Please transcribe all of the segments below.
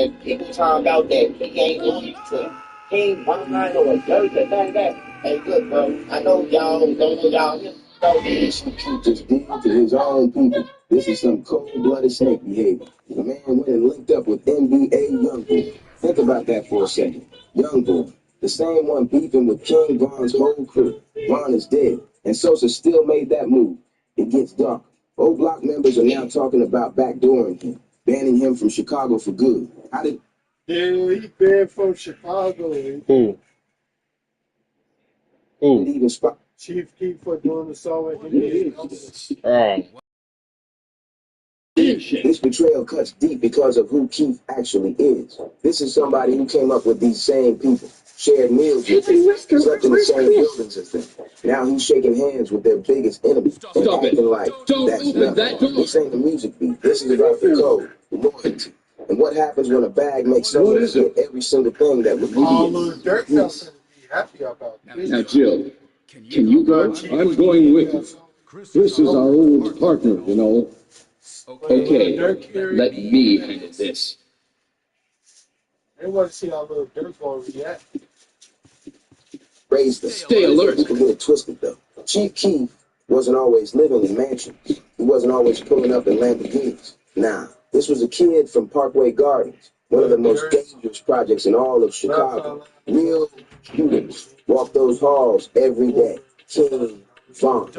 and people talking about that he ain't going to King Von or Dirt or none of that. Hey, look, bro, I know y'all don't know y'all know this. He just did to his own people. This is some cold-blooded snake behavior. The man went and linked up with NBA Youngboy. Think about that for a second. Youngboy, the same one beefing with King Von's whole crew. Von is dead, and Sosa still made that move. It gets dark. Old Block members are now talking about backdooring him, banning him from Chicago for good. How did... Yeah, he banned from Chicago. Who? Who? Even spot Chief Keef for doing the song with him. This betrayal cuts deep because of who Keith actually is. This is somebody who came up with these same people, shared meals with them, slept in the same buildings as them. Now he's shaking hands with their biggest enemy and acting like that's nothing. This ain't a music beat. This is about the code, the loyalty, and what happens when a bag makes someone get every single thing that would All Dirk Nelson would be happy about this. Now, Jill, can you go? I'm going with you. This is our old partner, you know. Okay, let me handle this. They want to see how little Dirk gonna react. Raise them. Stay alert. People get it twisted though. Chief Keef wasn't always living in mansions. He wasn't always pulling up in Lamborghinis. Nah, this was a kid from Parkway Gardens, one of the most dangerous projects in all of Chicago. Real students walk those halls every day. King, Von,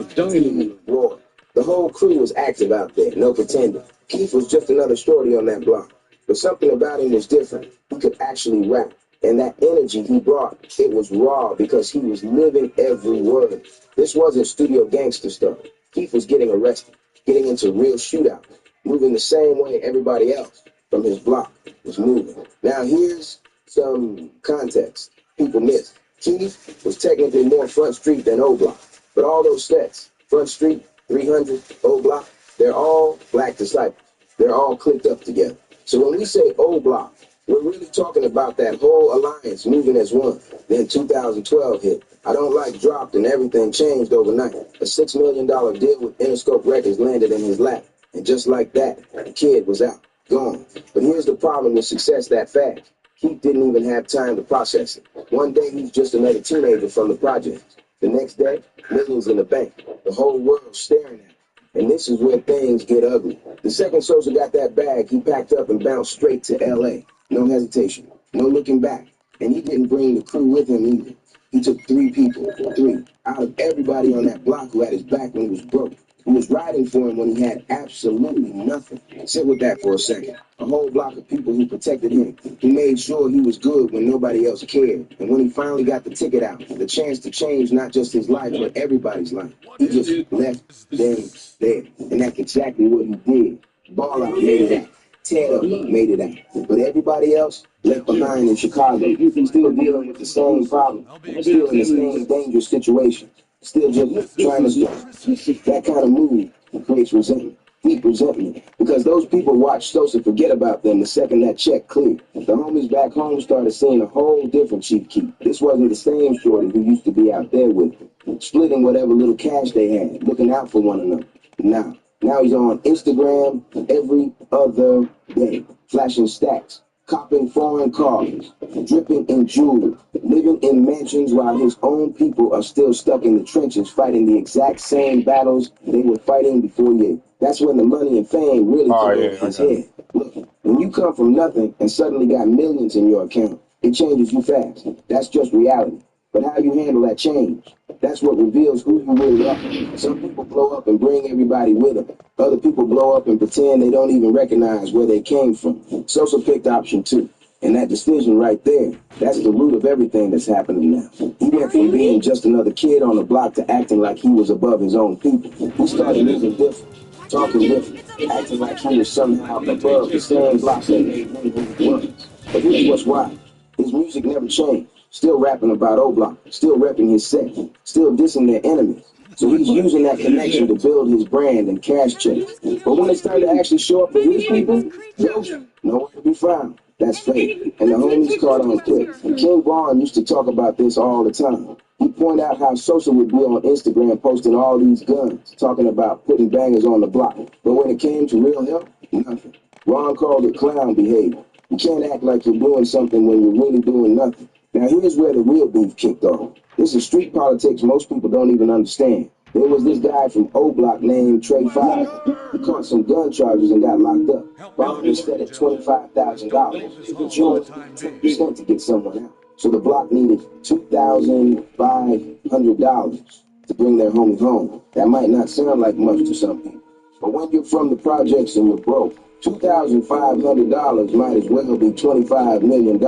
Roy. The whole crew was active out there, no pretending. Keith was just another shorty on that block. But something about him was different. He could actually rap. And that energy he brought, it was raw because he was living every word. This wasn't studio gangster stuff. Keith was getting arrested, getting into real shootouts, moving the same way everybody else from his block was moving. Now here's some context people missed. Keith was technically more Front Street than O Block. But all those sets, Front Street, 300, O Block, they're all black disciples. They're all clicked up together. So when we say O Block, we're really talking about that whole alliance moving as one. Then 2012 hit. I Don't Like dropped and everything changed overnight. A $6 million deal with Interscope Records landed in his lap. And just like that, the kid was out, gone. But here's the problem with success that fast. Keith didn't even have time to process it. One day he's just another teenager from the projects. The next day, millions in the bank. The whole world staring at him. And this is where things get ugly. The second Sosa got that bag, he packed up and bounced straight to L.A. No hesitation, no looking back. And he didn't bring the crew with him either. He took three people, out of everybody on that block who had his back when he was broke, who was riding for him when he had absolutely nothing. Sit with that for a second. A whole block of people who protected him, who made sure he was good when nobody else cared. And when he finally got the ticket out, the chance to change not just his life, but everybody's life, he just left them there. And that's exactly what he did. Ball out, made it out. Tear up, made it out. But everybody else left behind in Chicago, still dealing with the same problem, still in the same dangerous situation, still just trying to start. That kind of move creates resentment, deep resentment, because those people watched Sosa forget about them the second that check cleared. The homies back home started seeing a whole different Chief Keef. This wasn't the same shorty who used to be out there with them, splitting whatever little cash they had, looking out for one another. Now he's on Instagram every other day, flashing stacks, copping foreign cars, dripping in jewelry, living in mansions while his own people are still stuck in the trenches fighting the exact same battles they were fighting before you. That's when the money and fame really come over his head. Look, when you come from nothing and suddenly got millions in your account, it changes you fast. That's just reality. But how you handle that change, that's what reveals who you really are. Some people blow up and bring everybody with them. Other people blow up and pretend they don't even recognize where they came from. Sosa picked option 2. And that decision right there, that's the root of everything that's happening now. He went from being just another kid on the block to acting like he was above his own people. He started living different, talking different, acting like he was somehow above the same block that made him who he was. But here's what's wild. His music never changed. Still rapping about O-Block, still repping his set, still dissing their enemies. So he's using that connection to build his brand and cash checks. But when it's time to actually show up for his people, nowhere to be found. That's fake. And the homies caught on quick. King Von used to talk about this all the time. He'd point out how Sosa would be on Instagram posting all these guns, talking about putting bangers on the block. But when it came to real help, nothing. Ron called it clown behavior. You can't act like you're doing something when you're really doing nothing. Now here's where the real beef kicked off. This is street politics most people don't even understand. There was this guy from O Block named Trey Five. He caught some gun charges and got locked up. Bond instead at $25,000. He was doing 10% to get someone out. So the block needed $2,500 to bring their homie home. That might not sound like much to some people. But when you're from the projects and you're broke, $2,500 might as well be $25 million.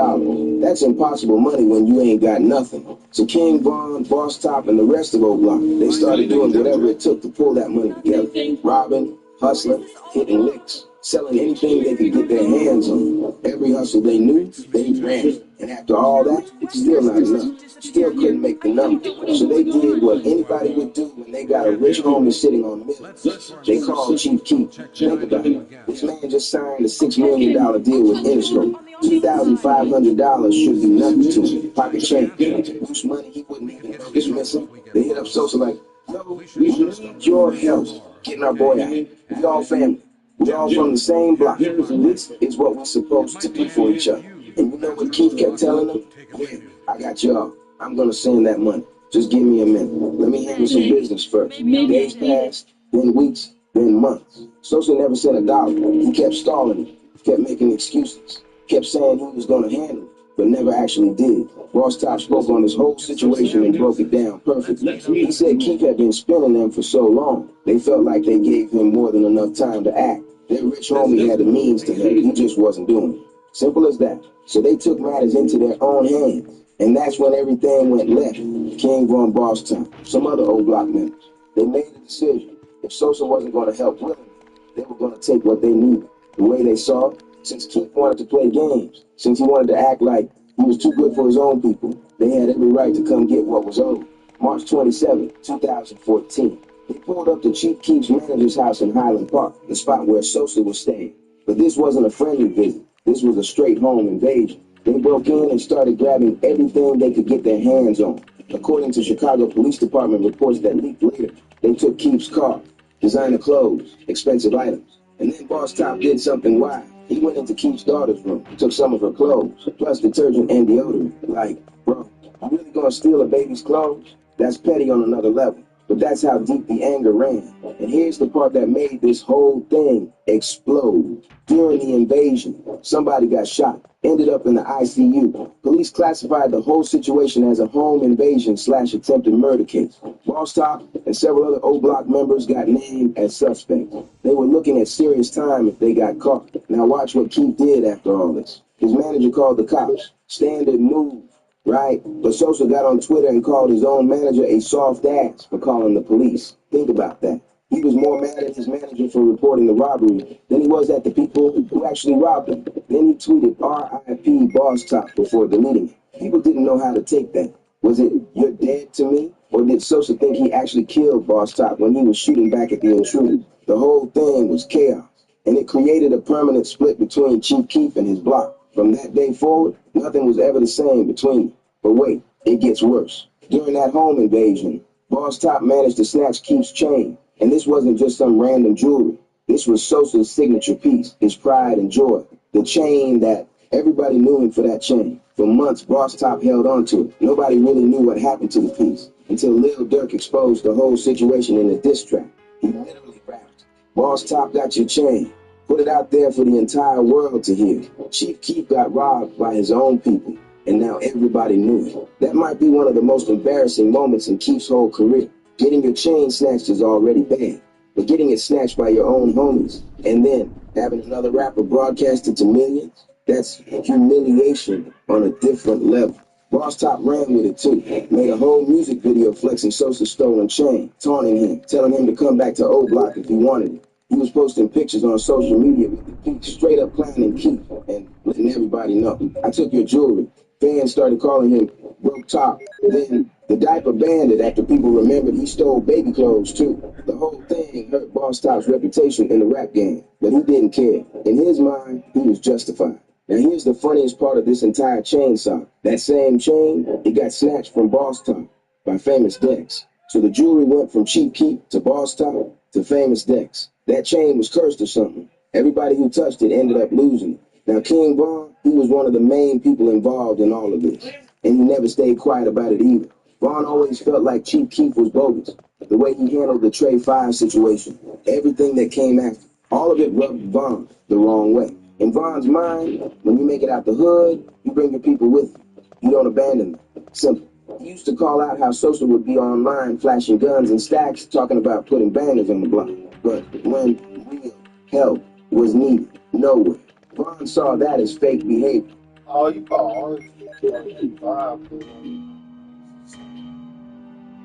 That's impossible money when you ain't got nothing. So King Von, Boss Top, and the rest of O Block, they started doing whatever it took to pull that money together. Robbing, hustling, hitting licks, selling anything they could get their hands on. Every hustle they knew, they ran. And after all that, still not enough. Still couldn't make the number. So they did what anybody would do when they got a rich homie sitting on millions. They called Chief Keef. Think about it. This man just signed a $6 million deal with Interscope. $2,500 should be nothing to him. Pocket change. Loose money he wouldn't even know is missing. They hit up Sosa like, no, we need your help getting our boy out. We all family. We all from the same block. This is what we're supposed to do for each other. And you know what Keith kept telling them? Yeah, I got y'all. I'm going to send that money. Just give me a minute. Let me handle some business first. Days passed, then weeks, then months. Sosa never sent a dollar. He kept stalling it, kept making excuses, kept saying he was going to handle it, but never actually did. Boss Top spoke on this whole situation and broke it down perfectly. He said Keith had been spinning them for so long, they felt like they gave him more than enough time to act. Their rich homie had the means to help. He just wasn't doing it. Simple as that. So they took matters into their own hands. And that's when everything went left. King Von Boss Top, some other O Block members, they made a decision. If Sosa wasn't going to help willingly, they were going to take what they needed. The way they saw it, since Keith wanted to play games, since he wanted to act like he was too good for his own people, they had every right to come get what was owed. March 27, 2014. They pulled up to Chief Keef's manager's house in Highland Park, the spot where Sosa was staying. But this wasn't a friendly visit. This was a straight home invasion. They broke in and started grabbing everything they could get their hands on. According to Chicago Police Department reports that leaked later, they took Keef's car, designer clothes, expensive items. And then Boss Top did something wild. He went into Keef's daughter's room, took some of her clothes, plus detergent and deodorant. Like, bro, you really gonna steal a baby's clothes? That's petty on another level. But that's how deep the anger ran. And here's the part that made this whole thing explode. During the invasion, somebody got shot, ended up in the ICU. Police classified the whole situation as a home invasion / attempted murder case. Boss Top and several other O Block members got named as suspects. They were looking at serious time if they got caught. Now watch what Keith did after all this. His manager called the cops. Standard move. Right? But Sosa got on Twitter and called his own manager a soft ass for calling the police. Think about that. He was more mad at his manager for reporting the robbery than he was at the people who actually robbed him. Then he tweeted RIP Boss Top before deleting it. People didn't know how to take that. Was it, you're dead to me? Or did Sosa think he actually killed Boss Top when he was shooting back at the intruders? The whole thing was chaos. And it created a permanent split between Chief Keef and his block. From that day forward, nothing was ever the same between them. But wait, it gets worse. During that home invasion, Boss Top managed to snatch Keef's chain. And this wasn't just some random jewelry. This was Sosa's signature piece, his pride and joy. The chain that everybody knew him for that chain. For months, Boss Top held on to it. Nobody really knew what happened to the piece until Lil Durk exposed the whole situation in a diss track. He literally rapped, Boss Top got your chain. Put it out there for the entire world to hear. Chief Keef got robbed by his own people, and now everybody knew it. That might be one of the most embarrassing moments in Keef's whole career. Getting your chain snatched is already bad, but getting it snatched by your own homies, and then having another rapper broadcast it to millions, that's humiliation on a different level. Boss Top ran with it too. Made a whole music video flexing Sosa's stolen chain, taunting him, telling him to come back to O Block if he wanted it. He was posting pictures on social media with the peak straight up clowning Keith and letting everybody know. I took your jewelry. Fans started calling him Broke Top. Then the diaper bandit after people remembered he stole baby clothes too. The whole thing hurt Boss Top's reputation in the rap game, but he didn't care. In his mind, he was justified. Now here's the funniest part of this entire chain saga. That same chain, it got snatched from Boss Top by Famous Dex. So the jewelry went from Chief Keef to Boss Top to Famous Dex. That chain was cursed or something. Everybody who touched it ended up losing it. Now, King Von, he was one of the main people involved in all of this, and he never stayed quiet about it either. Von always felt like Chief Keef was bogus. The way he handled the Trey 5 situation, everything that came after, all of it rubbed Von the wrong way. In Von's mind, when you make it out the hood, you bring your people with you. You don't abandon them. Simple. He used to call out how Sosa would be online flashing guns and stacks talking about putting bangers on the block. But when real help was needed, nowhere. Von saw that as fake behavior. Oh, you call all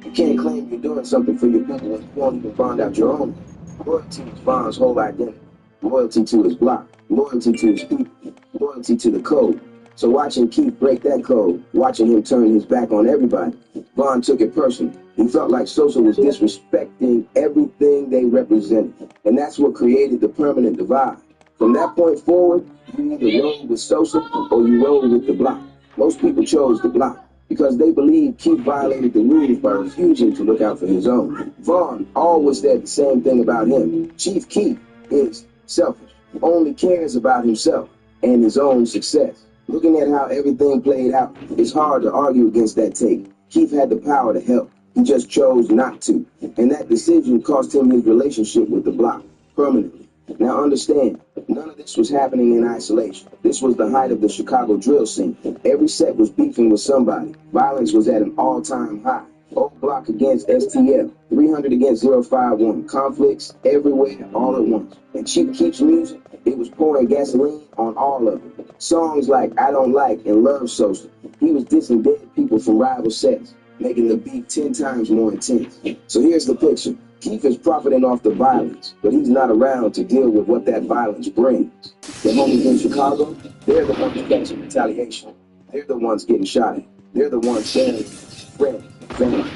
You can't claim you're doing something for your people when you won't even bond out your own. Loyalty was Von's whole identity. Loyalty to his block. Loyalty to his people. Loyalty to the code. So watching Keith break that code, watching him turn his back on everybody, Von took it personally. He felt like Sosa was disrespecting everything they represented. And that's what created the permanent divide. From that point forward, you either rode with Sosa or you rode with the block. Most people chose the block because they believed Keith violated the rules by refusing to look out for his own. Von always said the same thing about him. Chief Keith is selfish, only cares about himself and his own success. Looking at how everything played out, it's hard to argue against that take. Keith had the power to help. He just chose not to. And that decision cost him his relationship with the block permanently. Now understand, none of this was happening in isolation. This was the height of the Chicago drill scene. Every set was beefing with somebody. Violence was at an all-time high. Old Block against STL, 300 against 051. Conflicts everywhere, all at once. And Chief Keef's music, it was pouring gasoline on all of it. Songs like I Don't Like and Love Sosa. He was dissing dead people from rival sets, making the beat 10 times more intense. So here's the picture. Keef is profiting off the violence, but he's not around to deal with what that violence brings. The homies in Chicago, they're the ones catching retaliation. They're the ones getting shot at. They're the ones sharing friends, family.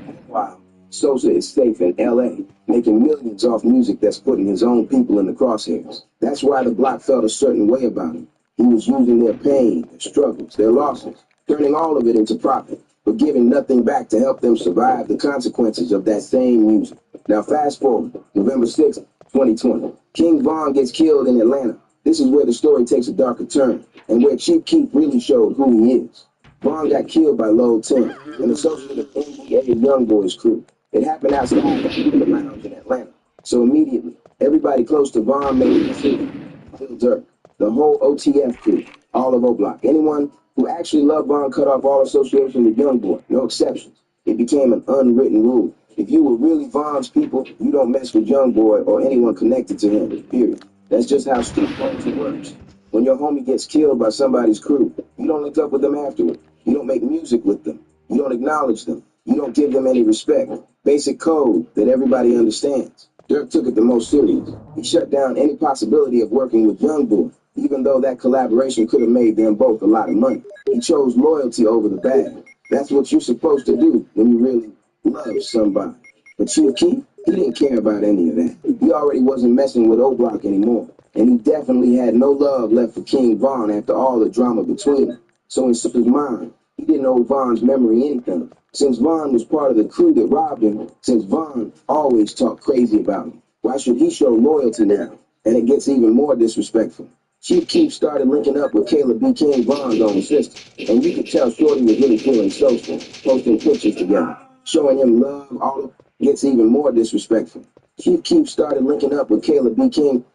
Meanwhile, Sosa is safe in L.A., making millions off music that's putting his own people in the crosshairs. That's why the block felt a certain way about him. He was using their pain, their struggles, their losses, turning all of it into profit, but giving nothing back to help them survive the consequences of that same music. Now fast forward, November 6th, 2020. King Von gets killed in Atlanta. This is where the story takes a darker turn, and where Chief Keef really showed who he is. Von got killed by Lil 10, an associate of NBA Youngboy's crew. It happened outside the lounge in Atlanta. So immediately, everybody close to Von made a decision. Lil Durk, the whole OTF crew, all of O-Block, anyone who actually loved Von cut off all association with Youngboy, no exceptions. It became an unwritten rule. If you were really Von's people, you don't mess with Youngboy or anyone connected to him, period. That's just how street culture works. When your homie gets killed by somebody's crew, you don't link up with them afterward. You don't make music with them. You don't acknowledge them. You don't give them any respect. Basic code that everybody understands. Dirk took it the most serious. He shut down any possibility of working with Youngboy, even though that collaboration could have made them both a lot of money. He chose loyalty over the bag. That's what you're supposed to do when you really love somebody. But Chief Keef, he didn't care about any of that. He already wasn't messing with O-Block anymore. And he definitely had no love left for King Von after all the drama between them. So in Super's mind, he didn't owe Von's memory anything. Since Von was part of the crew that robbed him, since Von always talked crazy about him, why should he show loyalty now? And it gets even more disrespectful. Chief Keef started linking up with Caleb B. King Von's own sister, and you could tell Shorty was really feeling social, posting pictures together, showing him love. All of it gets even more disrespectful. Chief Keef started linking up with Caleb B. King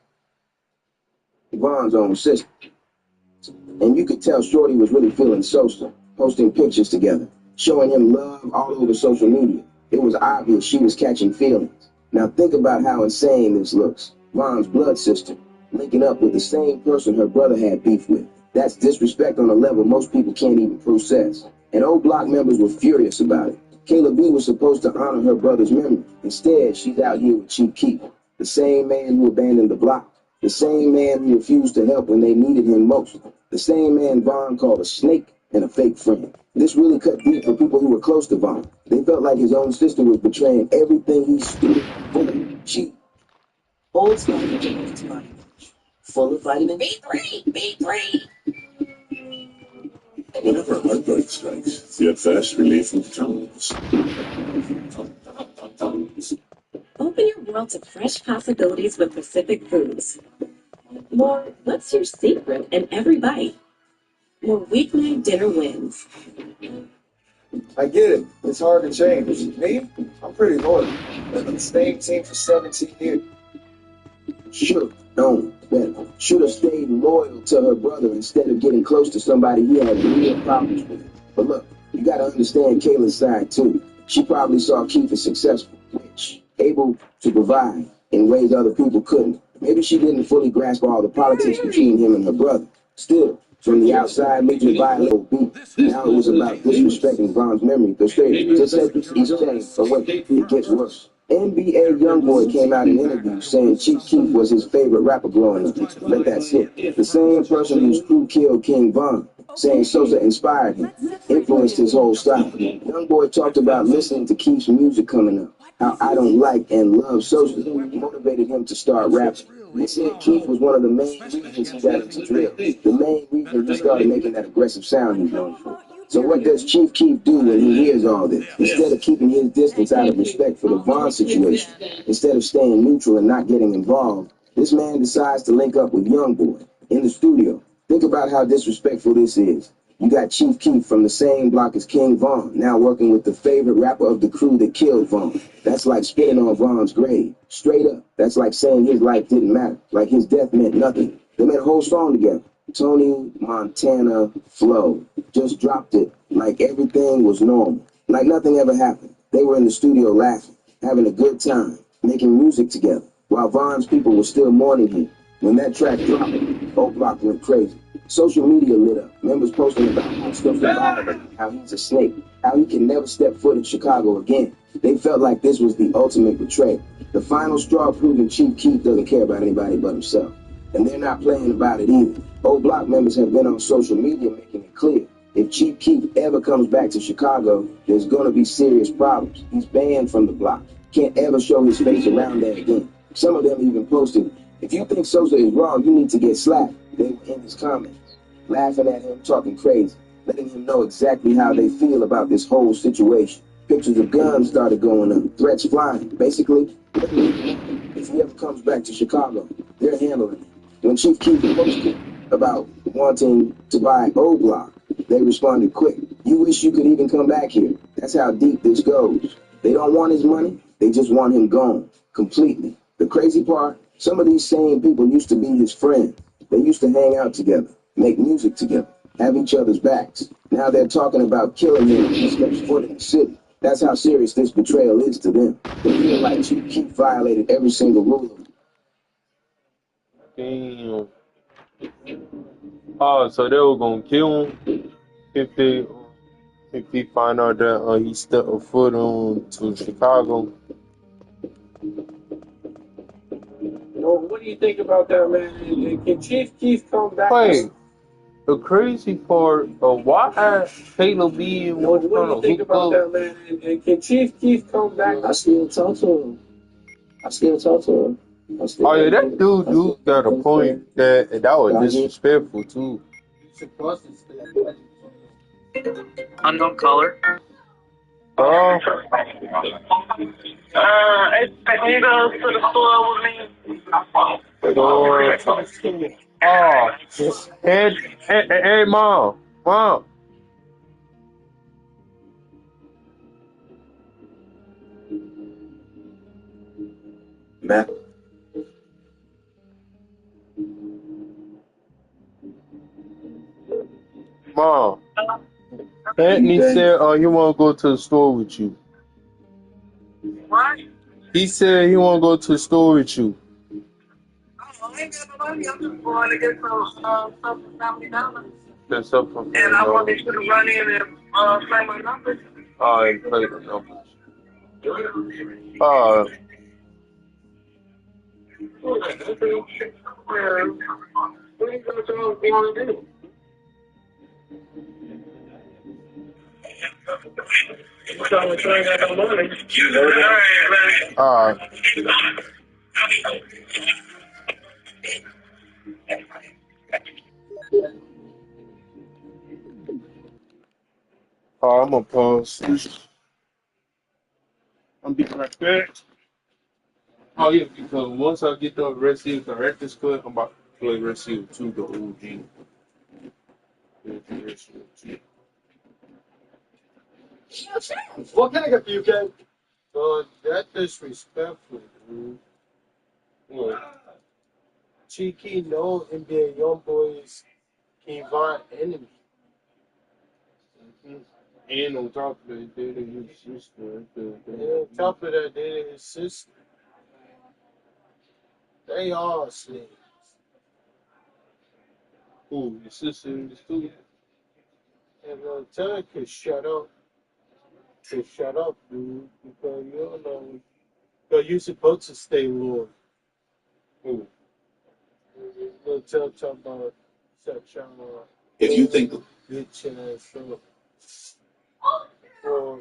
Von's own sister, and you could tell Shorty was really feeling social, posting pictures together, showing him love all over social media. It was obvious she was catching feelings. Now think about how insane this looks. Von's blood sister linking up with the same person her brother had beef with. That's disrespect on a level most people can't even process. And O-Block members were furious about it. Kayla B was supposed to honor her brother's memory. Instead, she's out here with Chief Keef, the same man who abandoned the block, the same man who refused to help when they needed him most, the same man Von called a snake and a fake friend. This really cut deep for people who were close to Von. They felt like his own sister was betraying everything he stood for. She Old School multivitamin, full of vitamin B3, B3. Whenever a heartbreak strikes, you have fast relief from Tums. Open your world to fresh possibilities with Pacific Foods. More, what's your secret in every bite? More weeknight dinner wins. I get it. It's hard to change. Me? I'm pretty loyal. Been on the same team for 17 years. Should have stayed loyal to her brother instead of getting close to somebody he had real problems with. But look, you gotta understand Kayla's side too. She probably saw Keith as successful, rich, able to provide in ways other people couldn't. Maybe she didn't fully grasp all the politics between him and her brother. Still, from the outside, major violent beat. Now it was about disrespecting Vaughn's memory. The stage just said each day, but wait, it gets worse. NBA YoungBoy came out in interviews saying Chief Keef was his favorite rapper growing up. Let that sit. The same person whose crew killed King Von, saying Sosa inspired him, influenced his whole style. YoungBoy talked about listening to Keef's music coming up, how I Don't Like and Love Sosa motivated him to start rapping. He said Keith was one of the main reasons he got into drill, the main reason he started making that aggressive sound he's known for. So what does Chief Keef do when he hears all this? Instead of keeping his distance out of respect for the Vaughn situation, instead of staying neutral and not getting involved, this man decides to link up with YoungBoy in the studio. Think about how disrespectful this is. You got Chief Keef from the same block as King Von, now working with the favorite rapper of the crew that killed Von. That's like spitting on Von's grave. Straight up, that's like saying his life didn't matter, like his death meant nothing. They made a whole song together. Tony Montana Flow just dropped it like everything was normal, like nothing ever happened. They were in the studio laughing, having a good time, making music together, while Von's people were still mourning him. When that track dropped, whole block went crazy. Social media lit up. Members posting about how stuff is violent, how he's a snake, how he can never step foot in Chicago again. They felt like this was the ultimate betrayal. The final straw proving Chief Keef doesn't care about anybody but himself. And they're not playing about it either. Old block members have been on social media making it clear. If Chief Keef ever comes back to Chicago, there's going to be serious problems. He's banned from the block. Can't ever show his face around there again. Some of them even posted, if you think Sosa is wrong, you need to get slapped. They were in his comments, laughing at him, talking crazy, letting him know exactly how they feel about this whole situation. Pictures of guns started going up, threats flying. Basically, if he ever comes back to Chicago, they're handling it. When Chief Keef posted about wanting to buy O Block, they responded quick. You wish you could even come back here. That's how deep this goes. They don't want his money. They just want him gone, completely. The crazy part, some of these same people used to be his friends. They used to hang out together, make music together, have each other's backs. Now they're talking about killing him if he steps foot in the city. That's how serious this betrayal is to them. They feel like Chief Keef violated every single rule. Damn. Oh, so they were gonna kill him if they find out that he stepped a foot on to Chicago. What do you think about that, man? Can Chief Keef come back? Wait, the crazy part of why Caleb being What do you think about that, man? Can Chief Keef come back? I still talk to him. Oh yeah, that dude got a point that was disrespectful too. Unknown caller. Oh, Can you go to the store with me? hey, mom. Matt. Mom. Anthony said, he want to go to the store with you. What? He said he want to go to the store with you. Oh, I ain't got no money. I'm just going to get some stuff from Family Dollar. That's up for And I want you to run in and play my numbers. Oh, and play the numbers. What are you going to do? So I'm trying to get no money. I'm gonna pause. I'm be right back. Oh yeah, because once I get the rest of the director's cut, I'm about play Resident Evil 2, the OG. Resident Evil 2. What can I get for you, Ken? That disrespectful, dude. What? Cheeky, no NBA Youngboys Kevon enemy. Mm-hmm. And on top of that, dated his sister. And on top of that, dated his sister. They all slaves. Who? His sister and his student? And tell her to shut up. To shut up, dude. Because you don't know. Because you're supposed to stay loyal. Who? Tell about such If you think bitch ass up. Or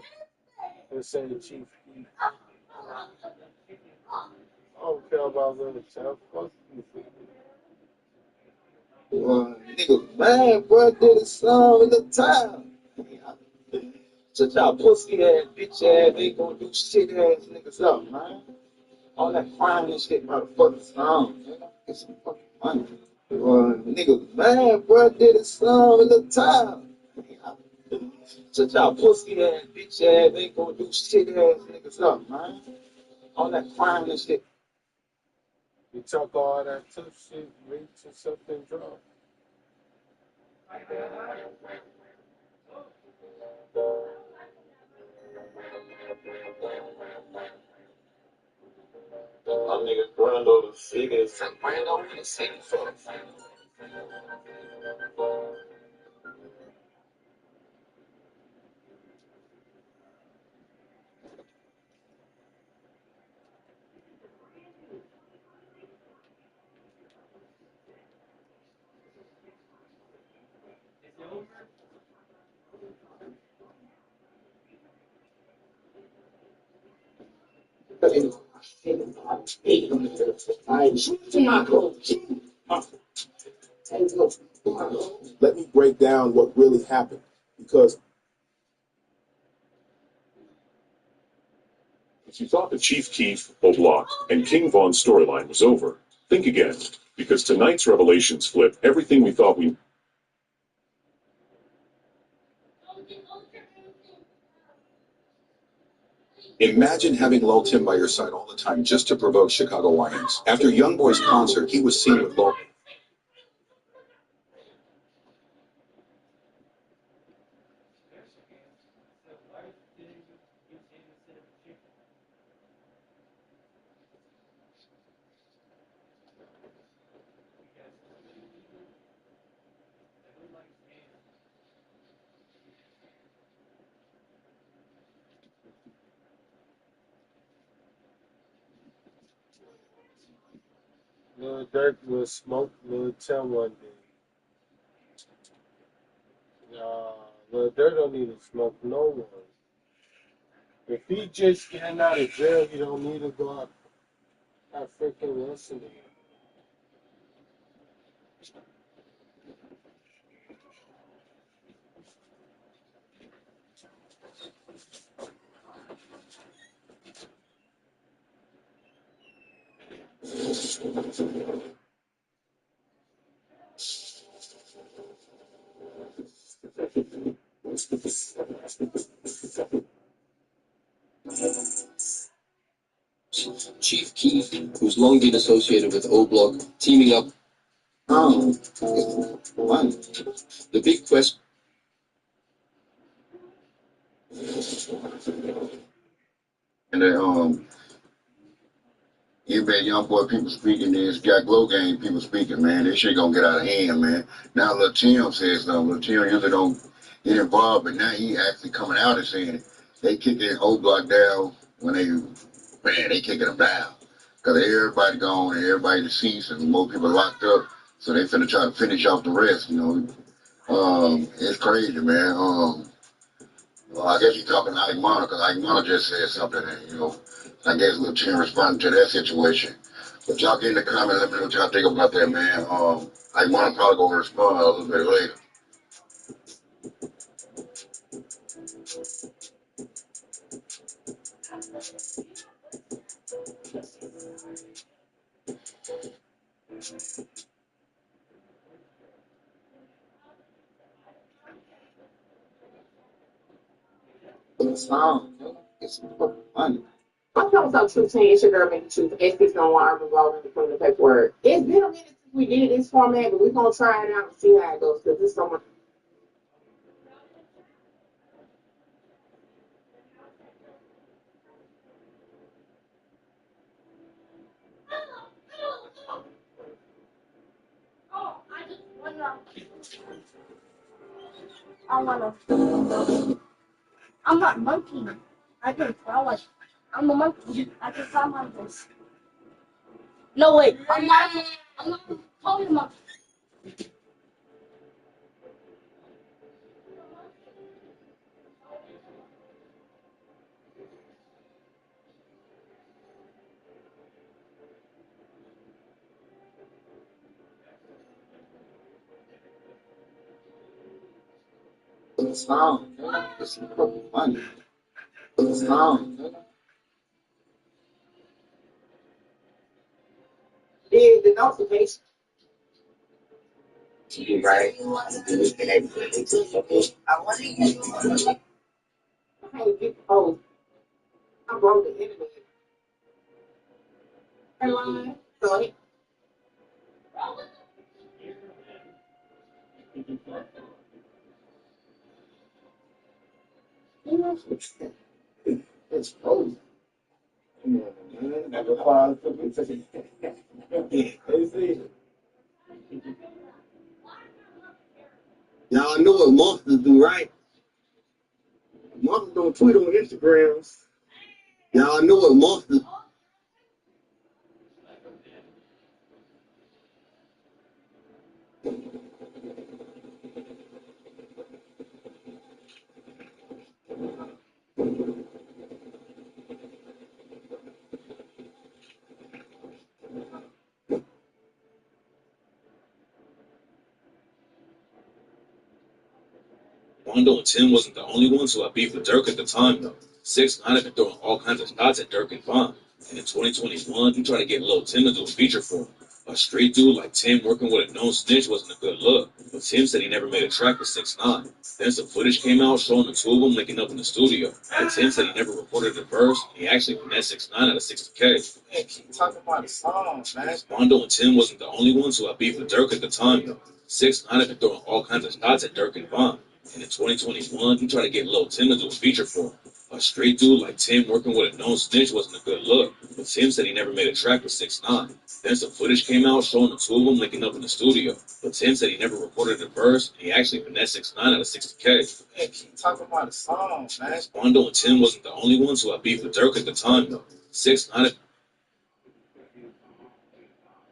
let's say Chief Keef. I don't care about little tough. Fuck you. Nigga, man, boy, did a song in the town. Shut y'all pussy ass, bitch ass, ain't gonna do shit ass niggas up, man. All that crying and shit, motherfuckers song, nigga. Get some fucking money. Nigga, man, boy, did a song in the town. Shut y'all pussy ass, bitch ass, ain't gonna do shit ass niggas up, man. All that crying and shit. You talk all that tough shit, wait till something drop. My nigga Brando the sickest. Brando the sickest. let me break down what really happened. Because if you thought the Chief Keef, O'Block, and King Von storyline was over, think again. Because tonight's revelations flip everything we thought we... Imagine having Lil Tim by your side all the time just to provoke Chicagoans. After Youngboy's concert, he was seen with Lil... Lil Durk will smoke Lil Tim one day. Lil Durk don't need to smoke no one. If he just getting out of jail, he don't need to go out and freaking listen to him. Chief Keef, who's long been associated with O-Block, teaming up. The big question. And you bet young boy people speaking this Jack Glow game people speaking, man. This shit gonna get out of hand, man. Now Lil Tim says something. Lil Tim usually don't get involved, but now he actually coming out and saying it. They kicking O Block down when they kicking them down. Cause everybody gone and everybody deceased and more people locked up. So they finna try to finish off the rest, you know. It's crazy, man. Well, I guess you're talking to Ike Mana, because Ike Mana just said something, and, you know, I guess Lil Tim responded to that situation. But y'all get in the comments, let me know what y'all think about that, man. Ike Mana probably going to respond a little bit later. It's wrong. It's fucking funny. I'm talking about True Team. It's your girl, Make the Truth. S601 Urban Rolling between the paperwork. It's been a minute since we did this format, but we're going to try it out and see how it goes because there's so much. I wanna. I'm not monkey. I can fly like. I'm a monkey. I can fly like this. No wait. I'm not. I'm not a totally monkey. It's wrong. It's fucking funny. It's wrong. Did the notification. You right. You've been able to do something. I can't get. Oh, I broke the internet. Hello. So It's frozen. Come on, man. Never filed for me. Y'all know what monsters do, right? Monsters don't tweet on Instagrams. Y'all know what monsters. Rondo and Tim wasn't the only ones who had beef with Dirk at the time, though. 6ix9ine had been throwing all kinds of shots at Dirk and Von. And in 2021, he tried to get Lil Tim to do a feature for him. A street dude like Tim working with a known snitch wasn't a good look, but Tim said he never made a track with 6ix9ine. Then some footage came out showing the two of them linking up in the studio. And Tim said he never recorded the verse, and he actually finessed 6ix9ine out of 60K. Man, keep talking about the songs, man. Rondo and Tim wasn't the only ones who had beef with Dirk at the time, though. 6ix9ine had been throwing all kinds of shots at Dirk and Von. And in 2021, he tried to get Lil Tim to do a feature for him. A straight dude like Tim working with a known snitch wasn't a good look, but Tim said he never made a track with 6ix9ine. Then some footage came out showing the two of them linking up in the studio, but Tim said he never recorded the verse, and he actually finessed 6ix9ine out of 60K. Man, keep talking about the songs, man. Rondo and Tim wasn't the only ones who had beef with Dirk at the time, though. 6ix9ine.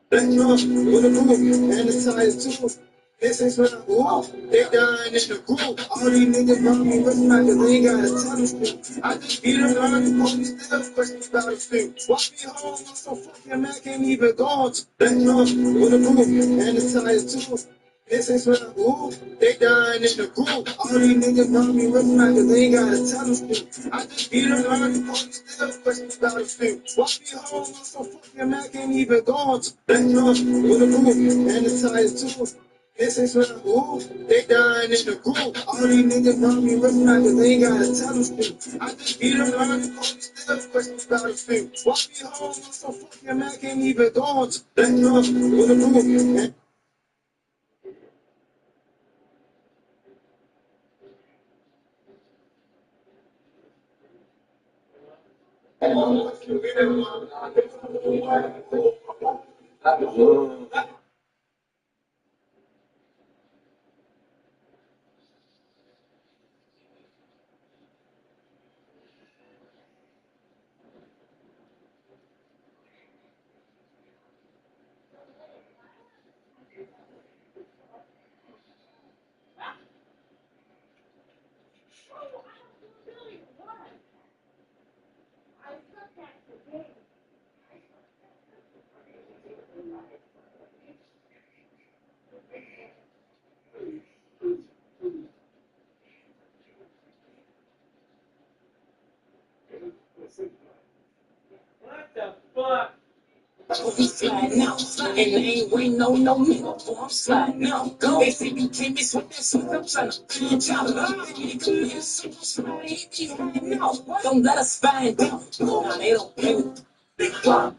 Back up with a boom and the tires too. This is when I walk. They dying in the group. All these niggas brought me with my cause they ain't got a ton of shit. I just beat them on the police still questions about the street. Walk me home, I'm so fucking mad, can't even go on. Back up with a boom and the tires too. This is when I walk. They dying in the group. All these niggas brought me with my cause they ain't got a ton of shit. I just beat them on the police still questions about the street. Walk me home, I'm so fucking mad, can't even go on. Back up with a boom and the tires too. This is when I move, they dying in the group. All these niggas brought me with my cause they ain't gotta tell them shit. I just beat them on the police still questions about the street. Walk me home, I'm so fucking mad, can't even go on. Back up with a boom. sliding out. And they ain't waiting on no nigga, boy, I'm sliding out. Go. They say you can't miss with that shit, I'm trying to pinch out. Nigga, man, so slide, he be hiding out. Don't let us find out. Nah, they don't play with big pop.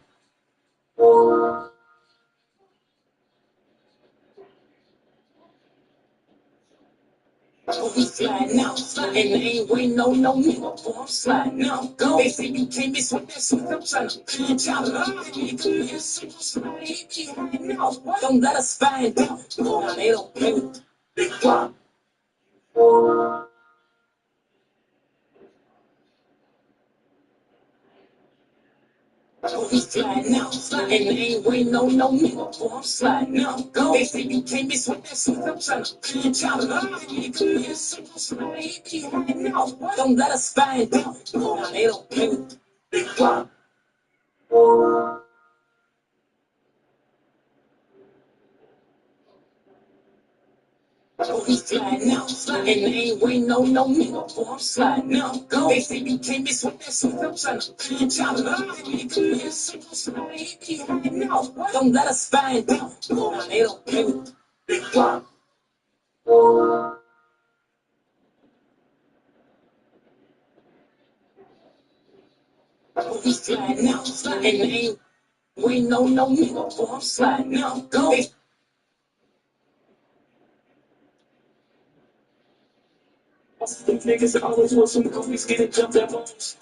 We sliding out, and they ain't waiting on no nigga, boy, I'm sliding out. Go. They say you can't miss with that shit, I'm trying to pinch out. Nigga, man, so slide, he be hiding out. Don't let us find out. Nah, they don't play with big pop. We sliding out, and they ain't waiting on no nigga, boy, I'm sliding out. Go. They say you can't miss with that shit, I'm trying to pinch out. Nigga, man, so slide, he be hiding out. Don't let us find out. Nah, they don't play with big pop. We sliding out, and they ain't waiting on no nigga, boy, I'm sliding out. Go. They say you can't miss with that shit, I'm trying to pinch out. Nigga, man, so slide, he be hiding out. Don't let us find out. Nah, they don't play with big pop. We sliding out, and they ain't waiting on no nigga, boy, I'm sliding out. Go. These niggas always want some goofies, get it jumped at once.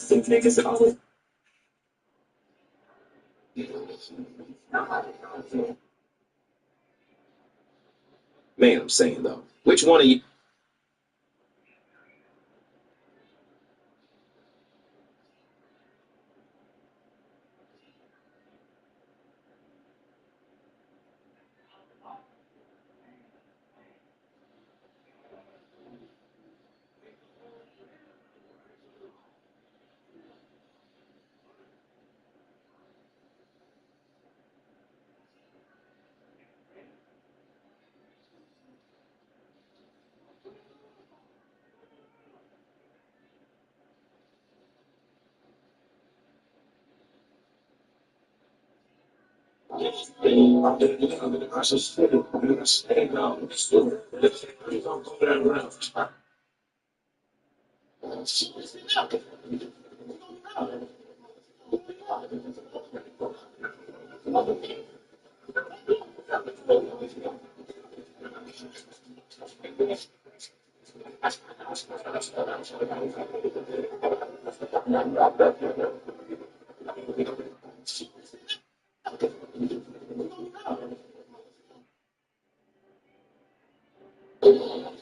These niggas always. Man, I'm saying though, which one of you?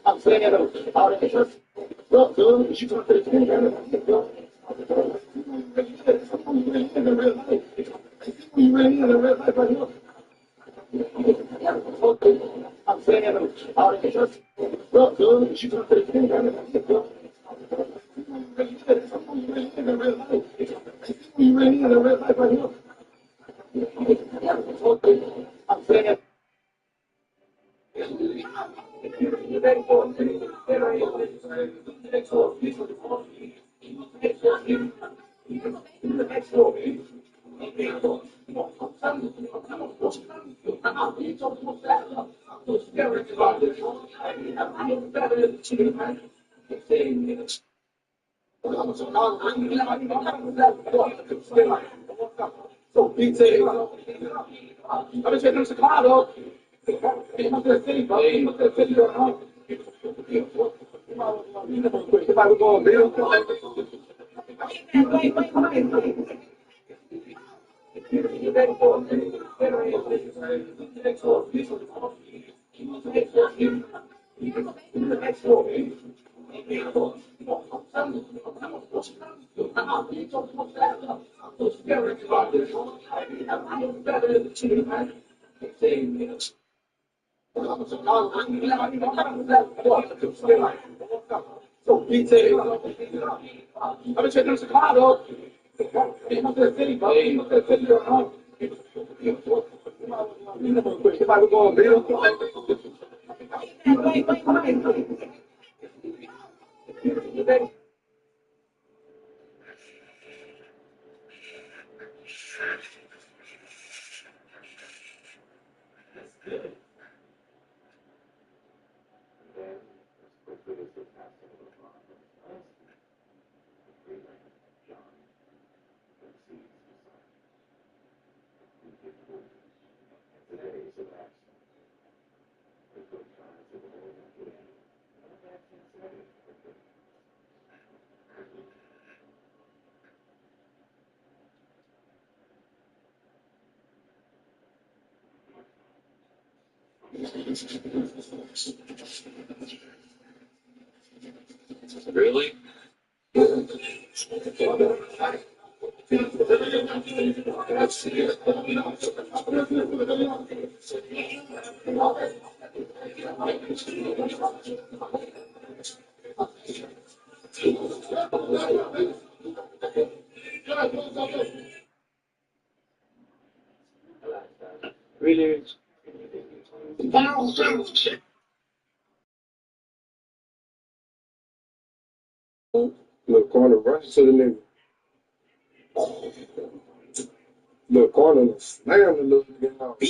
I'm saying all the interest. Look, dude, you got to the in real life. You really in real life right here. I'm saying all the interest. Look, dude, you got to the you really in real life. You really in real life right here. I'm saying. So he said, I'm just in Chicago. I'm going to city, bro. I'm going to city. If I was going to Really? Really? Look, corner rush to the nigga. Look, corner slam the little nigga out.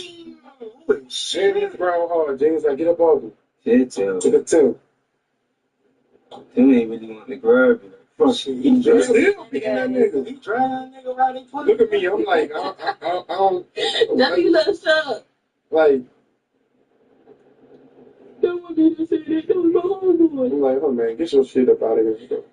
And his brown hard. James, like, get up off him. Shit, tell. To the 10. Them ain't really want to grab you. Fuck shit. He's still picking that nigga. He trying that nigga right in front. Look at me. I'm like, I don't. That you let us up. Like, Don't want me to say that. That was my homeboy. I'm like, oh man, get your shit up out of here. Bro.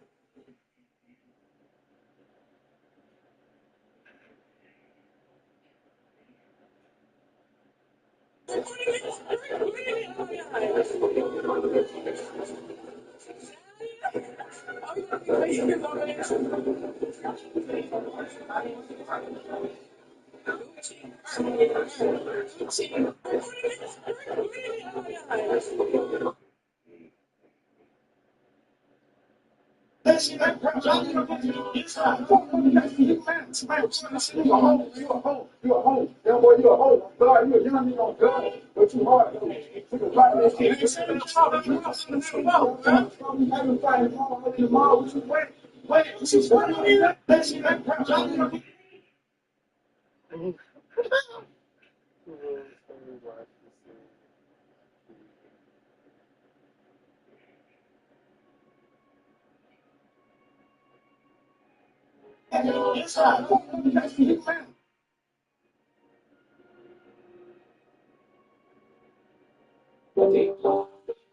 One day,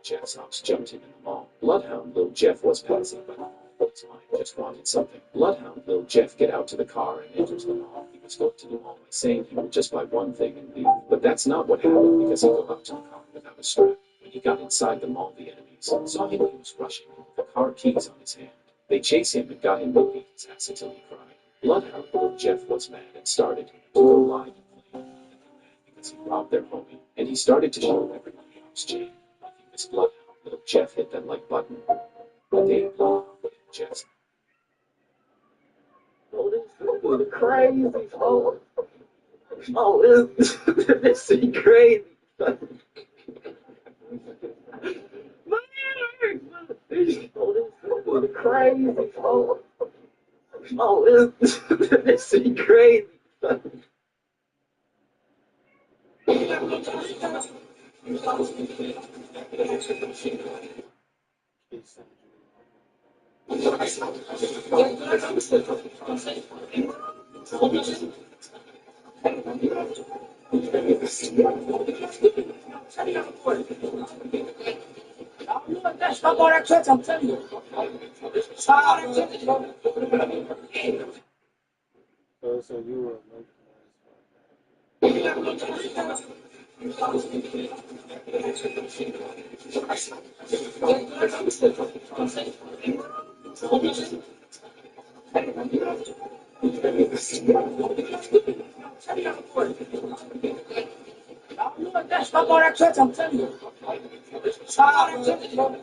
Jeff's house jumped into the mall. Bloodhound Lil Jeff was passing by. His mind just wanted something. Bloodhound Lil Jeff get out to the car and enters the mall. He was going to the mall by saying he would just buy one thing and leave. But that's not what happened because he got up to the car without a strap. When he got inside the mall, the enemies saw him. He was rushing with the car keys on his hand. They chased him and got him to beat his ass until he cried. Bloodhound Lil Jeff was mad and started to go live and play. Because he robbed their homie, and he started to show everyone he was chained. Like he was Bloodhound Lil Jeff hit that like button. But they Bloodhound Lil Jeff. Oh, this is crazy, oh. Oh, this is crazy. Oh, this is crazy, oh. Oh, this is crazy. Stop all that church, I'm telling you. Stop all that church. So you were like, Stop all that touch, I'm telling you. Stop all that touch, bro.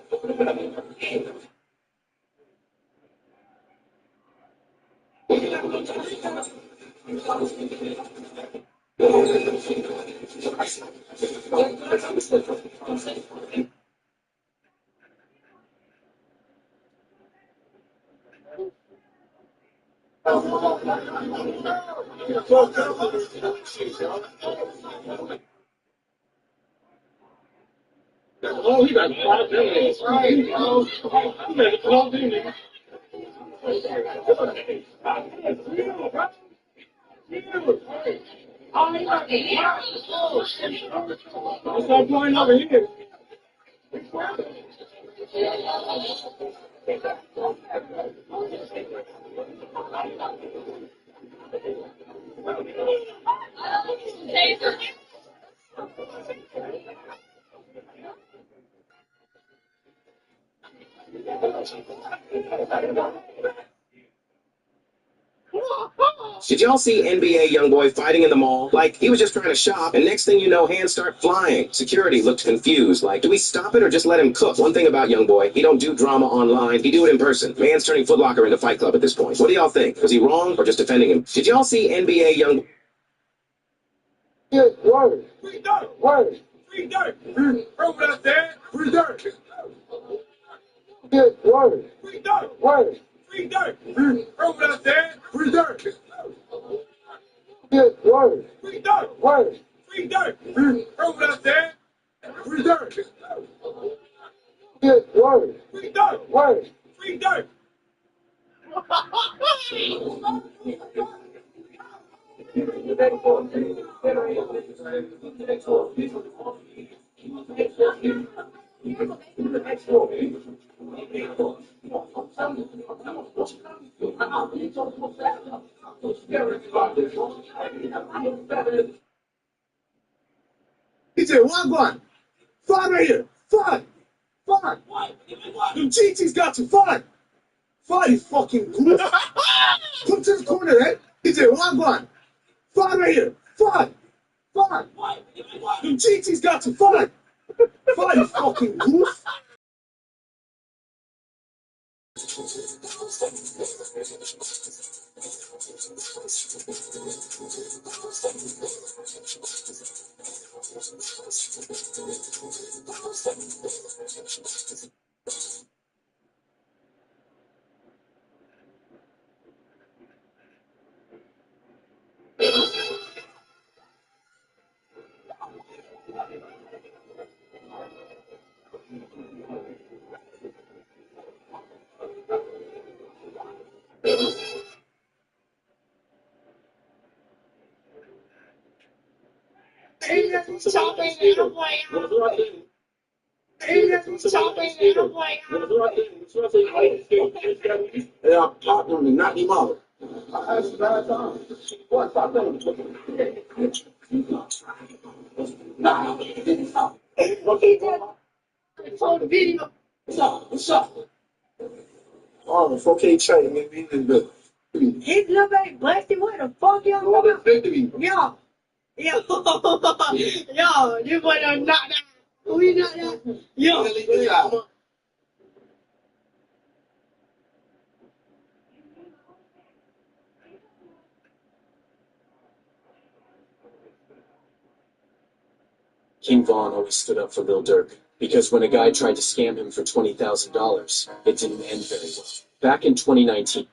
Oh, he got 5 minutes. Right, yo. He got 12 minutes. Stop going over here. Did y'all see NBA YoungBoy fighting in the mall? Like, he was just trying to shop, and next thing you know, hands start flying. Security looked confused, like, do we stop it or just let him cook? One thing about YoungBoy, he don't do drama online, he do it in person. Man's turning Foot Locker into Fight Club at this point. What do y'all think? Was he wrong or just defending him? Did y'all see NBA YoungBoy? Good word. Free dirt. Word. Free dirt. Throw it out there. Free dirt. Good word. Free dirt. Word. Free dirt. Throw it out there. Free dirt. Good word. Free dirt. Word. Free dirt. Throw it out there. Free dirt. Good word. Free dirt. Word. Free dirt. He said, one gun. Fun right here. Fun. Fun. Them GT's got you. Fun. Fun, you fucking goof. Come to the corner, eh? He said, one gun. Fun right here. Fun. Fun. Them GT's got you. Fun. Fun, you fucking goof. Chopping and I'm like, chopping and I'm like, And I popped him and knocked him out. I asked you bad time. What? Stop telling me. for the video. What's up? Oh, 4K trade, man. We didn't do it. His little baby busted. What the fuck y'all All talking this victory. Yo, yo, you boy done knocked out. Who you knocked out? Yo. King Von always stood up for Lil Durk because when a guy tried to scam him for $20,000, it didn't end very well. Back in 2019,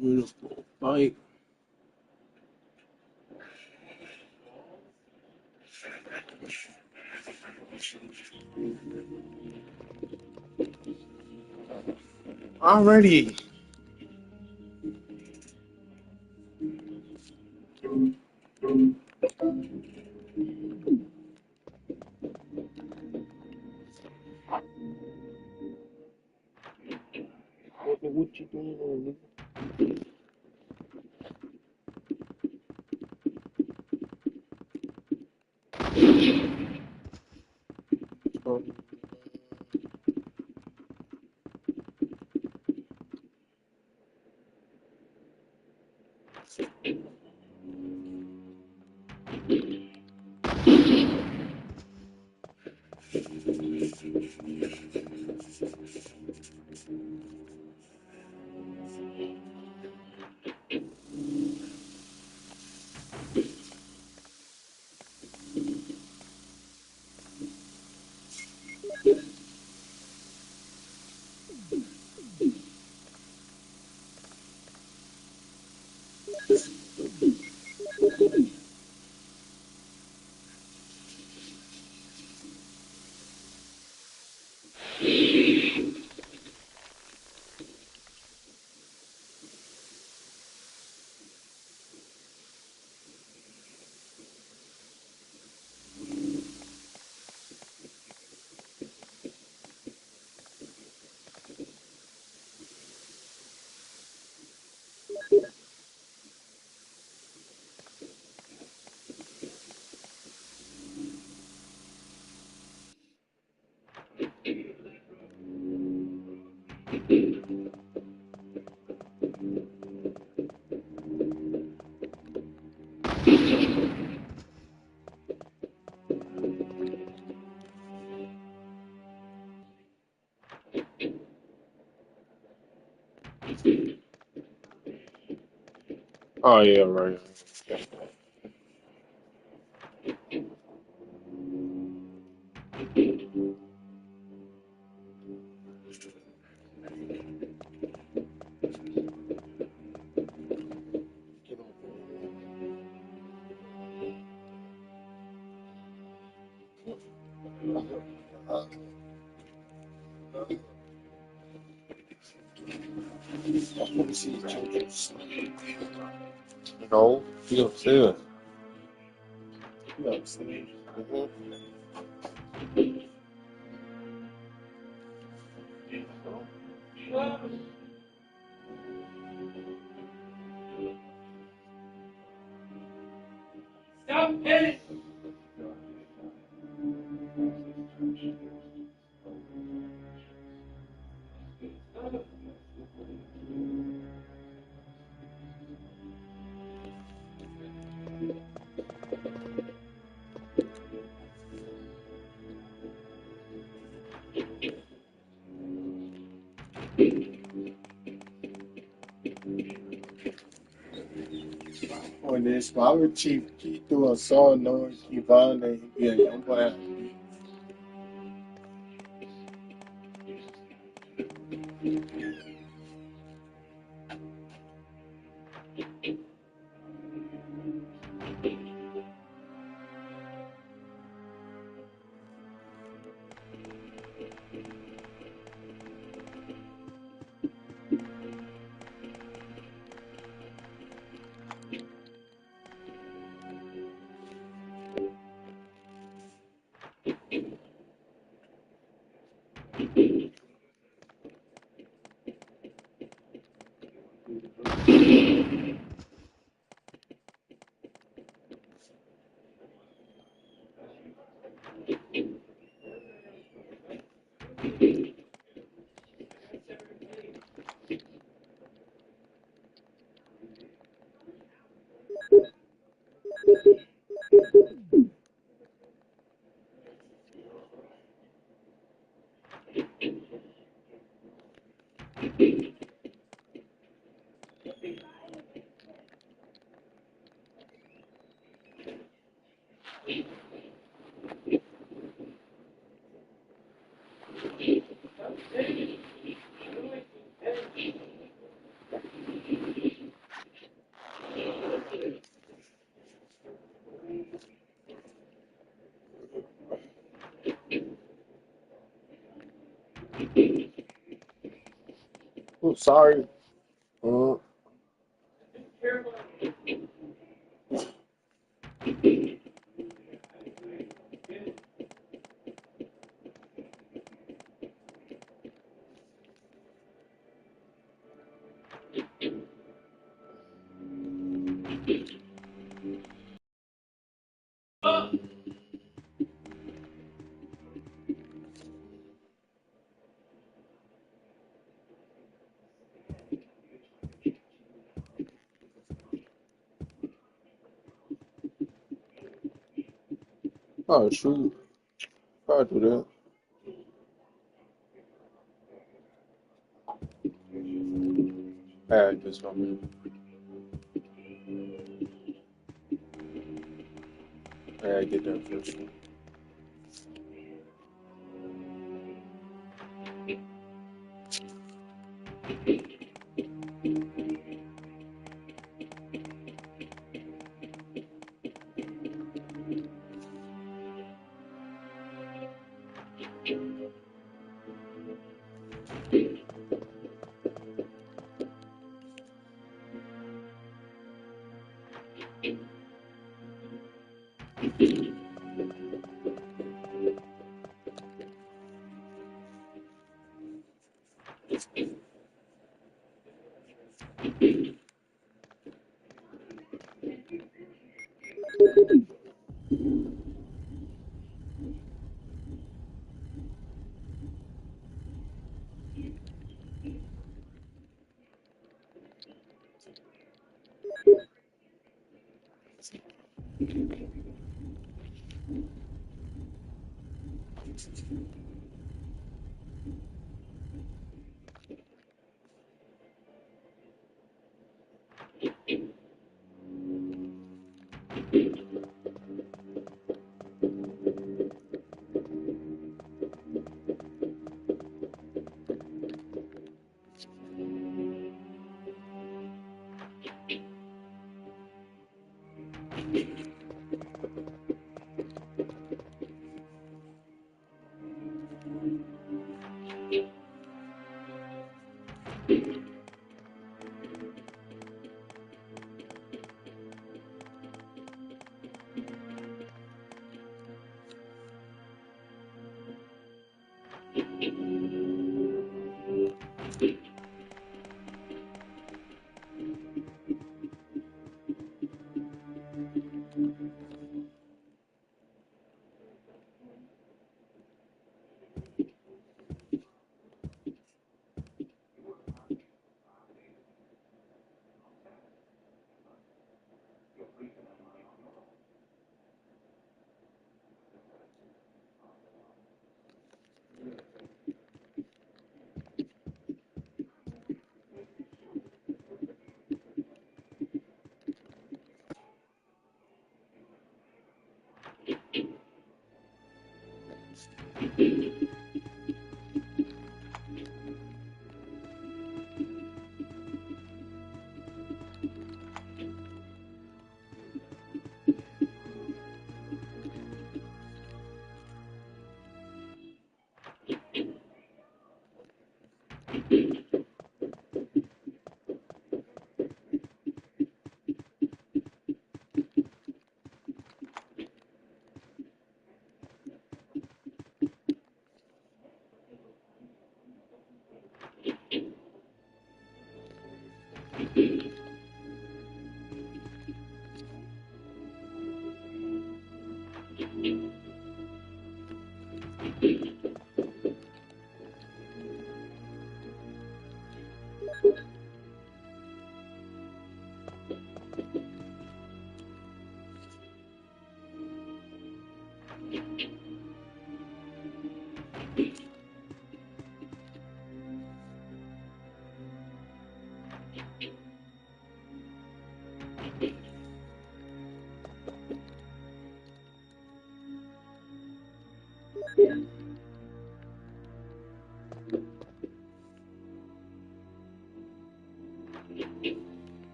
Beautiful bike. Already. What you doing, nigga? Oh yeah, right. I want to see the children sleep. You know, you upstairs. You upstairs. On this, why would Chief keep doing song knowing Kevon and he be a young boy? Oh, sorry. Uh, oh, shoot. I'll do that. I this one. I get that first one.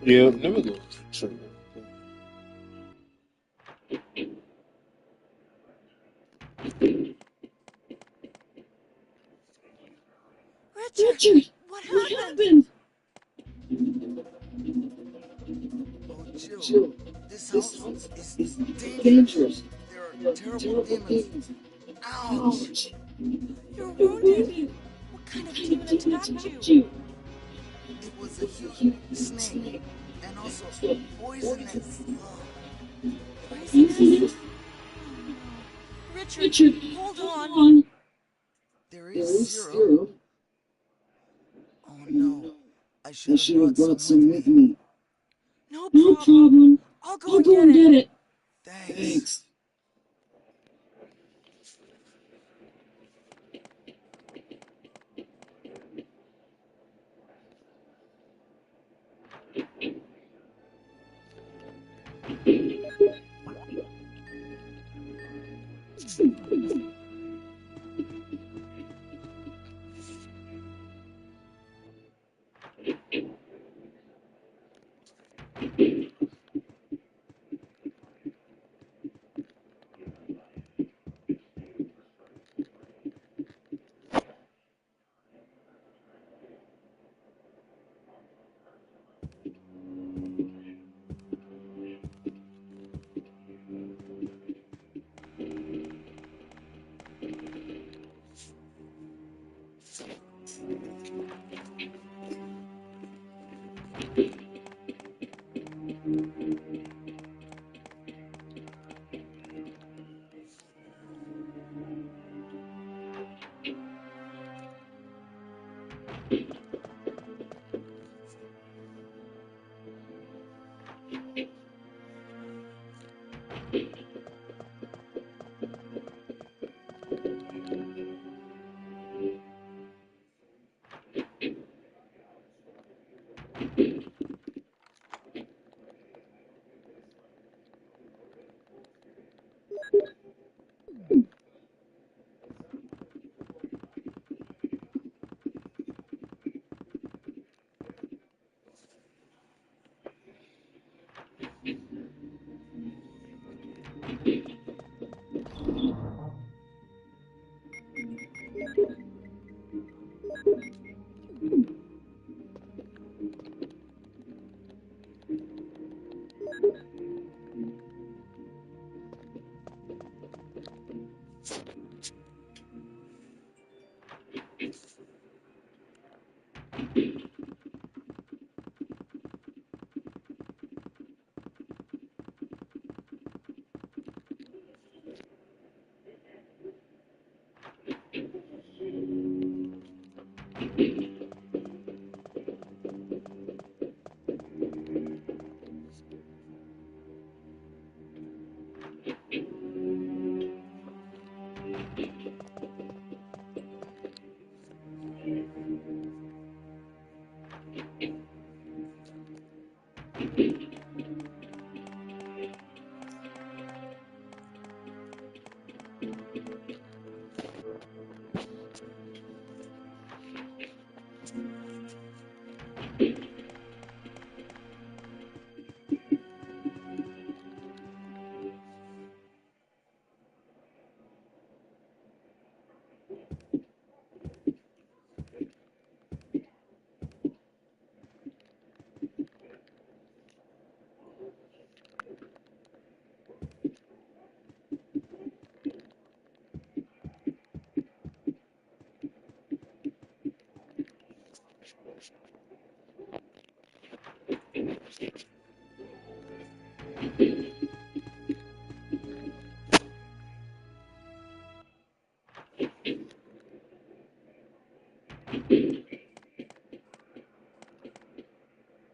Yeah, let me go to the trailer. Richard, what What happened? happened? Oh, Jill, Jill, this this house house is is dangerous. dangerous. There are There are terrible terrible demons. demons. Ouch! Ouch! You're You're wounded. wounded. What kind What of kind of demon demon attacked attacked you? you? It was a It was a huge huge snake snake. and And also also poisonous. poisonous. Ugh. Poisonous? Poisonous? Oh no. Richard, Richard, hold hold on. on. There There is is syrup. syrup. Oh Oh no, no. I I should have should have brought brought some with some with me. me. No No problem. problem. I'll go I'll and go get and it. get it. Thanks. Thanks.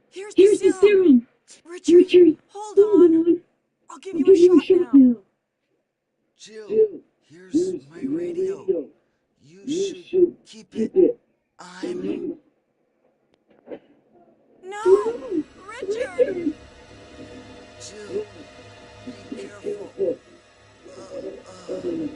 Here's the Here's the serum. serum. Richard, Richard, hold hold on. on. I'll give I'll you a give you a shot shot now. now. Jill, Jill, here's here's my my radio. radio. You You should should keep it. keep it. I'm... No! No, Richard! Richard. Jill, Jill, be be careful. careful. Uh, uh.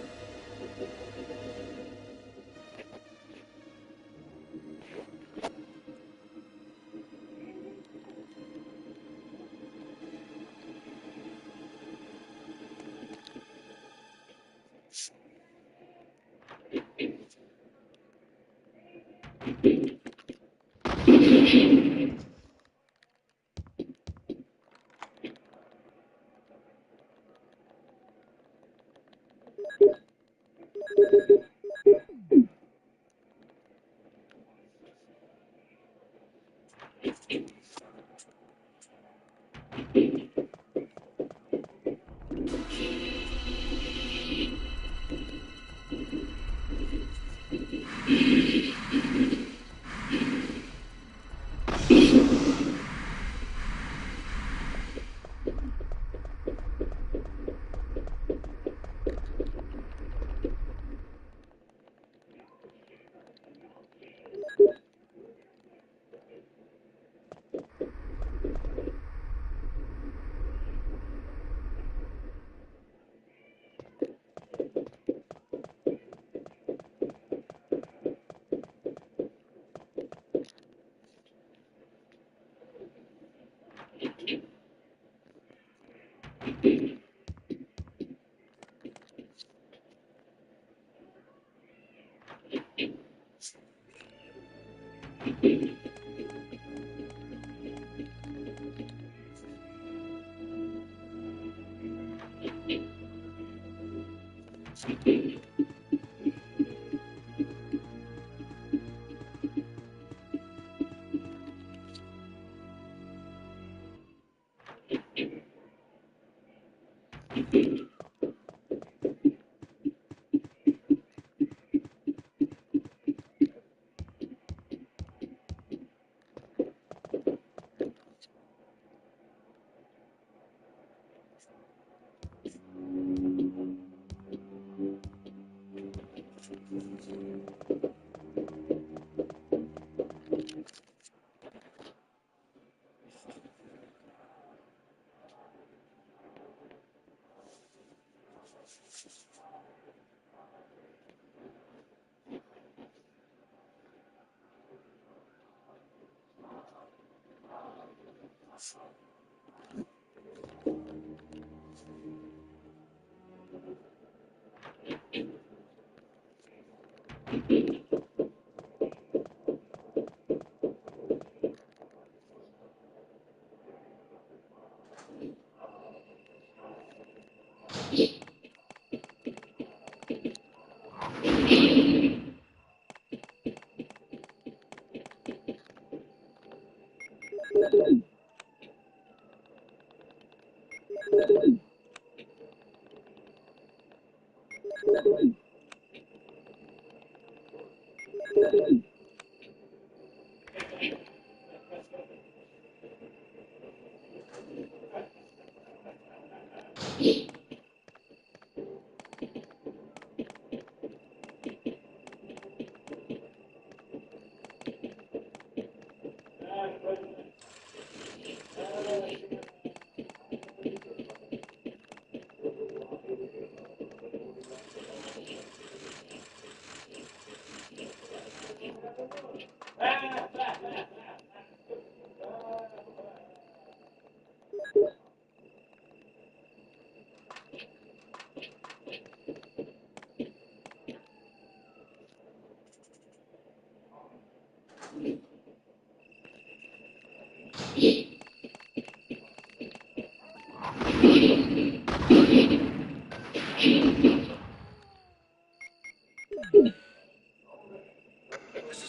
This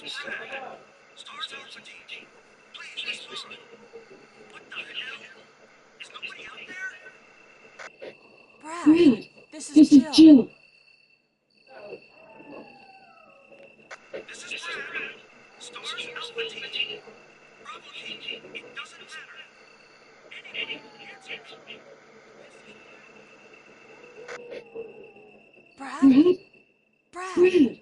is Brad. Stars Alpha Team. Please respond. What the hell? Is nobody out there? Brad, this is Jill. This is Brad. Stars Alpha Team. Bravo Team. It doesn't matter. Anyone, answer me. This is Brad? Brad?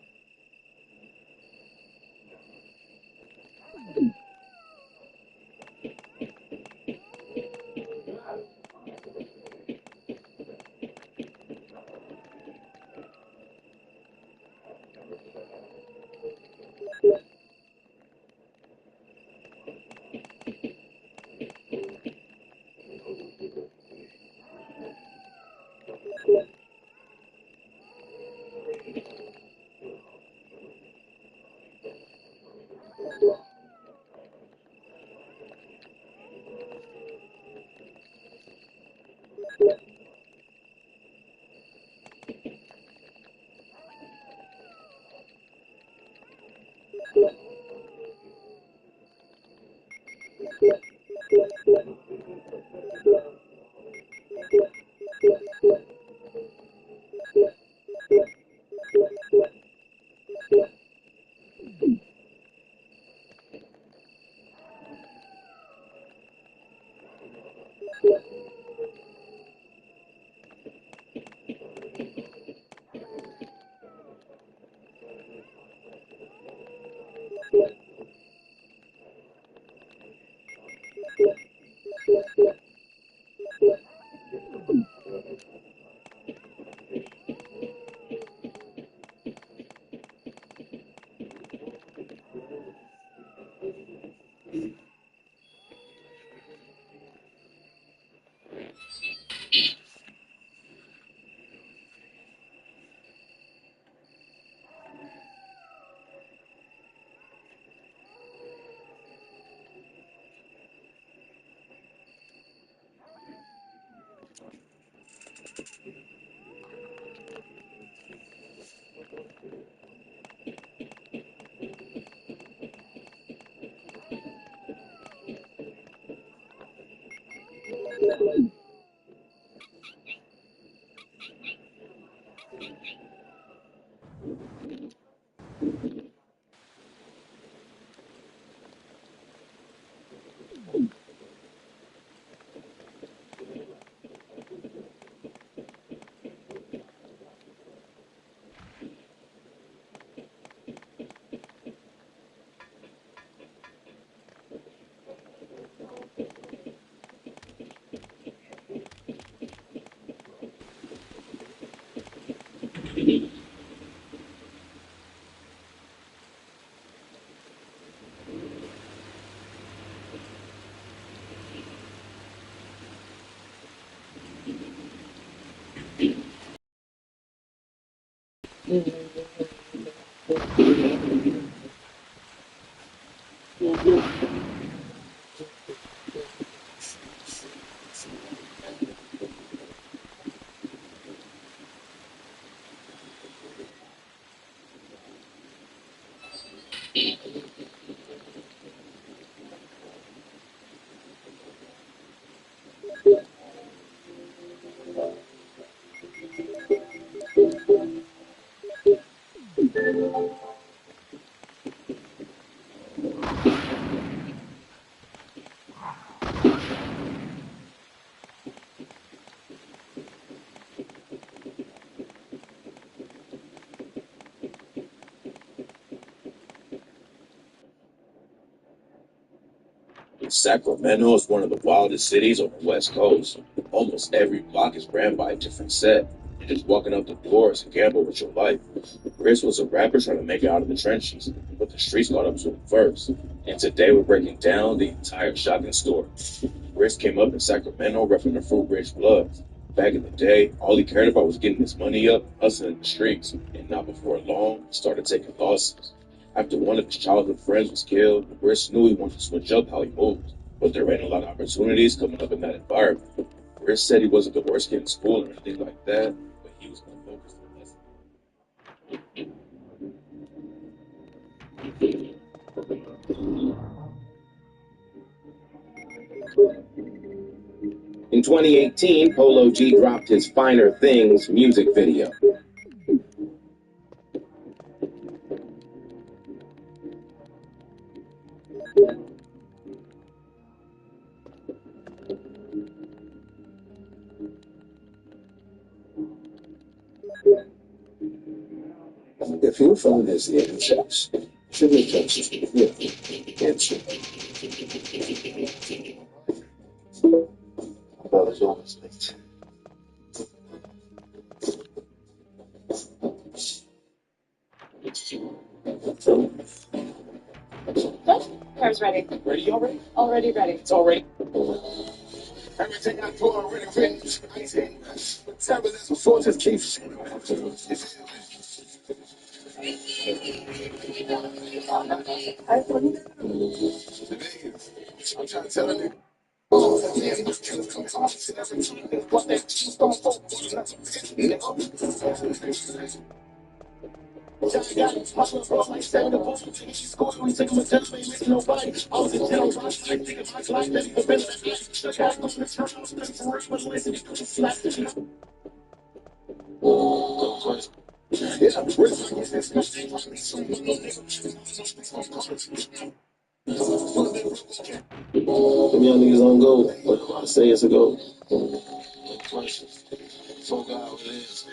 Sacramento is one of the wildest cities on the West Coast. Almost every block is ran by a different set. And just walking up the doors and gamble with your life. Chris was a rapper trying to make it out of the trenches, but the streets caught up to him first. And today we're breaking down the entire shotgun story. Chris came up in Sacramento repping the Fruit Ridge Bloods. Back in the day, all he cared about was getting his money up, hustling in the streets, and not before long, he started taking losses. After one of his childhood friends was killed, Chris knew he wanted to switch up how he moved, but there ain't a lot of opportunities coming up in that environment. Chris said he wasn't the worst kid in school or anything like that, but he was gonna 2018, Polo G dropped his Finer Things music video. If your phone has the checks, sugar checks with answer. Brother's always late. Car's ready. Ready already? Already ready. It's already. Everything I do already written. I say, metabolism before just keeps. I'm trying to tell a nigga. Them young niggas don't go, but I say it's a go. So God, what it is.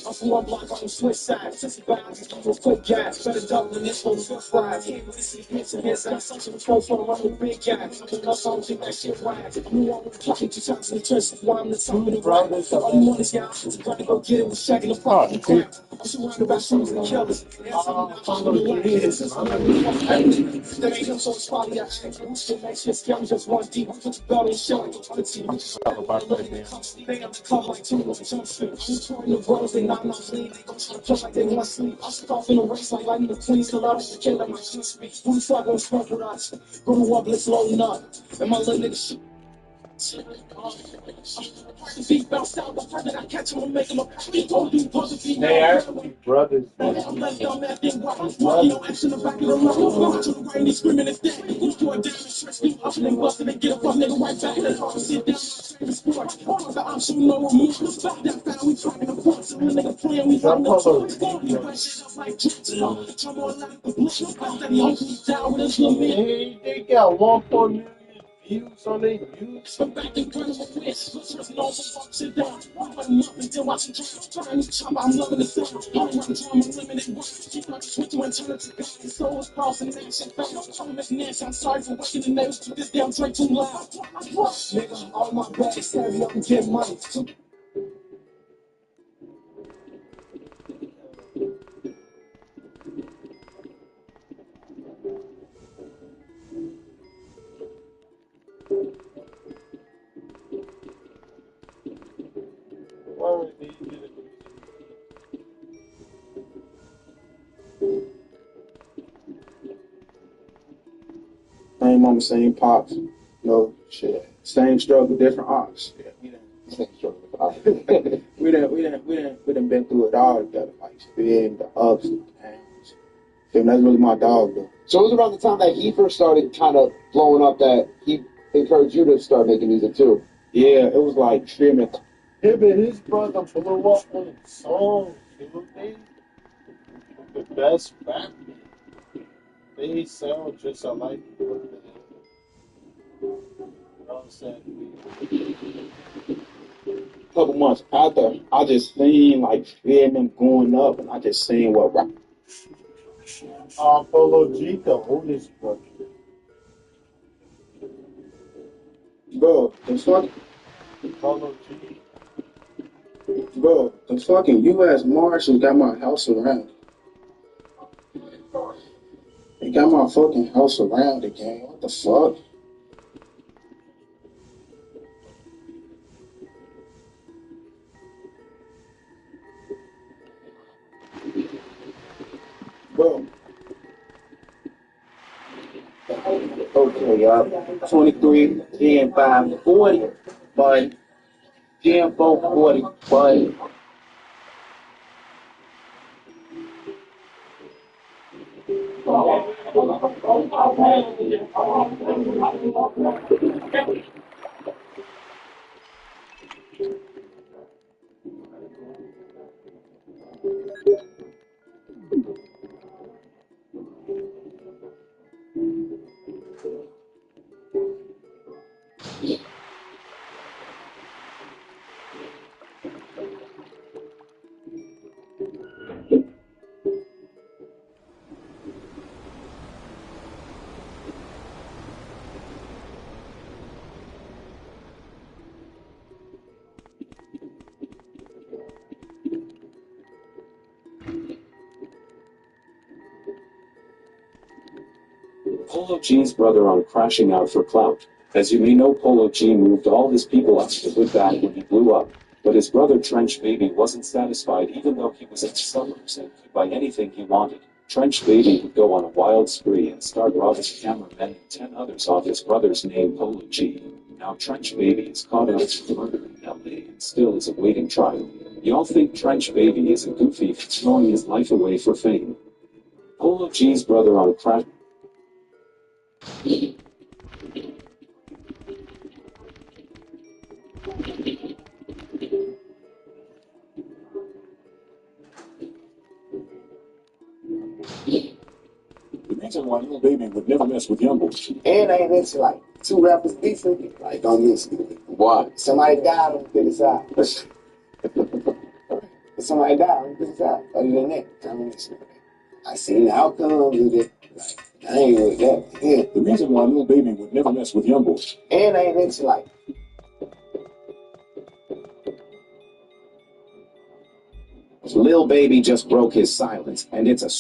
I'm from one block on the Swiss side. 65, just give a quick guys. Better double than this for the Swiss fries. Can't really see hits and hits. I got social control for the run with big guys. I'm picking up songs, think that shit wise. I'm the one with the clock, 2 times in the church. That's why I'm the top of the round. All you want is y'all. I'm trying to go get it with Shaq in the fucking crowd. I'm surrounded by shooters and killers. That ain't him, so it's probably I check. Shit, that shit's scary, just one deep. Put the belt in shell like a team. They have to come like two of them jump shit. I'm touring the bros, they not enough sleep. They gon' try to play like they want sleep. I stick off in the race like lightning the queen. Still out of the kid, let my shit speak. Who the fuck gon' smoke with us? Go to war, blitz loading up. And my little nigga shit. Beat bounced out, but I I catch him and make him a beat. Oh, you supposed to be Brothers. I'm left down that thing, walking on action the back of the line. I'm to the right, he's screaming, it's dead. Who's going down, stretch me up and then busting and get up, nigga, right back in the car, sit down, favorite sport. The option, no remove the spot that foul, we trying to put some nigga playing, we running the toy. We wet shit up like Jackson, jump on like the blitz, that he always down with his little man. They got 1.4 million views on their views. So back and burn my wrist, first no one fuck shit down. I'm running up until I see trying to chop, I'm loving the sound. I'm running drum, I'm limited work. Keep like a switch when turn to God. The soul is crossing and action found. I'm Miss Nash, I'm sorry for waking the nails to this damn drink too loud. Nigga, all my bags heavy, I'm getting money. Why would they do that? Same mama, same pops. You know, Shit, same struggle, different ops. Yeah, we done. Same struggle, different ops. we done been through it all together. Like, spin, the ups, the downs. Feel me? That's really my dog, though. So it was around the time that he first started kind of blowing up that he encouraged you to start making music too. Yeah, it was like, feel me? Him and his brother blew up on songs, you know what I mean? The best rap. They sound just alike. You know what I'm saying? A couple months after, I just seen, like, feel me, going up, and I just seen what rap. Polo G, the oldest brother. Bro, the fuck, Polo G. bro, the fucking U.S. Marshals got my house surrounded. They got my fucking house surrounded, gang. What the fuck? Bro. Okay, y'all. 23, 10, 5, 40, bud. 10, 4, 40, bud. Polo G's brother on crashing out for clout. As you may know, Polo G moved all his people up to the hood bag when he blew up. But his brother Trench Baby wasn't satisfied even though he was in the suburbs and could buy anything he wanted. Trench Baby would go on a wild spree and start robbing cameramen and 10 others off his brother's name, Polo G. Now Trench Baby is caught up for murder in LA and still is awaiting trial. Y'all think Trench Baby is a goofy for throwing his life away for fame? Polo G's brother on crash. The reason why Lil Baby would never mess with young boys. And I ain't into like two rappers beefing. Like, don't miss it. Why? Somebody died on the side. Somebody died on the side. Other than that, I don't listen. I seen the outcomes of it. Like, I ain't with that. Yeah. The reason why Lil Baby would never mess with young boys. And I ain't into like. Lil Baby just broke his silence, and it's a.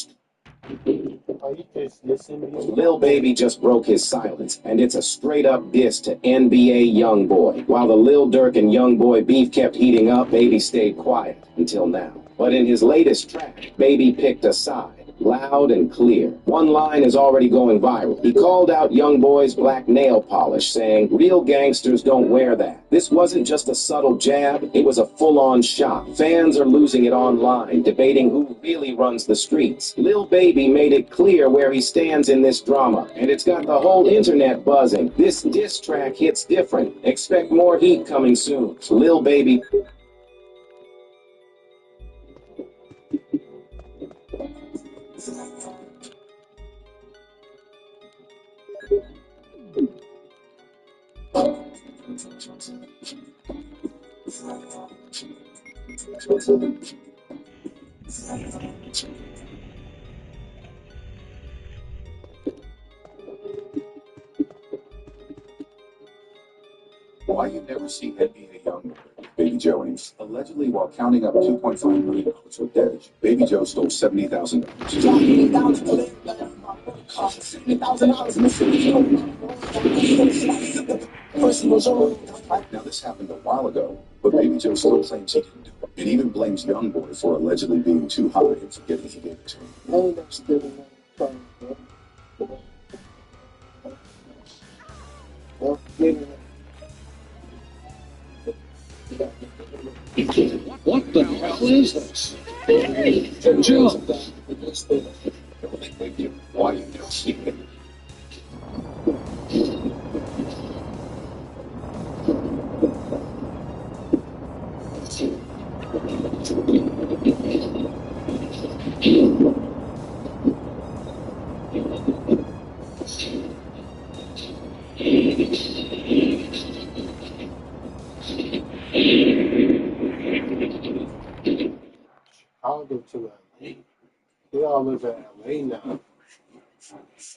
Are you just listening? Lil Baby just broke his silence, and it's a straight-up diss to NBA Youngboy. While the Lil Durk and Youngboy beef kept heating up, Baby stayed quiet until now. But in his latest track, Baby picked a side. Loud and clear. One line is already going viral. He called out Youngboy's black nail polish, saying, "Real gangsters don't wear that." This wasn't just a subtle jab, it was a full-on shot. Fans are losing it online, debating who really runs the streets. Lil Baby made it clear where he stands in this drama, and it's got the whole internet buzzing. This diss track hits different. Expect more heat coming soon. Lil Baby. Why you never see NBA Youngboy, Baby Joe, and he's allegedly while counting up $2.5 million worth damage, Baby Joe stole $70,000. Now this happened a while ago, but Baby Joe still claims he didn't do it, and even blames Youngboy for allegedly being too high and forgetting he gave it to him. What the hell is this? Joe! Why you do? I'll go to LA. They all live in LA now.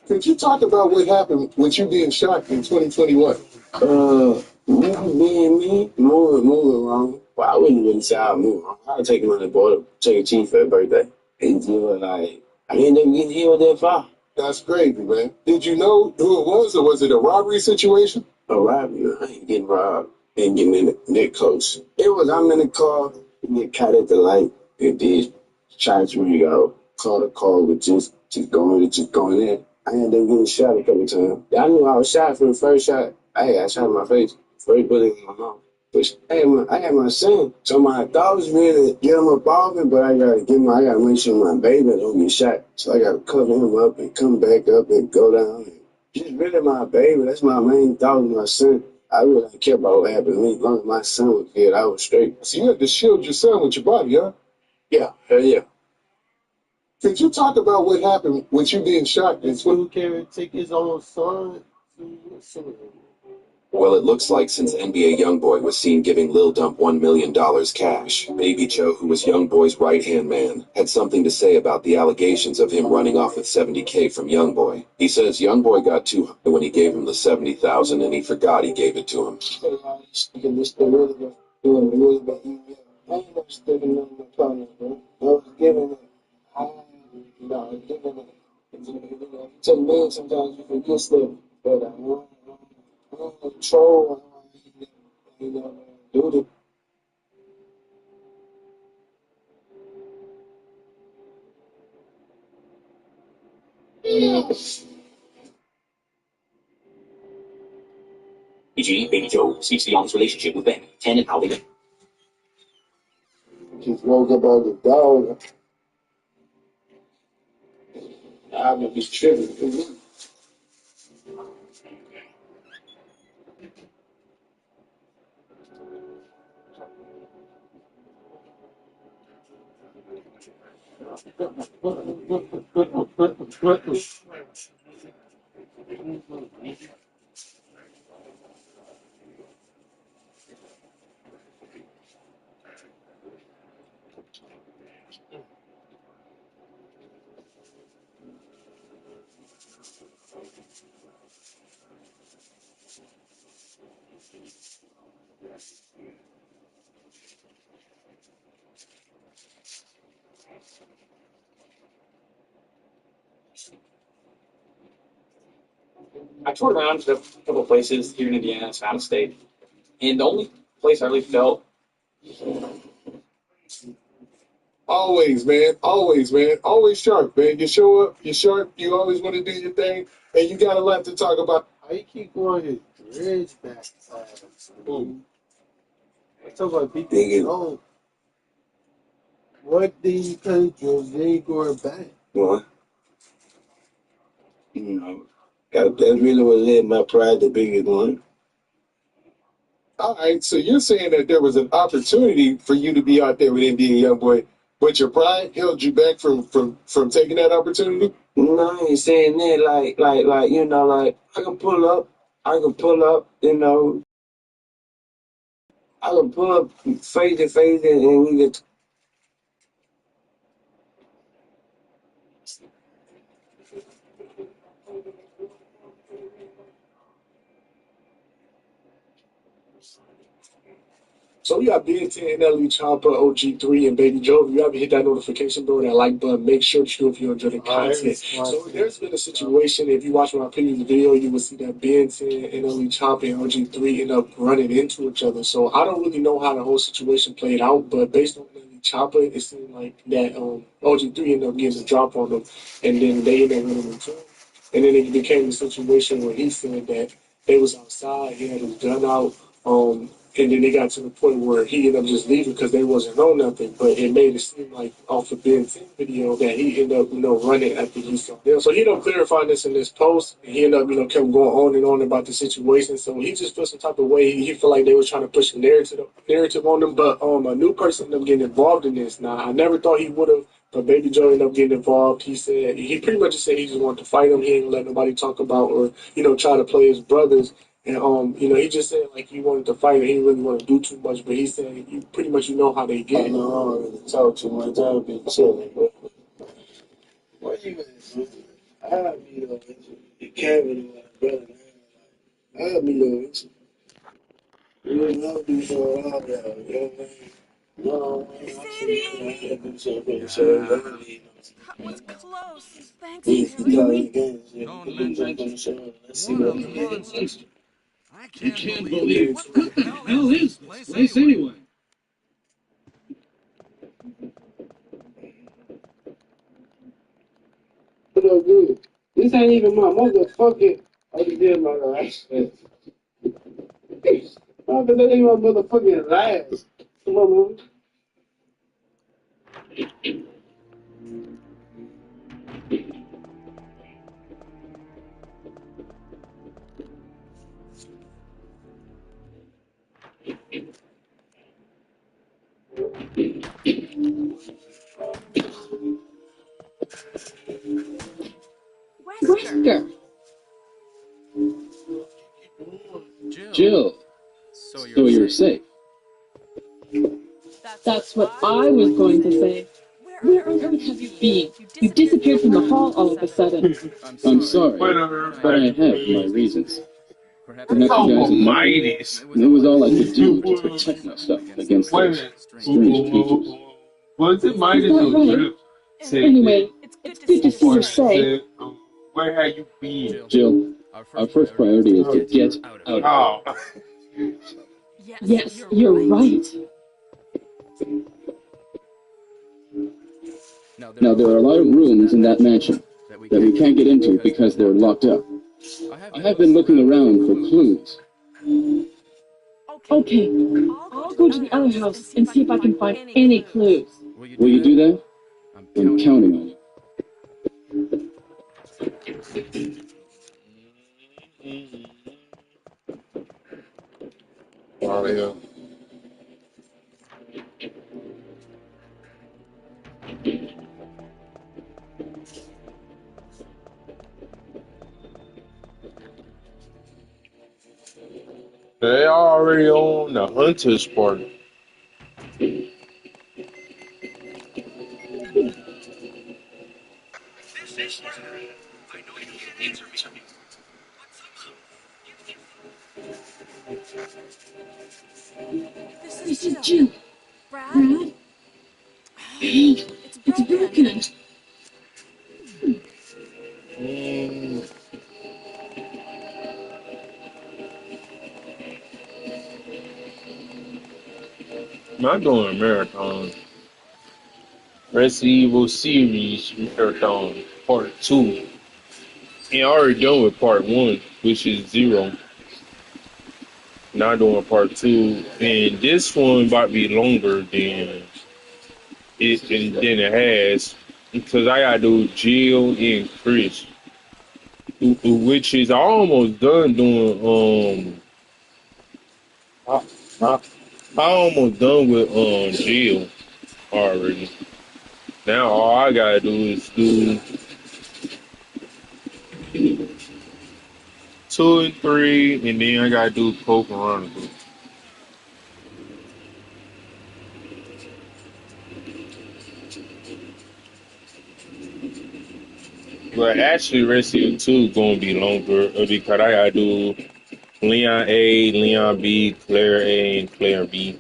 Could you talk about what happened with you being shot in 2021? Me and me, moving wrong. Well, I wouldn't really say I was moving wrong. I was taking on the boy to Chuck E. Cheese for his birthday. And you were like, I ended up getting healed that far. That's crazy, man. Did you know who it was, or was it a robbery situation? A robbery? I ain't getting robbed. Ain't getting in that close. It was, I'm in the car, and get caught at the light. It did. Trying to ring out. Call the call with just going in. I ended up getting shot a couple times. I knew I was shot from the first shot. I got shot in my face. First bullet in my mouth. But I had my son. So my thought was really to get him up off it, but I gotta make sure my baby don't get shot. So I gotta cover him up and come back up and go down. And just really my baby. That's my main thought with my son. I really don't care about what happened to me. As long as my son was good, I was straight. So you had to shield your son with your body, huh? Yeah, hell yeah. Could you talk about what happened with you being shot in Who can take his own son to Well, it looks like since NBA Youngboy was seen giving Lil Dump $1 million cash, Baby Joe, who was Youngboy's right-hand man, had something to say about the allegations of him running off with $70K from Youngboy. He says Youngboy got too high when he gave him the $70,000 and he forgot he gave it to him. To me, sometimes you forget stuff, but I don't control, do the BG, Baby Joe speaks beyond his relationship with Ben, 10 and how they met. just woke up on the dog. I would be tripping. I toured around to a couple of places here in Indiana, it's out of state, and the only place I really felt Always, man. Always, man. Always sharp, man. You show up, you're sharp, you always want to do your thing, and you got a lot to talk about. How you keep going his bridge back? I talk about people know what these countries they going back. What? That really was it. My pride, the biggest one. All right, so you're saying that there was an opportunity for you to be out there with NBA Youngboy, but your pride held you back from taking that opportunity? No, I ain't saying that. Like, like I can pull up, I can pull up face to face, and we can. So you got Big 10, LE Chopper, OG3, and Baby Joe. If you ever hit that notification bell, that like button, make sure that you if you enjoy the content. So there's been a situation, if you watch my previous video, you will see that Ben 10 and LE Chopper and OG3 end up running into each other. So I don't really know how the whole situation played out, but based on LE Chopper, it seemed like that OG3 ended up getting a drop on them, and then they ended up running into him. And then it became a situation where he said that they was outside, he had his gun out, And then they got to the point where he ended up just leaving because they wasn't on nothing. But it made it seem like off the Ben 10 video that he ended up, running after he saw them. So he ended up clarifying this in this post. And he ended up, kept going on and on about the situation. So he just felt some type of way. He felt like they were trying to push a narrative on him. But a new person ended up getting involved in this. Now, I never thought he would have. But Baby Joe ended up getting involved. He pretty much just said he just wanted to fight him. He ain't let nobody talk about or, try to play his brothers. And he just said like he wanted to fight. He didn't really want to do too much, but he said you pretty much how they get. I know I don't really talk too much. I'll be chilling, but what you at, man? I'll be over with you. You can't really want brother, man. I'll be over with you. You know, I'll do so all that, you know what I mean? No, man, I'm saying, I'll do so, but so, don't leave. That was close. Thanks, You Harry. tell me again, don't mention let's see what we can get first. I can't believe. What the hell is this place anyway? So good. This ain't even my motherfucking. I just did my last. Oh, but that ain't my motherfucking last. Come on, man. Wesker. Jill, so you're safe. That's what I was going to say. Where on earth have you been? You disappeared from the hall all of a sudden. I'm sorry, but I have my reasons. Perhaps you guys it was all I could do to protect myself against those strange creatures. Was it Midas Is that or right? Drip? Anyway, it's good to see you're safe. Where have you been? Jill, our first priority is to get out of Oh, here. Yes, you're right. Now, there are a lot of rooms in that mansion that we can't get into because they're locked up. I have been looking around for clues. Okay, I'll go to the other house and see if I can find any clues. Will you do that? I'm counting on you. yeah. They already on the hunter's party. This is murder. I know you can't answer me, but somehow give me This is Jill. Brad? Hey, it's broken. Mm, not doing a marathon. Resident Evil series marathon part 2. And I already done with part 1, which is 0. Not doing part 2. And this one about to be longer than it has. Because I gotta do Jill and Chris. Which is almost done doing I, I, I almost done with Jill already. Now all I gotta do is do 2 and 3, and then I gotta do Poke Veronica. But actually, Resident 2 gonna be longer because I gotta do Leon A, Leon B, Claire A, and Claire B.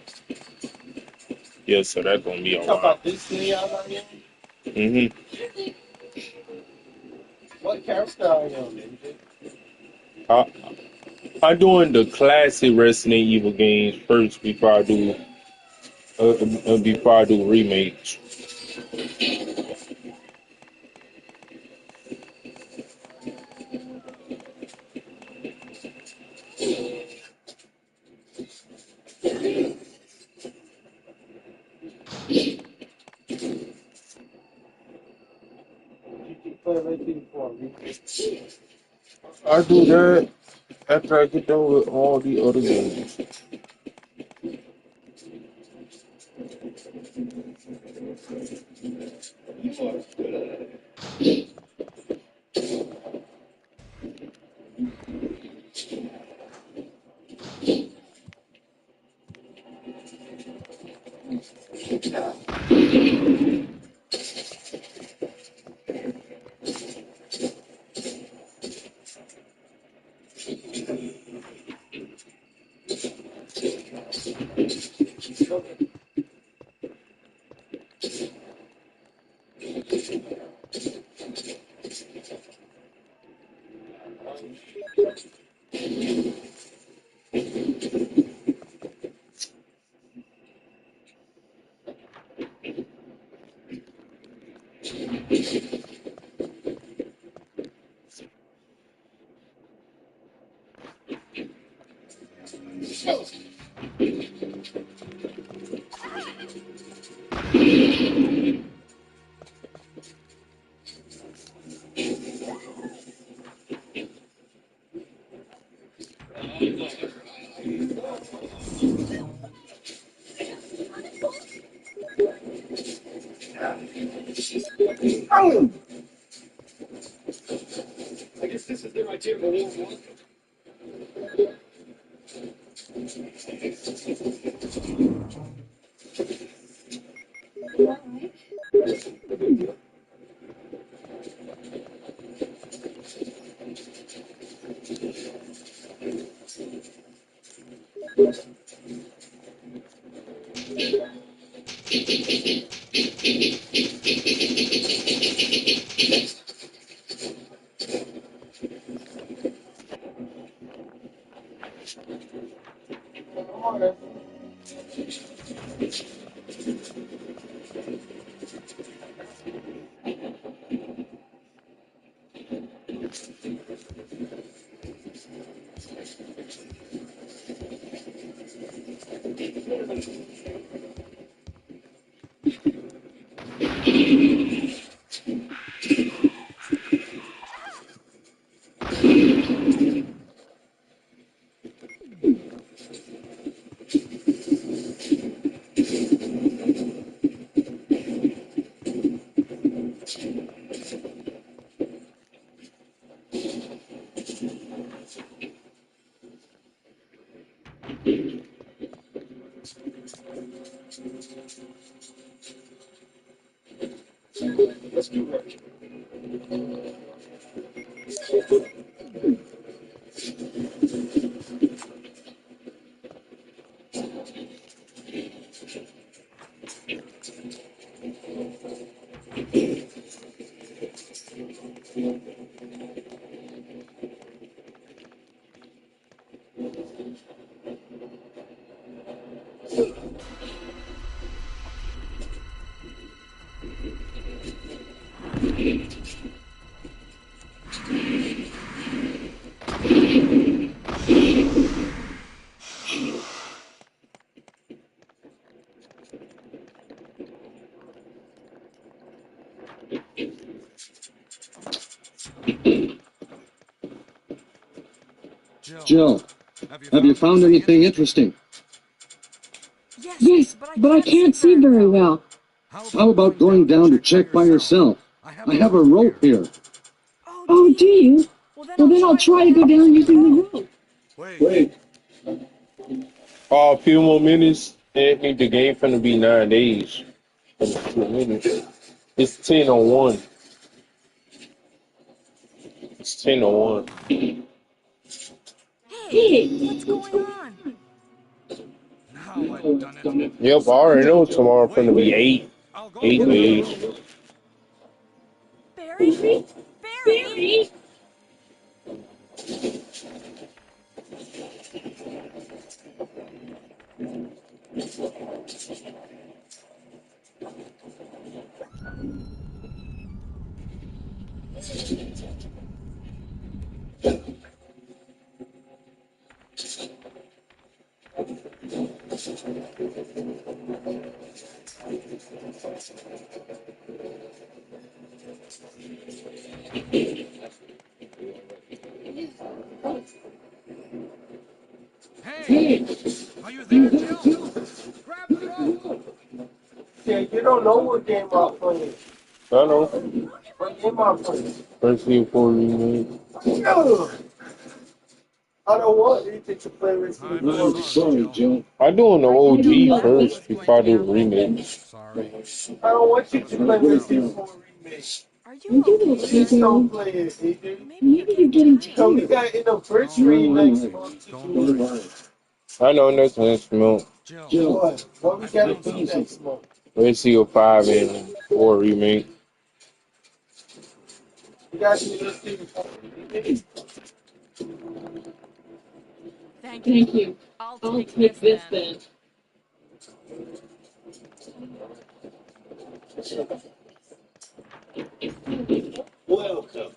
Yeah, so that's gonna be a Talk while. about this Leon right here. Mm-hmm. What character are you on, man? I'm doing the classic Resident Evil games first before I do remakes. I do that after I get done with all the other games. I guess this is their idea of a warm welcome. Let's do work. Jill, have you found anything interesting? Yes, but I can't see very well. How about going down to check by yourself? I have a rope here. Oh, do you? Well, then I'll try to go down using the rope. Wait. A few more minutes, and the game finna be 9 days. In a few minutes. It's 10:01. It's 10:01. Hey, Yep, I already know tomorrow finna be 8 days. Barry? Hey, are you there, Jill? Grab the rope. Yeah, you don't know what game I'm playing. I know. What game I'm playing? Resident Evil remake. Ugh. I don't want anything to play with you. I'm sorry, Joe. I doing the OG first before I do the remake. Sorry. I don't want you to play with you for a remake. Are you okay, Please don't Joe? play it, AJ. Maybe you're getting So we tired. got anniversary next month to do. I know next month. What? What we gotta do next month? Resident Evil 5 and 4 remake. We gotta do this thing before we remake. Thank you. I'll take this then. Welcome.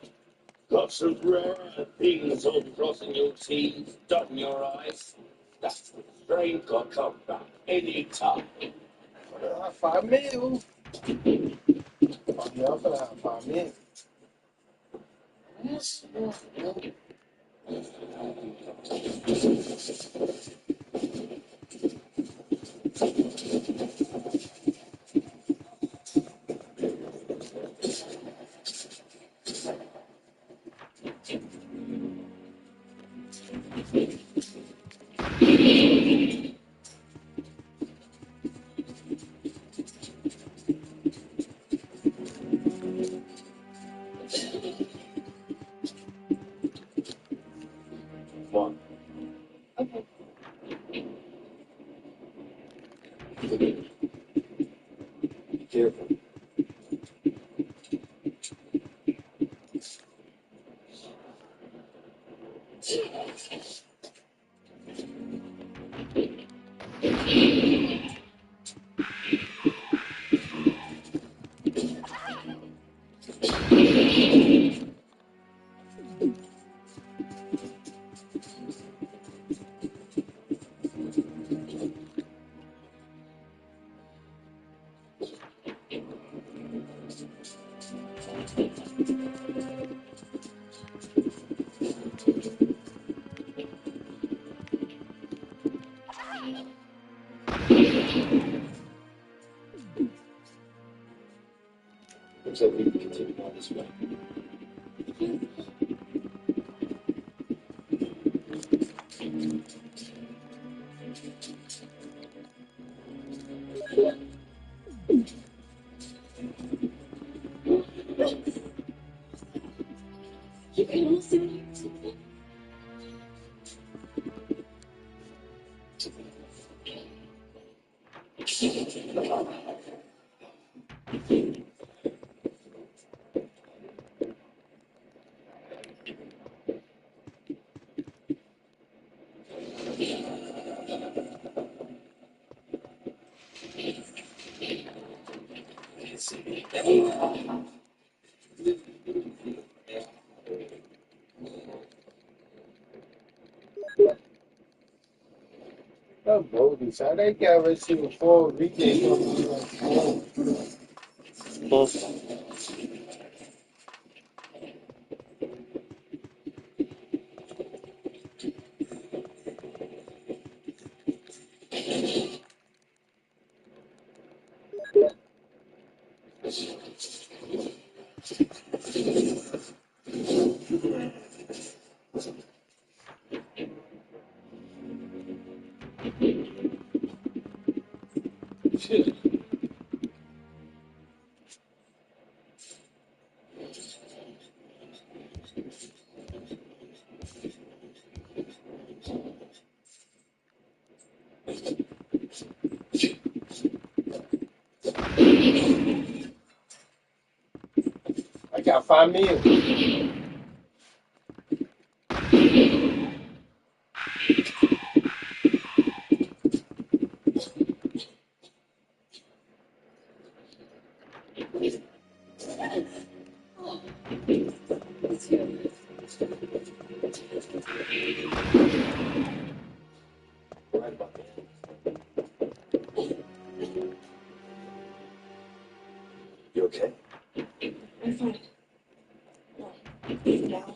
Got some rare things on crossing your T's, dotting your I's. That's the train got come back anytime. 5 mil. Oh, yeah, I'm gonna have 5 mil. One. Be careful. Looks like we can continue on this way. You can also hear something. Oh, Brody, so they got Resident Evil 4 remake on me like, oh. Shit. I got 5 mil. Right about there. You okay? I'm fine. No. Now.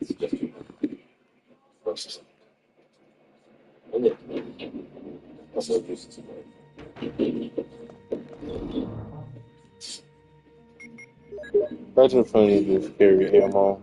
It's just first. And then, couple of uses for it. That's a funny, just scary ammo.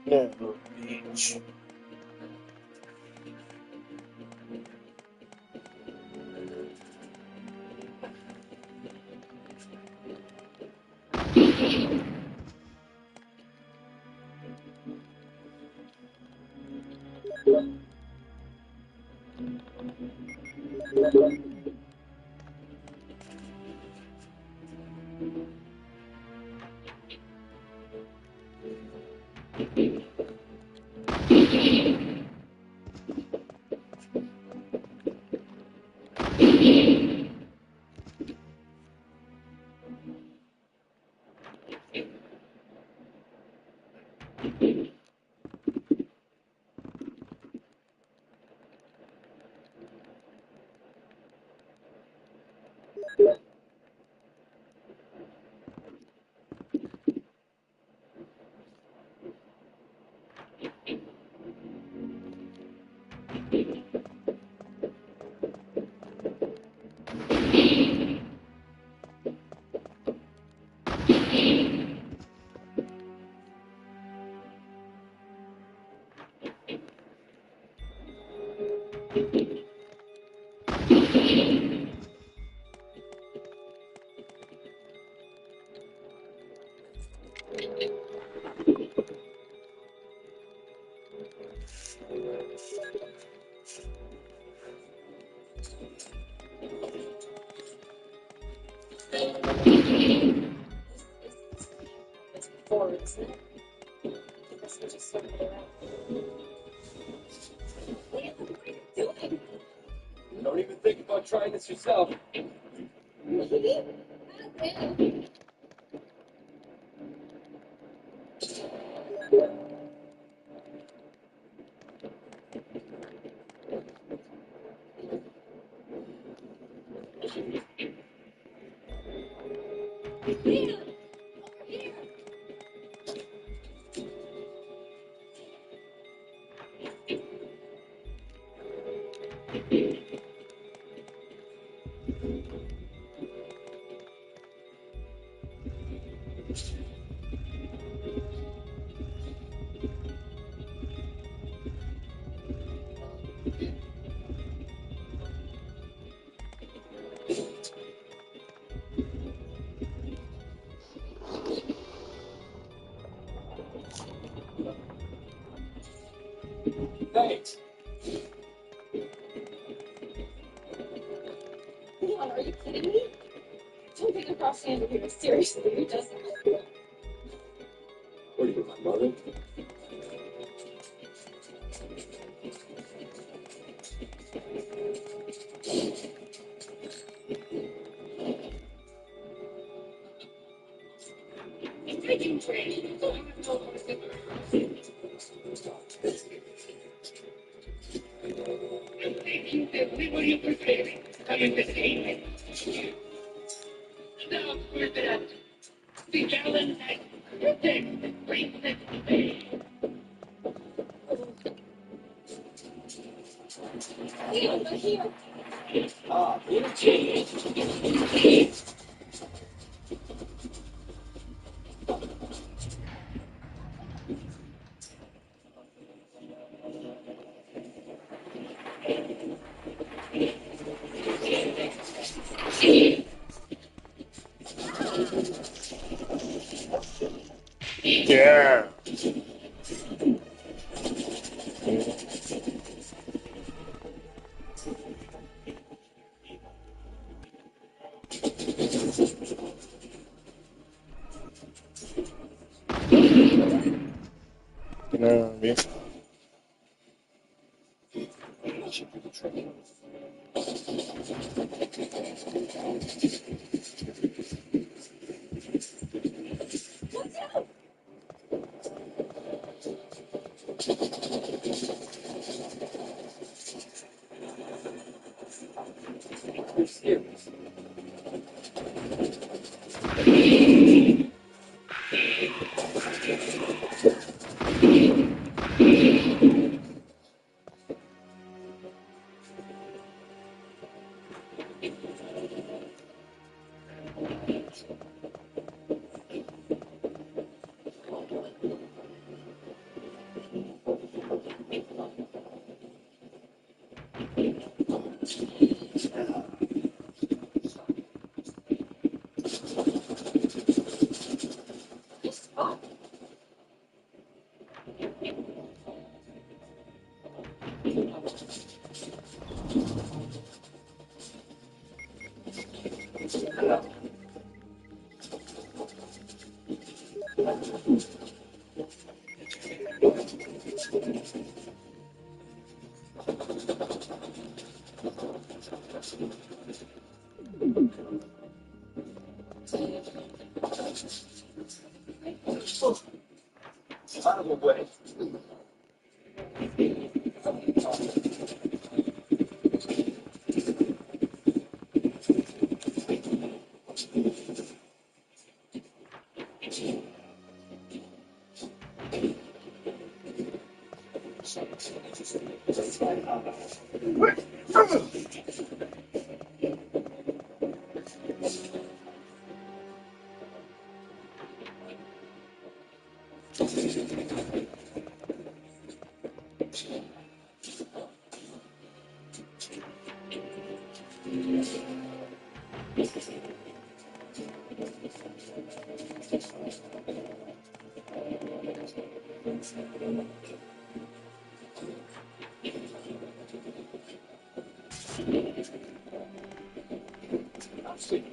Yeah, little bitch. It's forward, isn't it? I guess we're just circling around. What are you doing? Don't even think about trying this yourself. Me? Not him. Here. Over here. Thanks. Leon, are you kidding me? Jumping across the end of here. Seriously, who does that? What are you, my mother? Yeah. You know what I mean? Out of the way.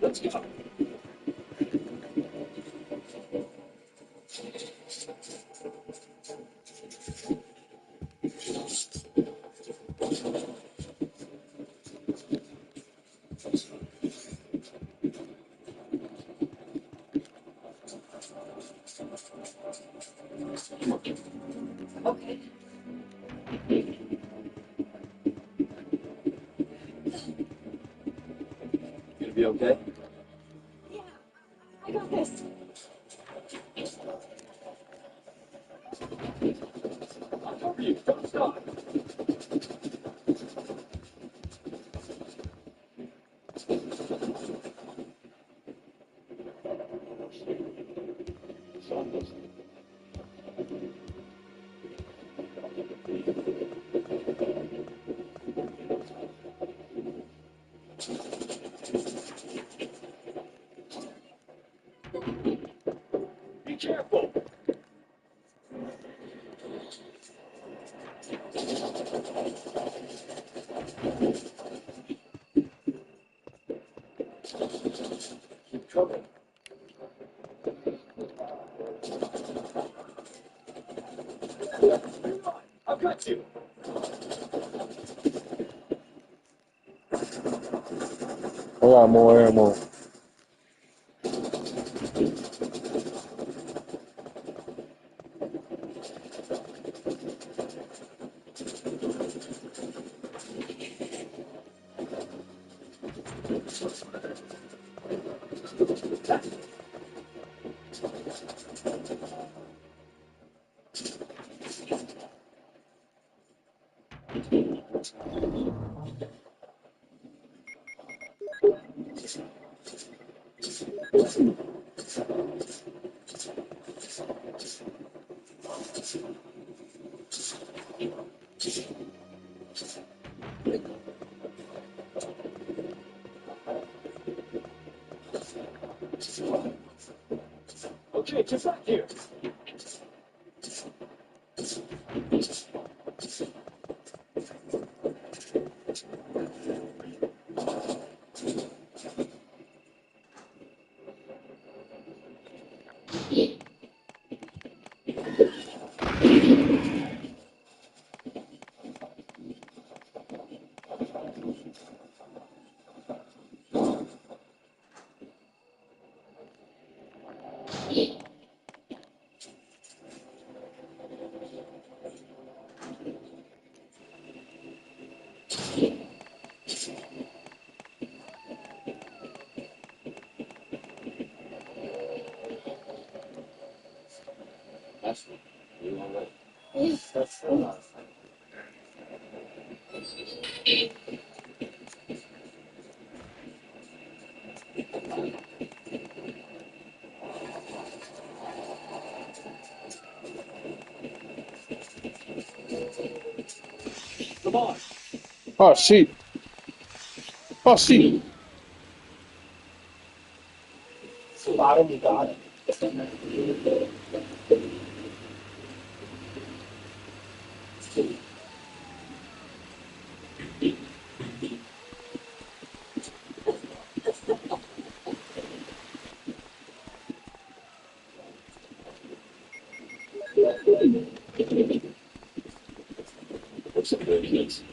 Let's go. Okay. Gonna be okay? Yeah, I got this. I'll cover you. Don't stop. Be careful. Keep trouble. I've got you. I got more ammo. Okay, just back here. That's you all right. That's so nice. Come on. Oh, shit. Oh, shit. Bottom, we got it. What's the good news?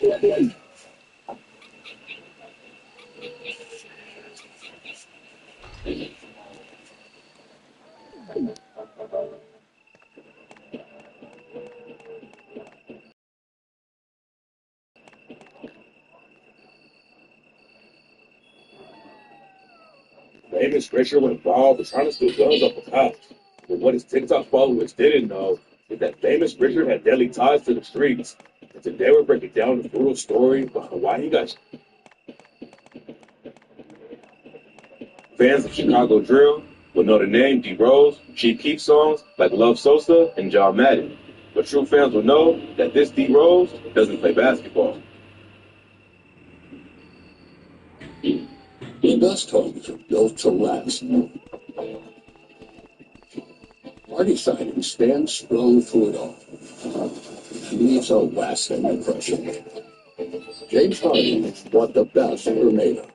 Okay. Famous Richard was involved in trying to steal guns off the cops. But what his TikTok followers didn't know is that famous Richard had deadly ties to the streets. And today we're breaking down the brutal story behind why he got fans of Chicago drill will know the name D Rose, Chief Keef songs like Love Sosa and John Madden. But true fans will know that this D Rose doesn't play basketball. The best homes are built to last. Party Siding stands strong through it all. Leaves a lasting impression. James Harding is what the best are made of.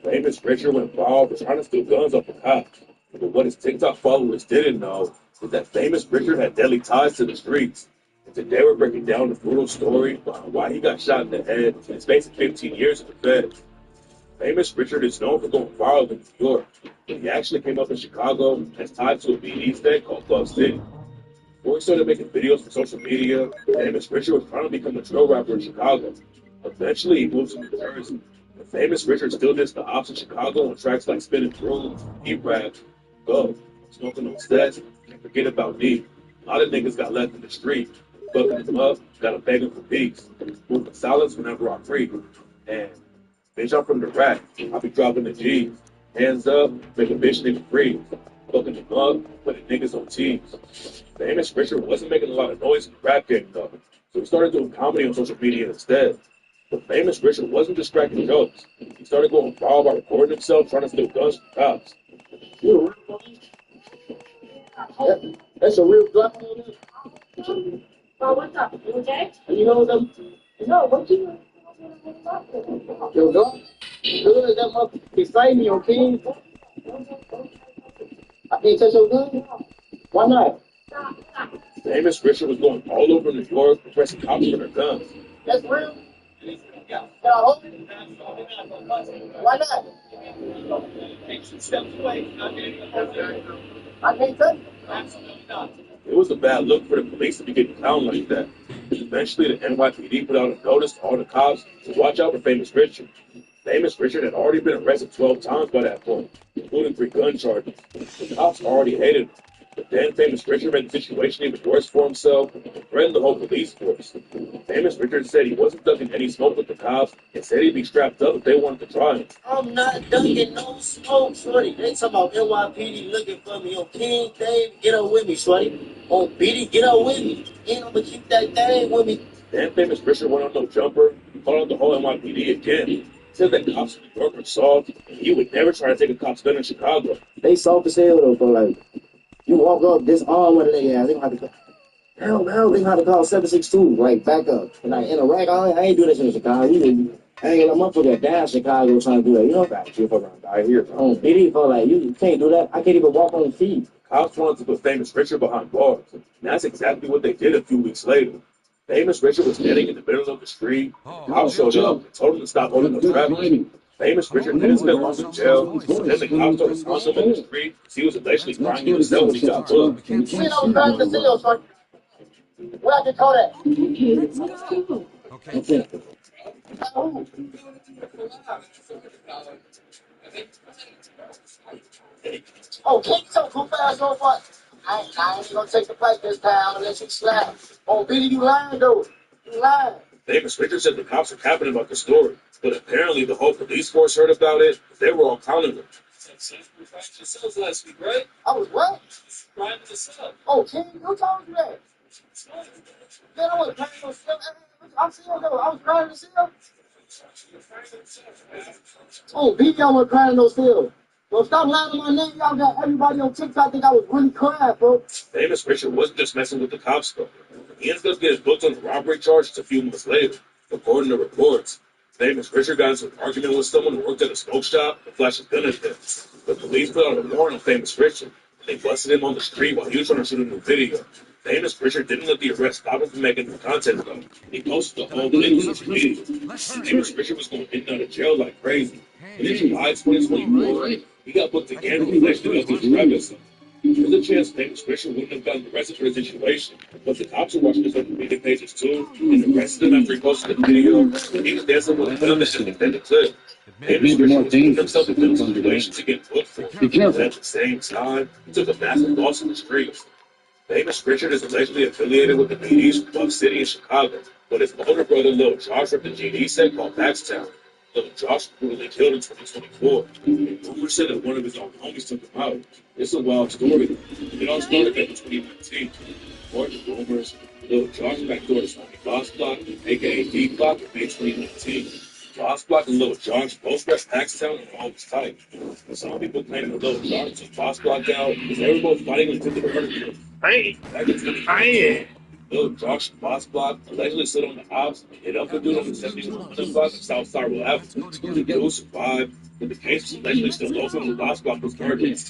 Famous Richard was involved in trying to steal guns off the cops. But what his TikTok followers didn't know is that famous Richard had deadly ties to the streets. And today we're breaking down the brutal story behind why he got shot in the head and facing 15 years in the feds. Famous Richard is known for going viral in New York, but he actually came up in Chicago and is tied to a BD state called Club City. Before he started making videos for social media, Famous Richard was trying to become a drill rapper in Chicago. Eventually, he moved to New Jersey. But Famous Richard still did the ops in Chicago on tracks like Spinning Through, Deep Rap, Go, Smoking on Stats, and Forget About Me. A lot of niggas got left in the street. Fucking them up, got a begging for peace. Moving silence whenever I free. And bitch, I'm from the rack. I be dropping the G's. Hands up, make a bitch nigga free. fucking them up, putting niggas on teams. Famous Richard wasn't making a lot of noise in the rap game though, so he started doing comedy on social media instead. But Famous Richard wasn't just cracking jokes. He started going viral by recording himself trying to steal guns from cops. You that's a real black man. Oh, what's up? You okay? And you know them? No, what you? Yo, dog. Good, that motherfucker beside me, okay? I can't touch your gun? Why not? Famous Richard was going all over New York arresting cops for their guns. That's real? Can I hold it? Why not? I can't touch it. It was a bad look for the police to be getting clowned like that. Eventually, the NYPD put out a notice to all the cops to watch out for Famous Richard. Famous Richard had already been arrested 12 times by that point, including 3 gun charges. The cops already hated him. But then Famous Richard made the situation even worse for himself and threatened the whole police force. Famous Richard said he wasn't ducking any smoke with the cops and said he'd be strapped up if they wanted to try him. I'm not ducking no smoke, shorty. They talking about NYPD looking for me. On King Dave, get up with me, shorty. On BD, get up with me. And I'm gonna keep that thing with me. Then Famous Richard went on no jumper and called out the whole NYPD again. He said that cops in New York were soft and he would never try to take a cop's gun in Chicago. They soft as hell though, bro. Like you walk up, disarm one of their ass, they gonna have to hell, they gonna have to call 762, like back up. Like in Iraq, I ain't do this in Chicago. I ain't gonna motherfucker down Chicago trying to do that. You know that shit around out here. It is for like you can't do that. I can't even walk on feet. Cops wanted to put Famous Richard behind bars, and that's exactly what they did a few weeks later. Famous Richard was standing in the middle of the street. Cops showed up and told him to stop holding up traffic. Famous Richard didn't spend long in jail, but then the cops started taunting him in the street because he was allegedly crying in his cell when he got booked. We don't crack the seal, shorty. Where I can call that? Okay. Oh, can't you so too fast so far? I ain't gonna take the fight this time unless you slap. Oh, Billy, you lying though. You lying. Famous Richard said the cops were capping about the story, but apparently the whole police force heard about it. They were all clowning him. Last week, right? I was what? Crying in the cell. Oh, King, who told you that? Then I was crying in the cell. I'm still though. I was crying in the cell. Oh, BD, I was crying in the cell. Well, stop lying to my name. Y'all got everybody on TikTok think I was really crying, bro. Famous Richard wasn't just messing with the cops, though. He ended up getting booked on the robbery charges a few months later, according to reports. Famous Richard got into an argument with someone who worked at a smoke shop and flashed his gun at them. The police put out a warrant on Famous Richard, and they busted him on the street while he was trying to shoot a new video. Famous Richard didn't let the arrest stop him from making new content, though. He posted the whole thing on social media. Famous Richard was going in and out of jail like crazy. And in July 2024, he got booked again for allegedly up his driving. There's a chance Famous Richard wouldn't have gotten arrested for the situation, but the cops are watching his social media pages too and arrested him after he posted the video. He was dancing with a gun that should have been the clip. Famous Richard was putting himself in those situations to get booked for. But at the same time, he took a massive loss in the streets. Famous Richard is allegedly affiliated with the PDs from Buck City and Chicago, but his older brother Lil Josh ripped a GD set called Paxtown. Lil Josh was brutally killed in 2024. Rumors said that one of his own homies took him out. It's a wild story. It all started back in 2019. According to rumors, Lil Josh backdoored his homie Boss Block, aka D Block, in May 2019. Boss Block and Lil Josh both rep Paxtown and all was tight. Some people claim that Lil Josh took Boss Block out because they were both fighting until the murder deal. Back in 2019, Lil Josh and Boss Block allegedly stood on the ops and hit up a dude on the 7100 block of South Cyril Avenue. The dude survived, but the case was allegedly still open when Boss Block was murdered.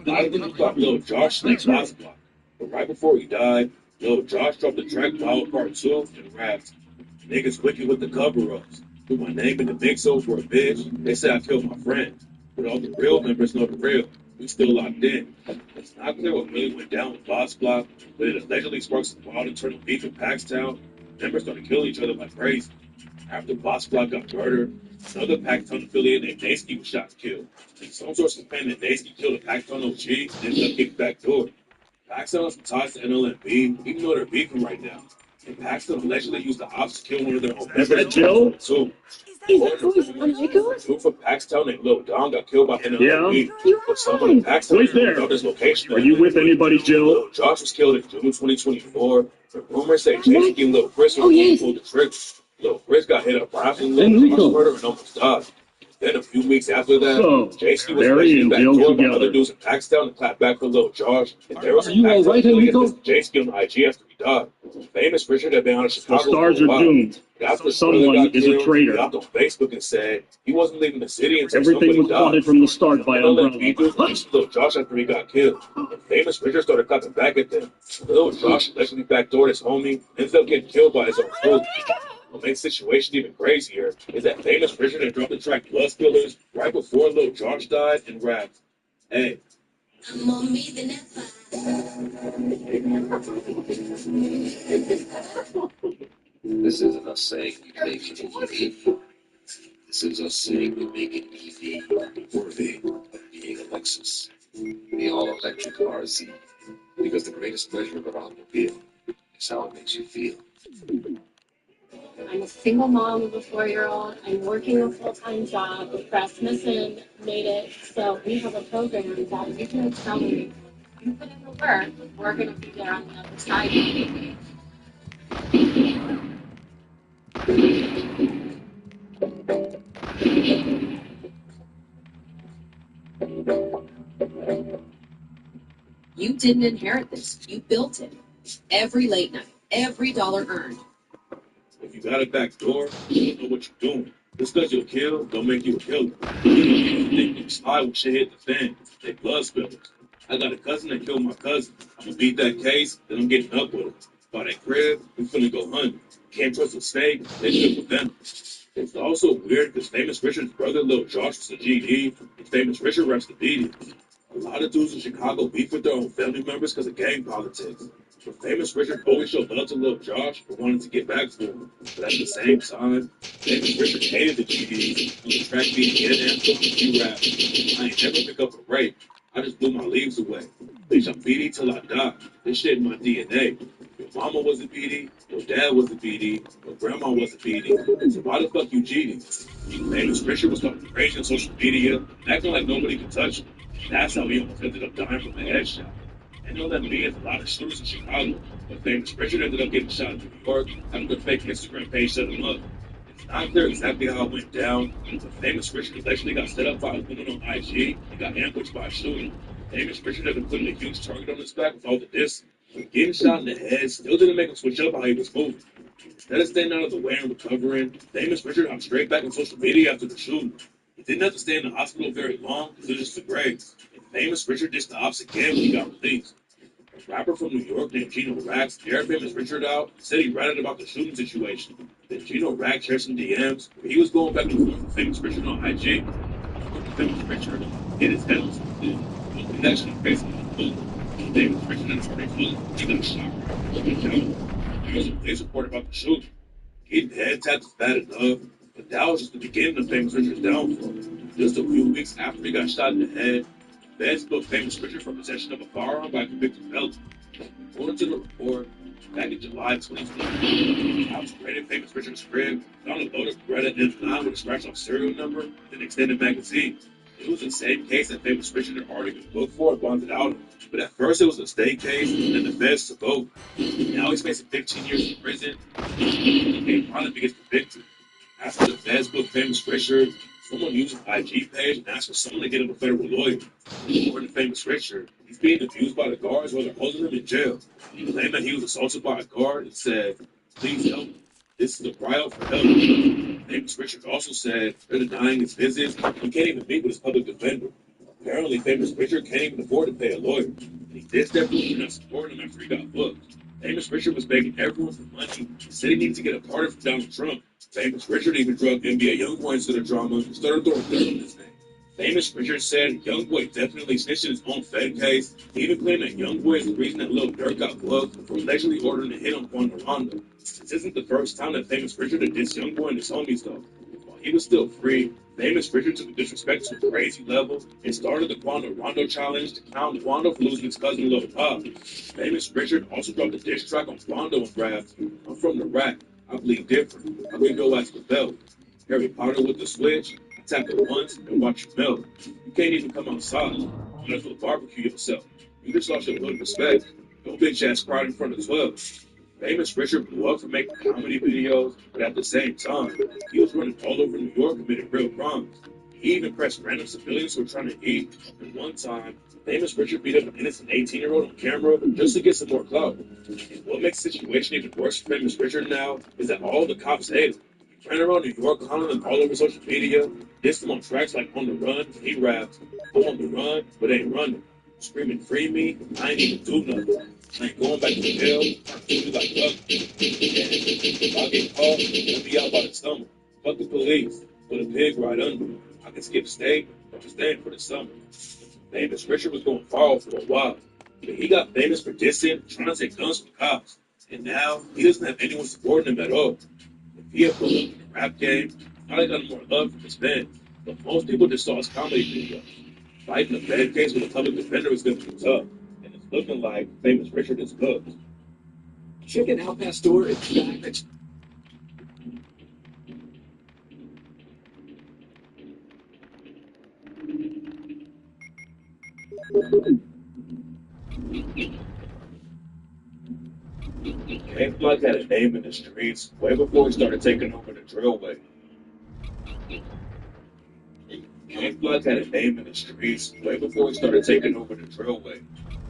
Not even thought Lil Josh snaked Boss Block. But right before he died, Lil Josh dropped the track Power Part 2 and rapped, "Niggas wicked with the cover-ups. Put my name in the mix over a bitch. They say I killed my friend. But all the real members know the real. We still locked in." It's not clear what really went down with Boss Block, but it allegedly sparked some wild internal beef in Paxtown. Members started killing each other like crazy. After Boss Block got murdered, another Paxtown affiliate named Naysky was shot and killed. And some sources claim that Naysky killed a Paxtown OG and ended up getting back door. Paxtown has some ties to NLMB, even though they're beefing right now. And Paxton allegedly used the ops to kill one of their own Is members. that Joe? Too. Is that voice Enrico? Dude from Paxtown named Lil Don got killed by NLP. Yeah. You But someone in right. Paxtown Wait there. found his location. Are you with anybody, Jill? Lil Josh was killed in June 2024. And rumors say What? JC and Lil Chris Oh, were yes. pulled the trigger. Lil Chris got hit up right after Lil Enrico. Josh murder and almost died. Then a few weeks after that, So, JC was Barry allegedly and Jill backdoored by together. other dudes in Paxtown and clapped back for Lil Josh. And there was Are some you all Paxtown right, affiliates Enrico? that JC on IG after he died. Famous Richard had been out of The Chicago stars for a are while. doomed. After his Someone brother got is a killed, traitor. he hopped on Facebook and said he wasn't leaving the city until Everything somebody was died. plotted from the start by NLP Umbrella. dudes released Lil Josh after he got killed. And Famous Richard started clapping back at them. Lil Josh allegedly backdoored his homie and ended up getting killed by his own crew. What makes the situation even crazier is that Famous Richard had dropped the track Blood Spillers right before Lil Josh died and rapped, "Hey, This isn't us saying we make it EV. This is us saying we make it EV worthy of being a Lexus, the all-electric RZ. Because the greatest pleasure of an automobile is how it makes you feel. I'm a single mom of a 4-year-old. I'm working a full-time job. Rasmussen made it so we have a program that you can tell me, you put in the work, we're going to be there on the other side. You didn't inherit this. You built it. Every late night, every dollar earned. if you got a back door, you don't know what you're doing. Just because you'll kill, don't make you a killer. You think you spy when shit hit the fan. They blood spillers. I got a cousin that killed my cousin. I'm gonna beat that case, then I'm getting up with him. By that crib, we finna go hunting. Can't trust a snake, they live with them. It's also weird because Famous Richard's brother, Lil Josh, was a GD, and Famous Richard reps the BD. A lot of dudes in Chicago beef with their own family members because of gang politics. But Famous Richard always showed love to Lil Josh and wanted to get back to him. But at the same time, Famous Richard hated the GDs on the track being Get Anthem and G-Rap. I ain't never pick up a rape. I just blew my leaves away. Bitch, I'm BD till I die. This shit in my DNA. Your mama was a BD, your dad was a BD, your grandma was a BD. So why the fuck you cheating? Famous Richard was talking crazy on social media, acting like nobody could touch him. That's how he almost ended up dying from a headshot. I know that means a lot of shooters in Chicago, but Famous Richard ended up getting shot in New York after the fake Instagram page set him up. It's not clear exactly how it went down, but Famous Richard allegedly got set up by a woman on IG and got ambushed by a shooter. Famous Richard had been putting a huge target on his back with all the distance. Getting shot in the head still didn't make him switch up how he was moving. Instead of staying out of the way and recovering, Famous Richard hopped straight back on social media after the shooting. He didn't have to stay in the hospital very long because it was just a grave. And Famous Richard ditched the ops again when he got released. A rapper from New York named Gino Rax aired Famous Richard out and said he ranted about the shooting situation. Then Gino Rax shared some DMs where he was going back and forth with Famous Richard on IG. Famous Richard hit his head with something. He actually faced him. Famous Richard and his he got shot. There was a police report about the shooting. Getting head tapped is bad enough, but that was just the beginning of Famous Richard's downfall. Just a few weeks after he got shot in the head, feds booked Famous Richard for possession of a firearm by a convicted felon. According to the report, back in July 2020, cops raided Famous Richard's crib, found a load of Beretta M9 with a scratch-off serial number and an extended magazine. It was the same case that Famous Richard had already been booked for and bonded out of. But at first it was a state case, and then the feds took over. Now he's facing 15 years in prison. He finally gets convicted. After the feds booked Famous Richard, someone used an IG page and asked for someone to get him a federal lawyer. According to Famous Richard, he's being abused by the guards while they're holding him in jail. He claimed that he was assaulted by a guard and said, "Please help me. This is a cry out for help." Famous Richard also said they're denying his visits. He can't even meet with his public defender. Apparently, Famous Richard can't even afford to pay a lawyer. And he did step through for not supporting him after he got booked. Famous Richard was begging everyone for money. He said he needed to get a pardon from Donald Trump. Famous Richard even drugged NBA YoungBoy into the drama and started throwing dirt on his name. Famous Richard said YoungBoy definitely snitched in his own Fed case. He even claimed that YoungBoy is the reason that Lil Durk got booked for allegedly ordering a hit on Juan Rolando. This isn't the first time that Famous Richard had dissed YoungBoy and his homies though. While he was still free, Famous Richard took the disrespect to a crazy level and started the Quando Rondo challenge to clown Quando for losing his cousin Lil Pop. Famous Richard also dropped a diss track on Quando and rapped, "I'm from the rack, I bleed different, I can go ask for belt. Harry Potter with the switch, I tap it once and watch it melt. You can't even come outside, you might as well barbecue yourself. You just lost your hood respect. Your bitch ass cried in front of 12. Famous Richard blew up for making comedy videos, but at the same time, he was running all over New York committing real crimes. He even pressed random civilians who were trying to eat. And one time, Famous Richard beat up an innocent 18-year-old on camera just to get some more clout. And what makes the situation even worse for Famous Richard now is that all the cops hate him. He ran around New York clowning them all over social media, dissed them on tracks like On the Run, he rapped, I'm on the run, but ain't running. Screaming, free me, I ain't even do nothing. I ain't going back to jail. I'm feeling like fuck. If I get caught, let me out by the summer. Fuck the police. Put a pig right under me. I can skip state or just stand for the summer. Famous Richard was going viral for a while, but he got famous for dissing, trying to take guns from cops. And now he doesn't have anyone supporting him at all. If he had pulled up in the rap game, probably got more love from his fans. But most people just saw his comedy video. Fighting a bad case with a public defender is going to be tough. And it's looking like Famous Richard is cooked. Chicken Al Pastor is back. K-Block had a name in the streets way before he started taking over the drillway. K-Block had a name in the streets way before he started taking over the drillway.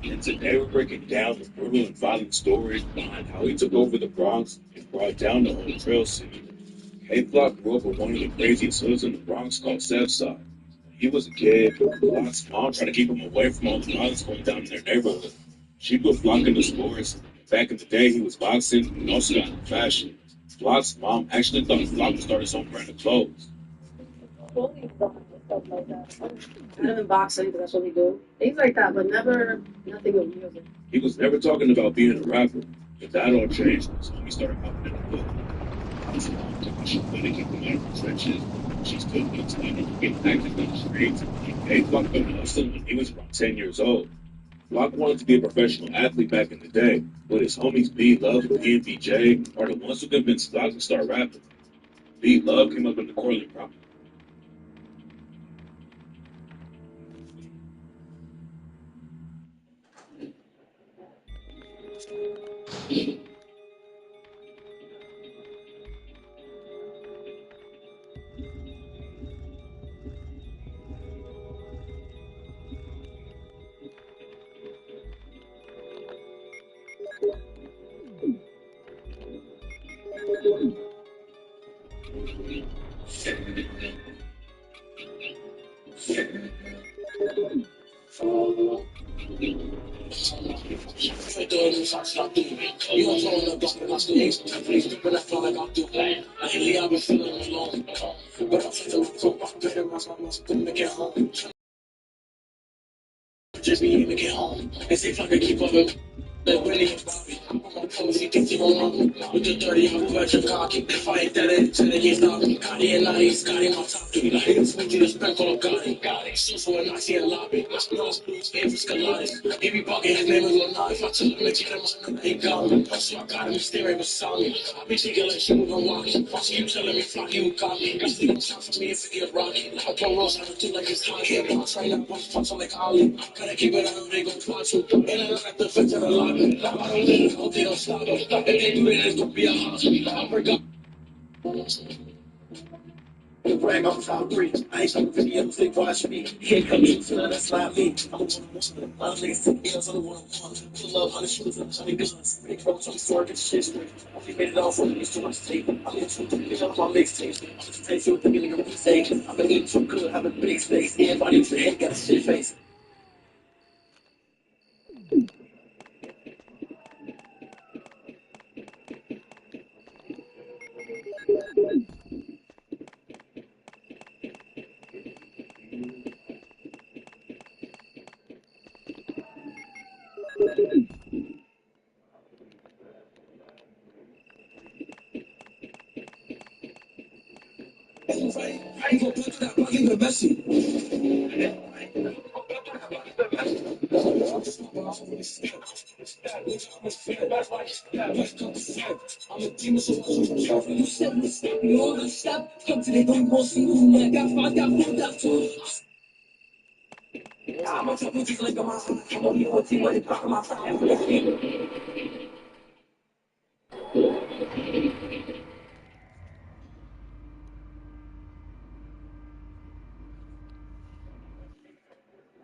And today we're breaking down the brutal and violent stories behind how he took over the Bronx and brought down the whole drill scene. K-Block grew up in one of the craziest hoods in the Bronx called Southside. When he was a kid, Block's mom tried to keep him away from all the violence going down in their neighborhood. She put Block into sports. Back in the day, he was boxing and also got into fashion. Block's mom actually thought Block would start his own brand of clothes. Clothing stuff like that. Not even boxing, because that's what we do. Things like that, but never nothing with music. He was never talking about being a rapper, but that all changed when he started popping in the book. His mom took the shit to keep him out of the trenches. She still keeps him getting active in the streets. K Block been hustling when he was around 10 years old. Block wanted to be a professional athlete back in the day, but his homies B Love and BJ are the ones who convinced Block to start rapping. B Love came up in the Corley problem. Just me to get home. And see if I can keep up with Winnie and Bobby. I'm gonna come see Titi on with the 30, I'm virgin cocky. If I ain't that into the years, stop me. Gotti and I, Scotty, my top three. Like, it's with you to spend on Gotti. So when I see a lobby, my nose blues, game for Scalati. He be bugging, his name is Lil If I took him and him, I know he got me. So I got him staring beside me. I be thinking like she moving walking. So you telling me, fuck you, got me. Got sleep time for me if it get rocky. I pour rose, I do like it's hot. I'm trying to punch like Ollie. Gotta keep it out, they gon' watch you. And I don't have to fit to the lobby. I don't let it go, they don't stop it. If they do it, it's gonna be a hospital. I'll break up. Brag on top three. I ain't talking videos, they watch me. Can't come to feeling that's not me. I'm a one. My niggas take meals on the one. Pull up 100 shooters and 20 guns. Big from 24, get shit straight. I made it all from these to my state. I'm in two things on my mixtape. I'm just taste with the million of these I've been eating too good, having big space. Everybody in your head got a shit face.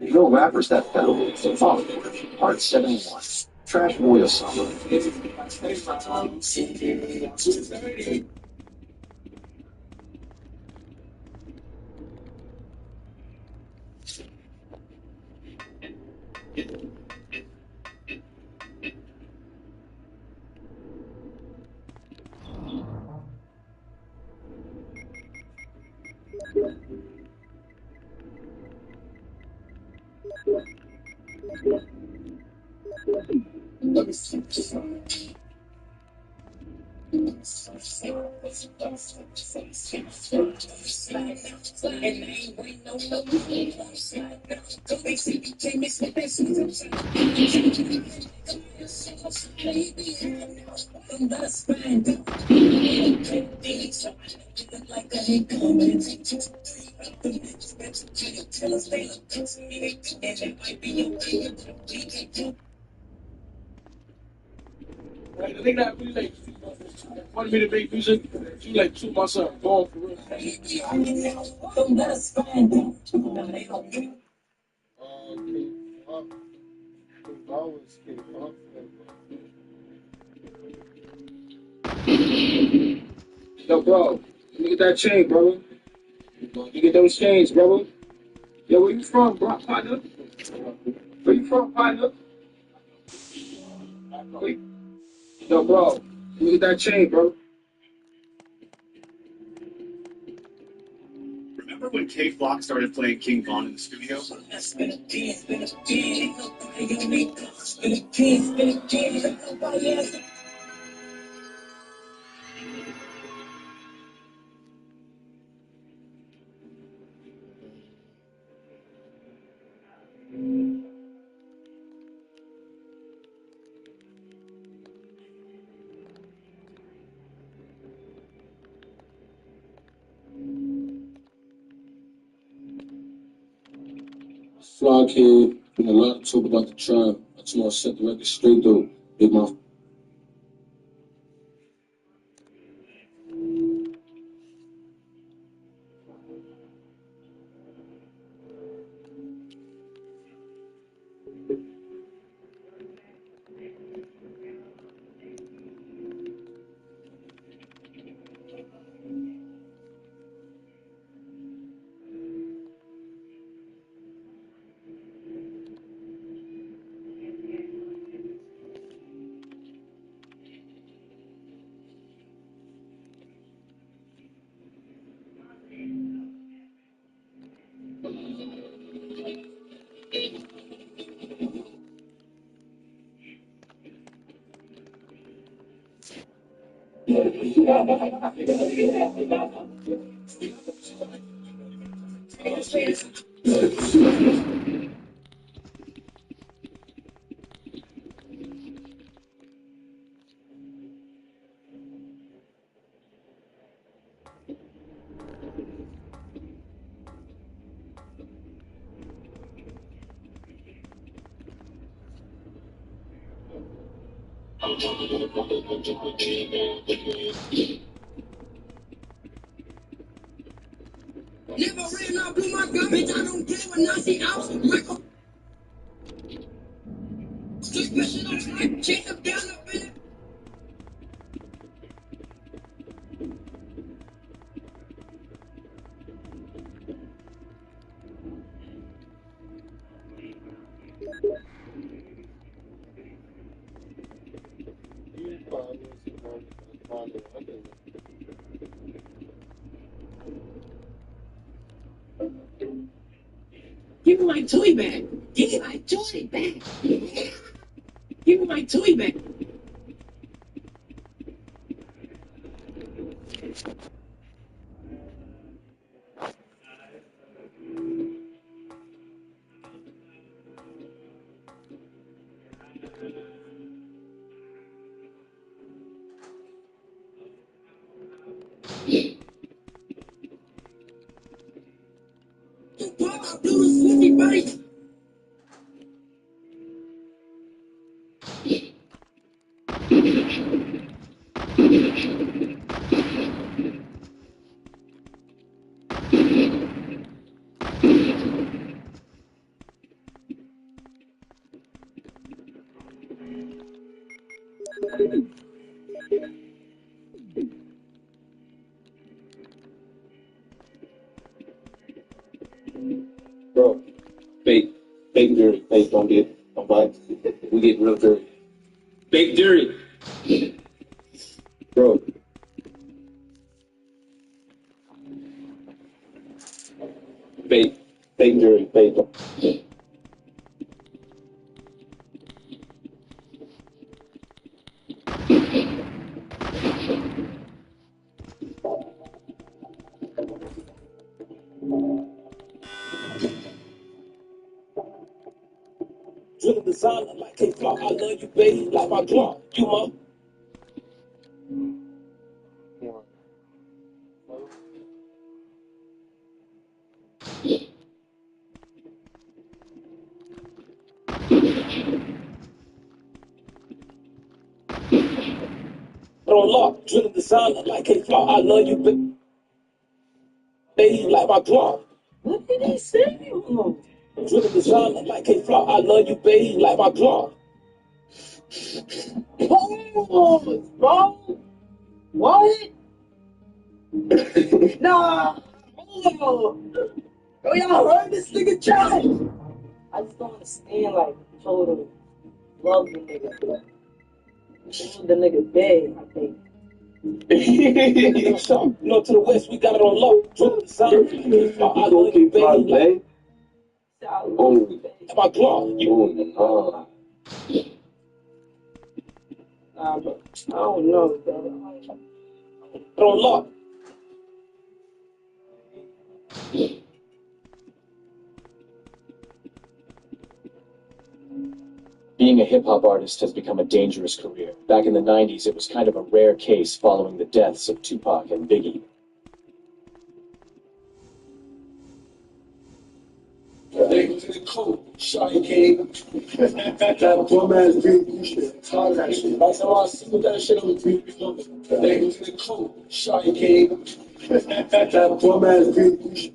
You know rappers that pedal. Follow Part 71. Track Royal Summer. Like, the nigga that really like wanted me to make music, she like took myself born for real. Yo, bro, let me get that chain, brother. Let me get those chains, brother. Yo, where you from, bro, partner? Where you from, partner? Wait. Yo, bro, let me get that chain, bro. Remember when K Flock started playing King Von in the studio? Fly kid, and a lot of talk about the tribe. I just want to set the record straight though. Big mouth. Never ran up in my garbage, I don't play with Nazi ops. Michael, just pushing up, like, chase them down up in it. Give me my toy back. Give me my toy back. Give me my toy back. dirty. Bro, fake dirty. Fake, don't bite. We get real dirty. Fake dirty. Bro, fake dirty. Fake. Drill designer like a flaw. I love you, baby, like my claw. You my on lock. Drill designer like a flaw. I love you, baby, like my claw. What did he say? Drill designer like a flaw. I love you, baby, like my claw. Pause, bro. What? Nah. Hold on. Bro, y'all heard this nigga chat? I just don't understand, like, totally love the nigga. The nigga dead, I think. So, north to the west, we got it on low. Drill designer like a flaw. I love you, baby, like my claw. You Nah, but I don't know, bro. on lock. Being a hip-hop artist has become a dangerous career. Back in the 90s, it was kind of a rare case following the deaths of Tupac and Biggie. They to the coat, Shawty came. That bum ass big shit. All that shit. Like, so I see what that shit on the previous number. They to the coat, Shawty came. That bum ass big shit.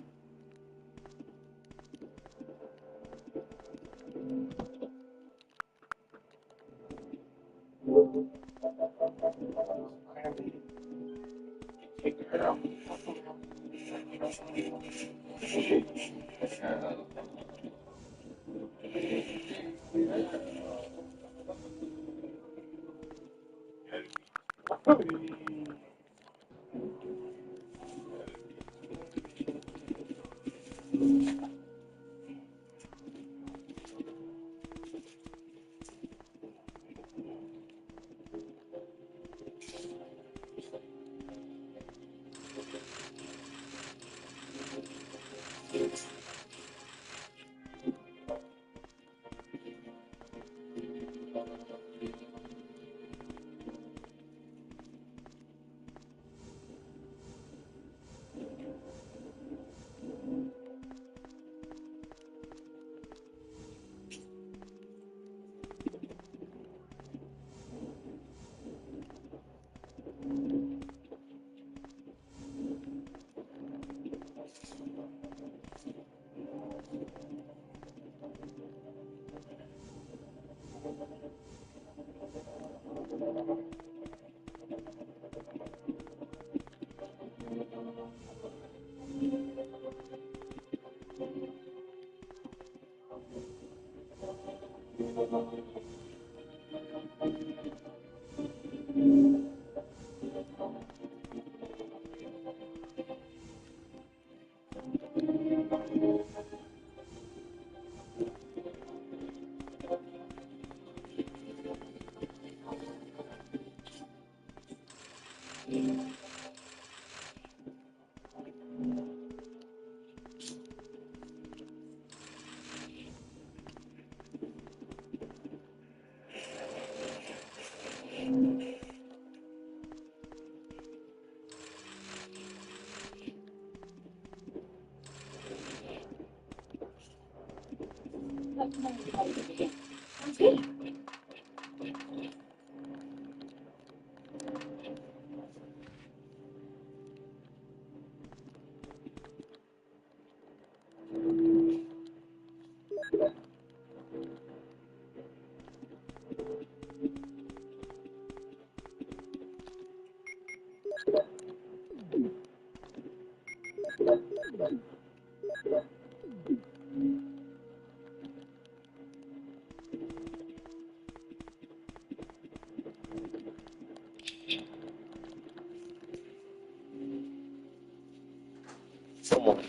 I'm on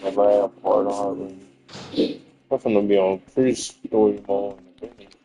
the last part already. I'm gonna be on pre-story mode in a minute.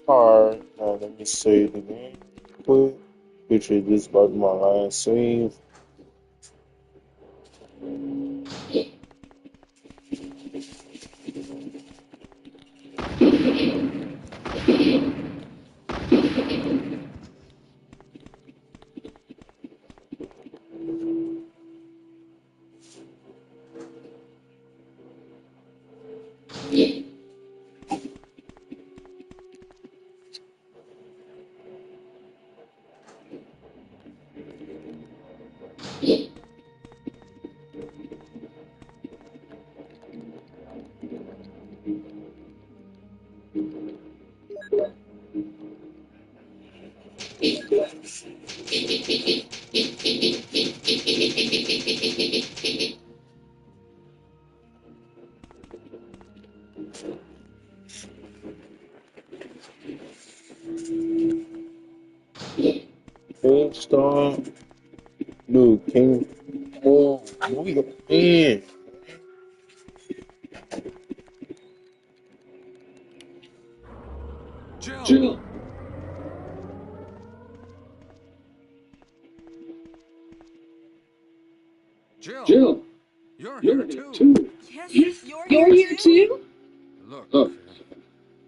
Alright, now let me save the game quick. Picture this about to be my last save. Okay, start. Dude, King. Oh, we got in. Jill. Jill. You're here too. Yes, you're here too? Look,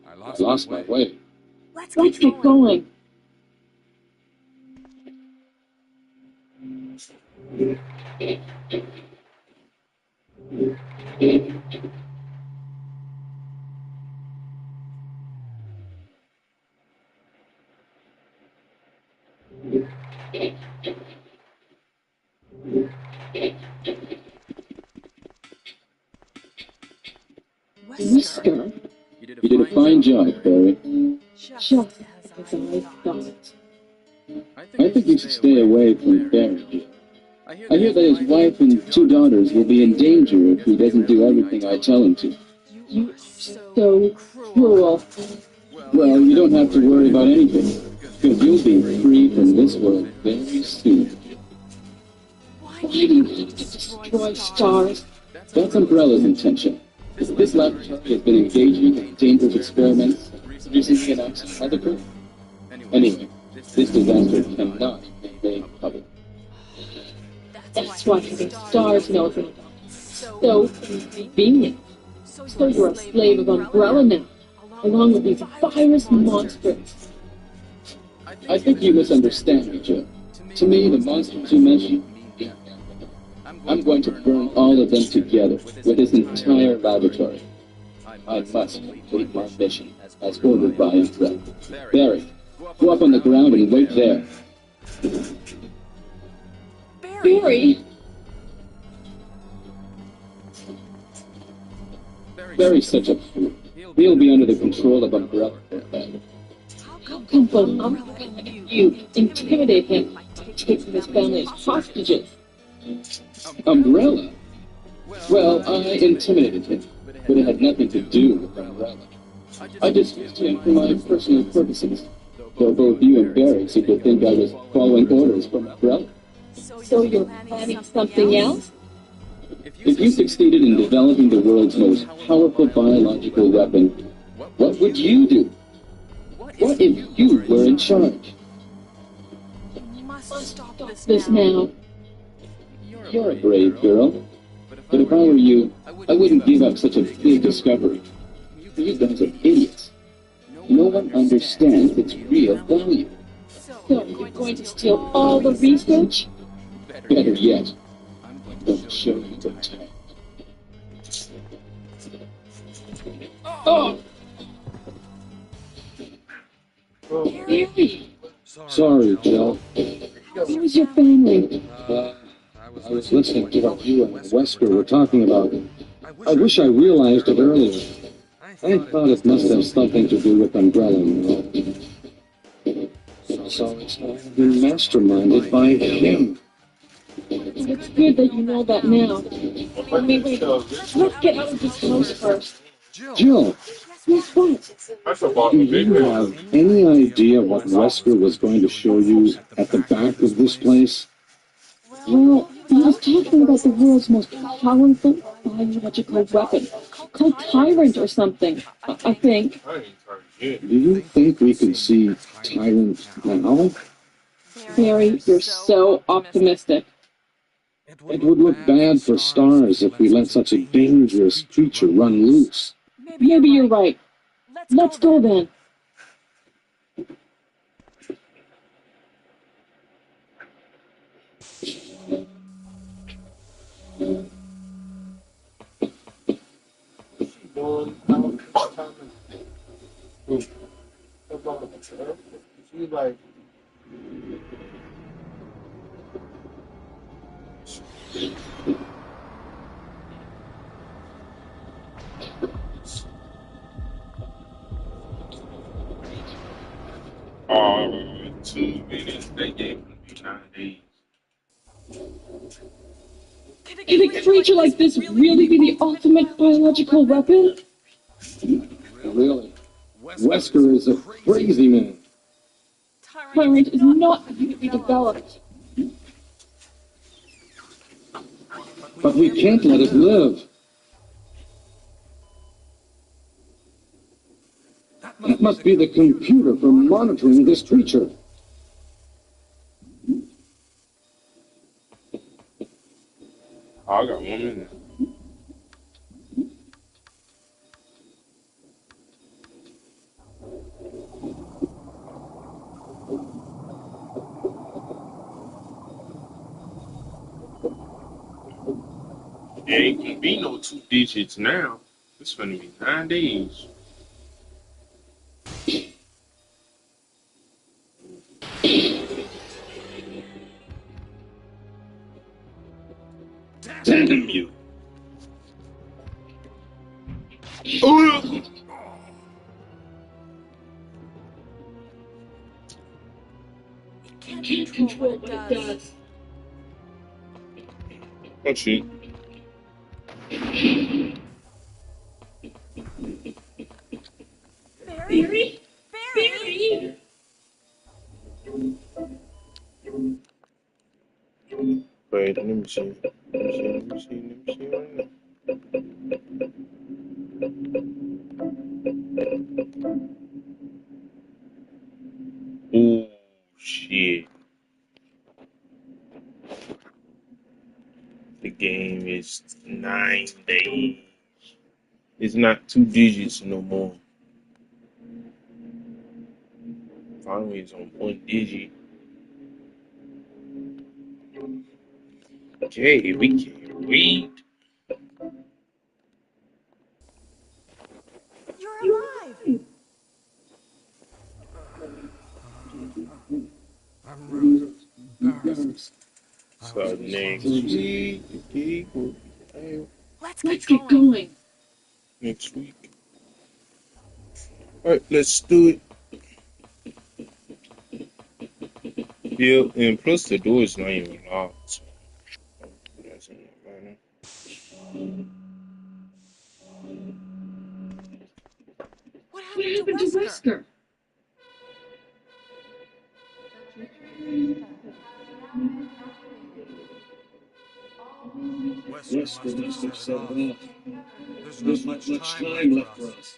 I lost my way. Let's get going. Whisker. You did a fine job, Barry. Just as I thought. I think you should stay away from Barry. I hear that his wife and 2 daughters will be in danger if he doesn't do everything I tell him to. You are so cruel. Well, you don't have to worry about anything, because you'll be free from this world very soon. Why do you have to destroy stars? That's Umbrella's intention. This laboratory has been engaging in dangerous experiments, producing enough to other people. Anyway, this disaster cannot be made public. That's why having stars knows it. So convenient. So you're a slave of Umbrella now, along with these virus monsters. I think you misunderstand me, Joe. To me, the monsters you mentioned, I'm going to burn all of them together with this entire laboratory. I must complete my mission as ordered by Umbrella. Barry, go up on the ground and wait there. Barry! Barry's such a fool. He'll be under the control of Umbrella forever. How come Umbrella and you intimidate him by taking his family as hostages? Umbrella? Well, I intimidated him, but it had nothing to do with Umbrella. I just used him for my personal purposes, though both you and Barry seem to think I was following orders from Umbrella. So you're planning something else? If you succeeded in developing the world's most powerful biological weapon, what would you do? What if you were in charge? You must stop this now. You're a brave girl, but if I were you, I wouldn't give up such a big discovery. You guys are idiots. No one understands its real value. So you're going to steal all the research? Better yet, I'm going to show you the time. Oh! Barry! Sorry, Jill. Where's your family? I was listening to what you and Wesker were talking about. I wish I realized it earlier. I thought it must have something to do with Umbrella, you know. So it's all been masterminded by him. It's good that you know that now. Wait, let's get out of this house first. Jill, Guess what? That's about Do the big you have any idea what Wesker was going to show you at the back of this place? Well, he was talking about the world's most powerful biological weapon, called Tyrant or something, I think. I ain't trying to get. Do you think we could see Tyrant now? Barry, you're so optimistic. It would look bad for stars if we let such a dangerous creature run loose. Maybe you're right. Let's go then. She going out this time of about her. She like Oh, 2 minutes. They gave me 9 days. Can a creature like this really be the ultimate biological weapon? Really? Wesker is a crazy man. Tyrant is not going to be developed. But we can't let it live. That must be the computer for monitoring this creature. Oh, I got 1 minute. It ain't gonna be no 2 digits now. It's gonna be 9 days. Damn you! Oh! Can't control what it does. Oh shit. Barry? Barry? Wait, let me see. Let me see right now. Oh shit. The game is 9 days. It's not 2 digits no more. Finally, it's on 1 digit. Okay, we can't wait. You're alive. I'm really embarrassed. So next week, the gig will be Let's get going. next week. Alright, let's do it. Yeah, and plus the door is not even locked. So that's in there, man. What What happened to happened to Wesker? Wesker? Wesker must have set it off. There's not much time left for us.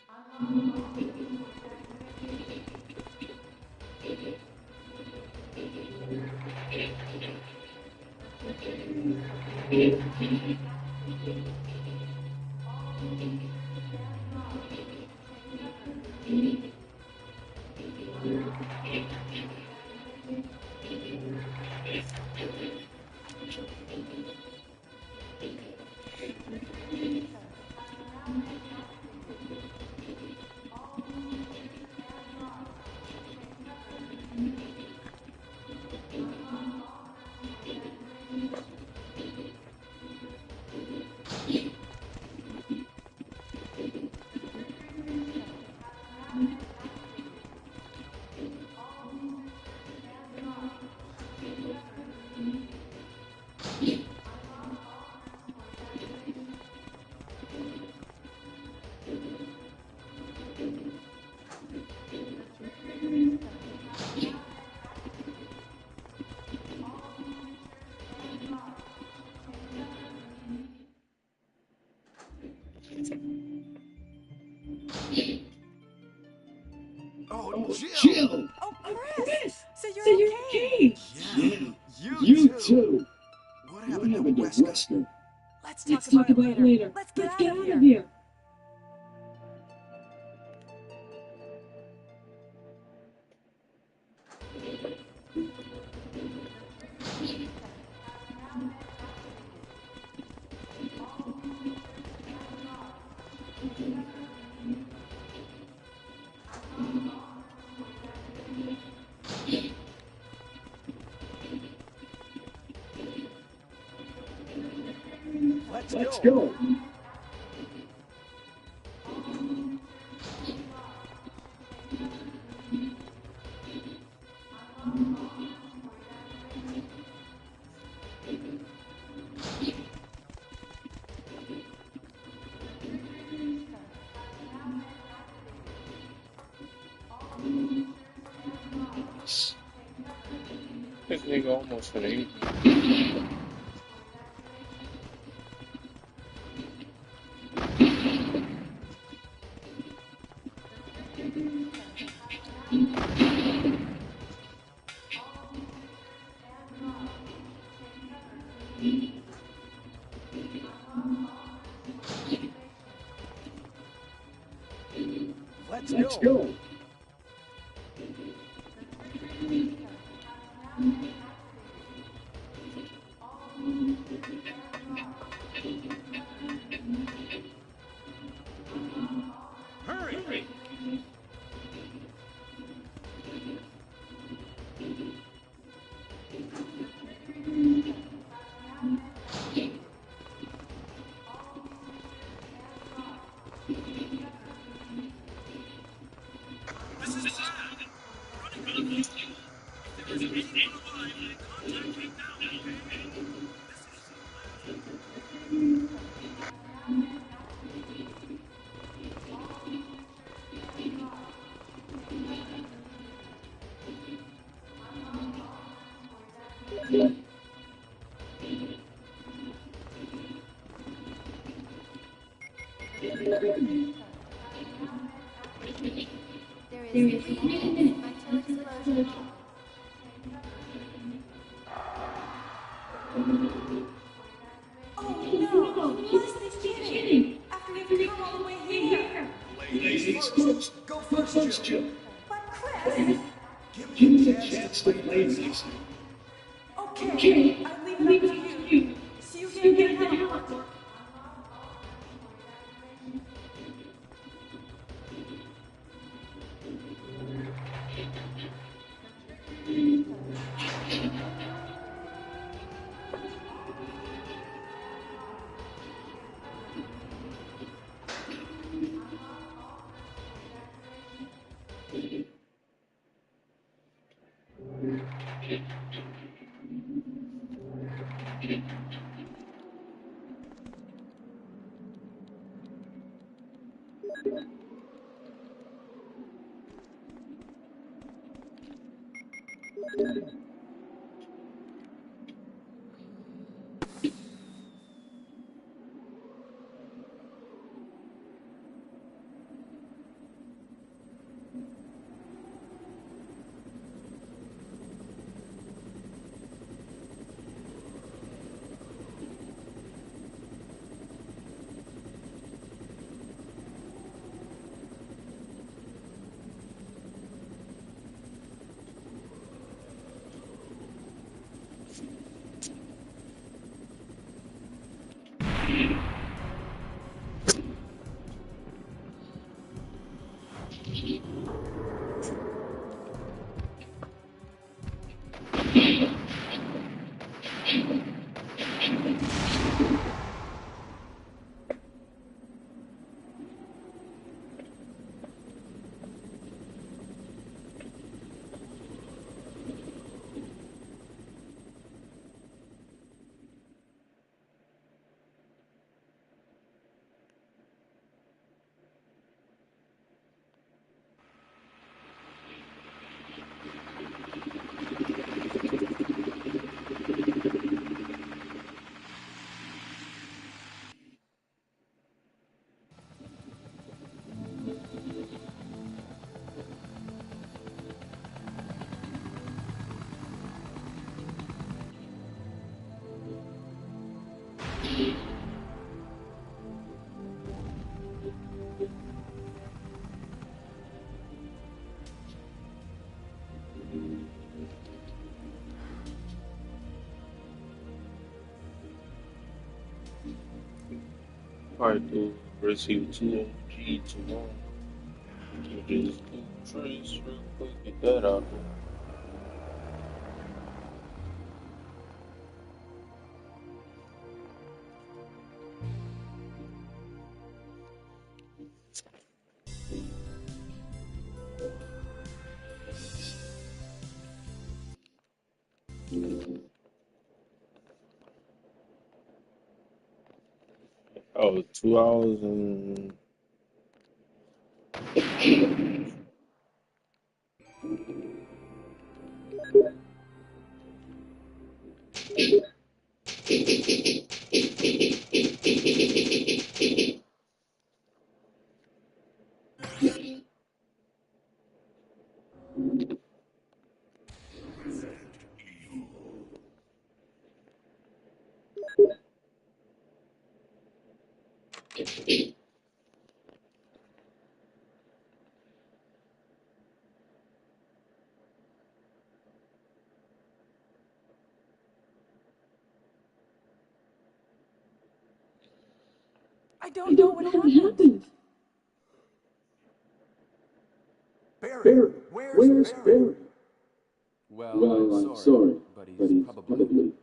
you're okay. Yeah, You too. What What happened to happened to Wesker? Wesker? Let's Let's talk talk about it about it later. later. Let's Let's get get out of out of here. here. Let's Let's go. go. This nigga almost an 80. Let's go. Hurry. This is Brad. Running on YouTube. If there is anyone alive, contact me now, okay? This is There is 3 minutes until explosion. Oh no! You must be kidding! After you've come all the way here! Ladies first. Go Go first, first, Joe. Joe. But Chris! Give me a chance to play nice. Okay, I leave it up to you. See you again at the heliport. probably do Resident Evil 2 OG tomorrow. We just do Trace real quick, get that out there. Oh, 2 hours and I I don't know don't what know what happened. happened. Barry, Barry, where's where's Barry? Barry? Well, I'm Well, I'm sorry, sorry, but but he's he's probably. probably.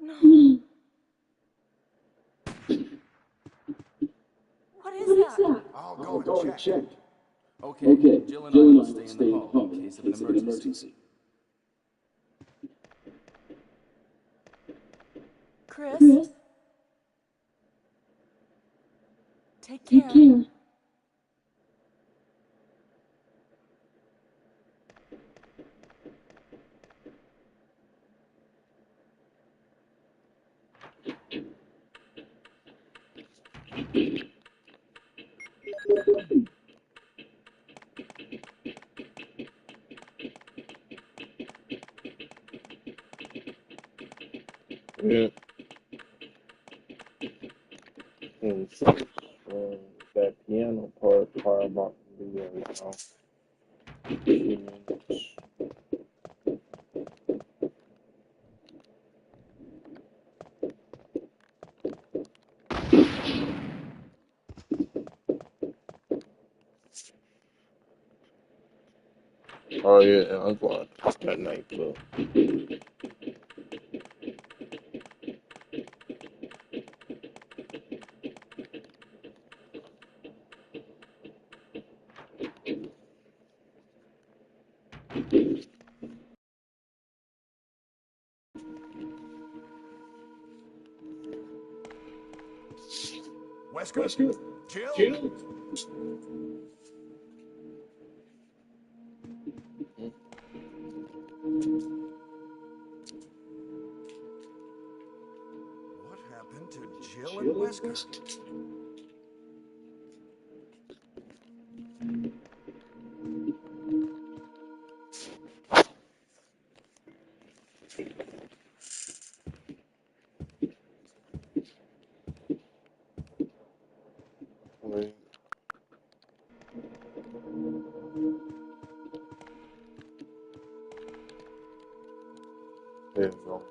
No. What is What is that? that? I'll go I'll and go and check. check. Okay, Okay, Jill and I Jill and will I stay will in the stay in the hall hall in in case of an case of an emergency. emergency. Chris, Chris, take take care. care. yeah. And so, that piano part probably about to be now. 50 minutes. Oh yeah, and I'm going to that nightclub. Wesker, Wesker, Jill. Jill. What happened to Jill and Jill and Wesker? Wesker. Wait, there you go.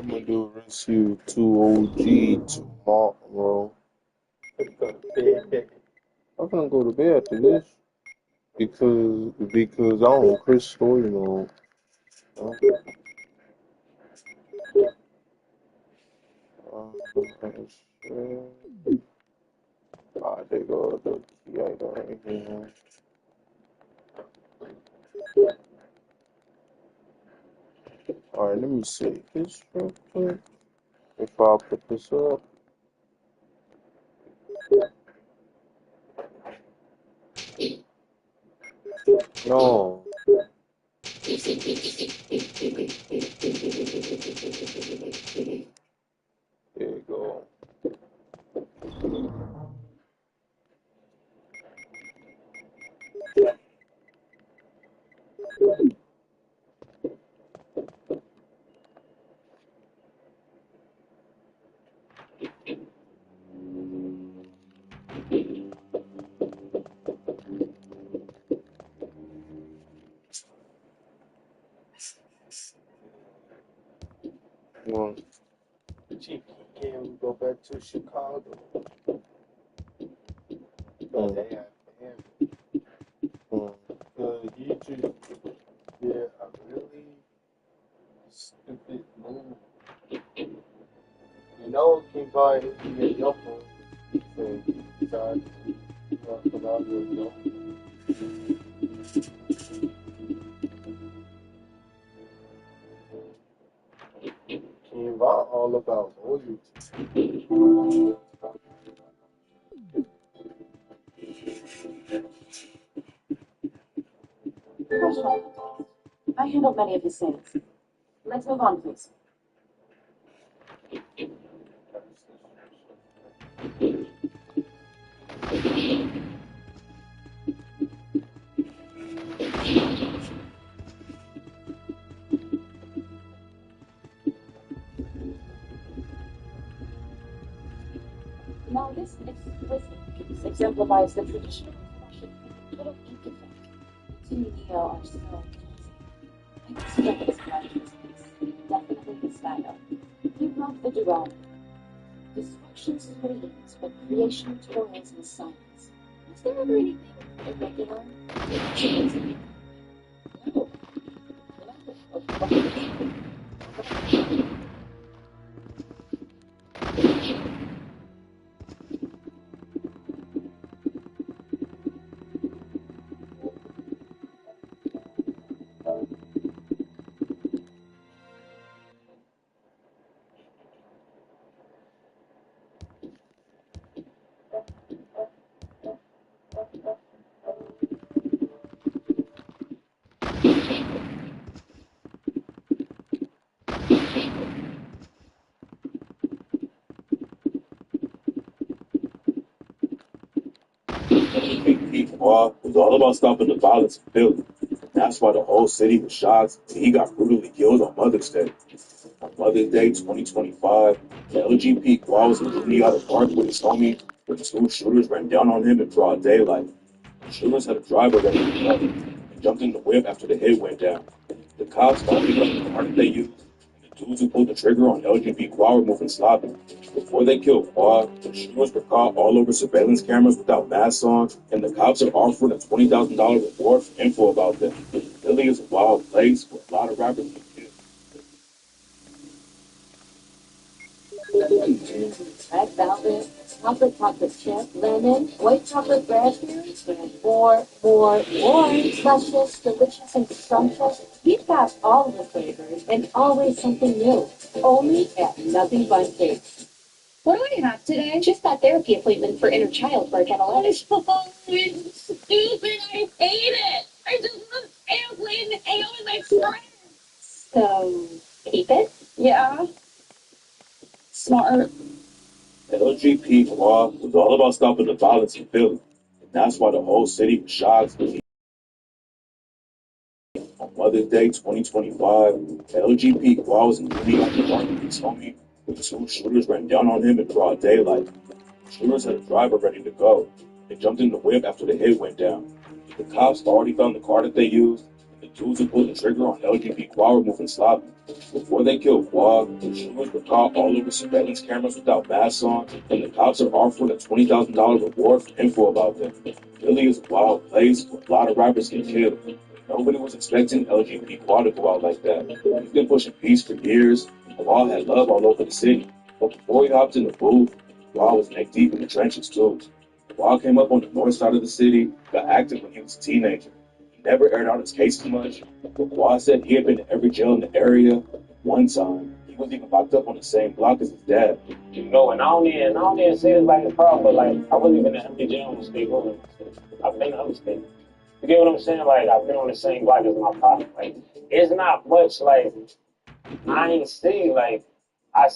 I'm gonna do a rescue 2 OG tomorrow. I'm gonna go to bed after this because I don't Chris story mode. Uh, there go the key item right here. Alright, let me see this real quick. If I put this up. No. There you go. Well, Chief, can we go back to Chicago? Mm. They have him. Because you just did a really stupid move. You know, King Von, if you get your phone, he said he decided to come out with your King Von all about loyalty. I handled many of his sales. Let's move on, please. Now, this exquisite piece exemplifies the traditional Russian little ink effect. To me, Neo are so classy. I respect this part of this piece. Definitely the style. You love the duality. Destruction screams, but creation toils in silence. Was there ever anything irregular? No. Pete Noir was all about stopping the violence in Philly. That's why the whole city was shocked when he got brutally killed on Mother's Day. On Mother's Day 2025, LG Pete Noir was literally out of park with his homie when two shooters ran down on him in broad daylight. The shooters had a driver ready to run and jumped in the whip after the hit went down. The cops only got the car that they used, and the dudes who pulled the trigger on LGB Quad were moving sloppy. Before they killed Quad, the shooters were caught all over surveillance cameras without masks on, and the cops are offering a $20,000 reward for info about them. Philly is a wild place where a lot of rappers get killed. Red velvet, chocolate chip, lemon, white chocolate raspberry, and more. Luscious, delicious, and scrumptious. We've got all the flavors and always something new. Only at Nothing But Cakes. What do I have today? Just got therapy appointment for inner child work at 11. It's stupid. I hate it. I just want to stay up late and hang out with my friends. So, keep it? Yeah. Smart. The LGP Quad was all about stopping the violence in Philly, and that's why the whole city was shocked. On Mother's Day 2025, the LGP Quad was in New after Martin his homie, with two shooters ran down on him in broad daylight. The shooters had a driver ready to go. They jumped in the whip after the hit went down. The cops already found the car that they used, and the dudes who pulled the trigger on LGP Quad were moving sloppy. Before they killed Quad, the shooters were caught all over surveillance cameras without masks on, and the cops are offering a $20,000 reward for info about them. Philly is a wild place where a lot of rappers get killed. Nobody was expecting LGP Quad to go out like that. He's been pushing peace for years, and Quad had love all over the city. But before he hopped in the booth, Quad was neck deep in the trenches too. Quad came up on the north side of the city, got active when he was a teenager. He never aired out his cases much, but Quad said he had been to every jail in the area. One time, he was even locked up on the same block as his dad. You know, and I don't even say this like a problem, but like I wasn't even in every jail in the state room. I've been to other states. You get what I'm saying? Like I've been on the same block as my partner. Like it's not much. Like I ain't see I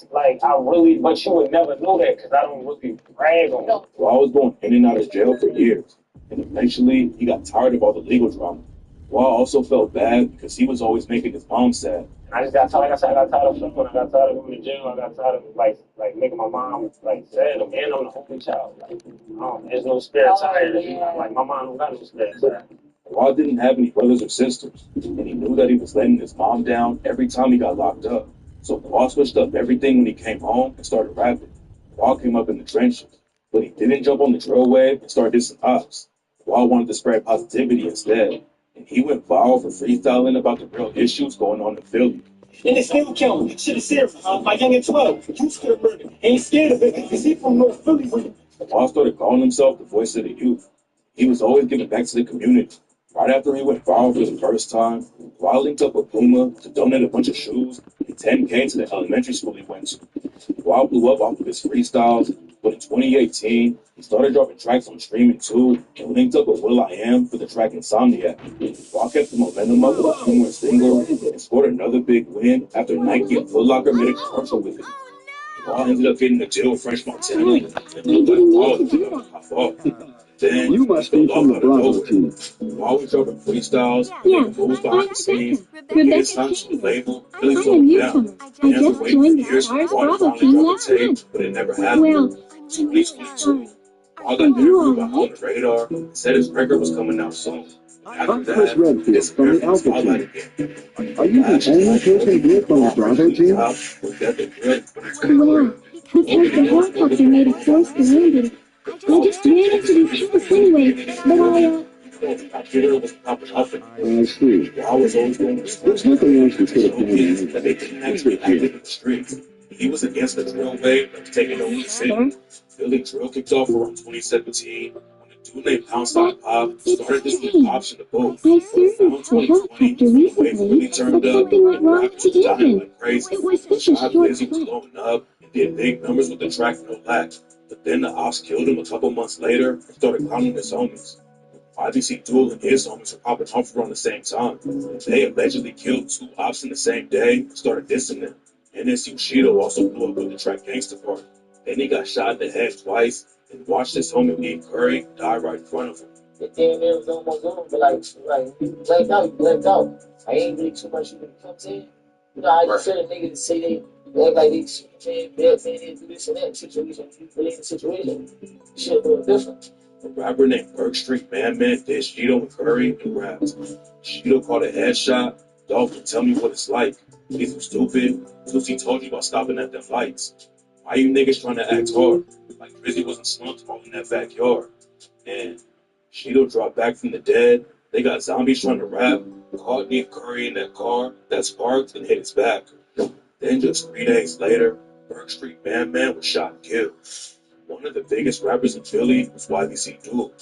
really, but you would never know that because I don't really brag on it. Well, I was going in and out of jail for years, and eventually he got tired of all the legal drama. Wall also felt bad because he was always making his mom sad. And I just got tired. Like I said, I got tired of filming. I got tired of going to jail. I got tired of like making my mom like sad. And I'm the only child. Like, there's no spare tire. Yeah. Like my mom don't got no spare tire. Wall didn't have any brothers or sisters, and he knew that he was letting his mom down every time he got locked up. So Wall switched up everything when he came home and started rapping. Wall came up in the trenches, but he didn't jump on the drill wave and start dissing ops. Wall wanted to spread positivity instead, and he went viral for freestyling about the real issues going on in Philly. And they still killing. Shit is serious. My young at 12, you scared murder. Ain't scared of it because he from North Philly. Wall started calling himself the voice of the youth. He was always giving back to the community. Right after he went viral for the first time, Wall linked up with Puma to donate a bunch of shoes and $10K to the elementary school he went to. Wall blew up off of his freestyles, but in 2018, he started dropping tracks on streaming too and linked up with will.i.am for the track Insomniac. Wall kept the momentum up with a few more singles and scored another big win after Nike and Foot Locker made a commercial with him. Wall ended up getting a deal with French Montana and looked like Wall was going to pop off. Then You must be from the Bravo team. While we dropping freestyles, Yeah, making moves behind the scenes, Rebecca he gets signed to the label, Billy I'm a slowed down. newcomer. I just joined the Stars Bravo team last month. But it never happened. Well, 2022, Wall got interviewed by On the Radar and said his record was coming out soon. After I'm Chris that, Redfield his from the career Alpha spotlight team. again. Are you the only person here from the Bravo team? well, because the helicopter made a forced landing, I just ran into these house anyway, but Computer was popping up and I see. I was always going to school. There's nothing else we could have done anyway. That they didn't actually act in the streets. He was against the drill wave that was taking over the city. Philly drill kicked off around 2017 when a dude named Poundstock Pop started this new option to vote. I serviced a helicopter recently, but something went wrong with the engine. It was such a short Busy was flight. blowing up and did big numbers with the track no lack. But then the ops killed him a couple months later and started clowning his homies. IBC Duel and his homies were popping off around the same time. They allegedly killed two ops in the same day and started dissing them. NSU Shido also blew up with the track Gangsta Party. Then he got shot in the head twice and watched his homie Big Curry die right in front of him. The thing there was almost on, but like you blanked out. I ain't really too much you really comes in. You know, I just certain niggas say they act like they Superman, Batman, they do this and that situation. You really in the situation. Shit a little different. A rapper named Burke Street Man did Shido and Curry and rapped. Shido caught a headshot, Dolphin, tell me what it's like. He's so stupid. Tusi told you about stopping at them lights. Why you niggas trying to act hard? Like Drizzy wasn't slumped all in that backyard. And Cheeto dropped back from the dead. They got zombies trying to rap. Caught Nick Curry in that car that sparked and hit his back. Then just 3 days later, Burke Street Man was shot and killed. One of the biggest rappers in Philly was YBC Duel.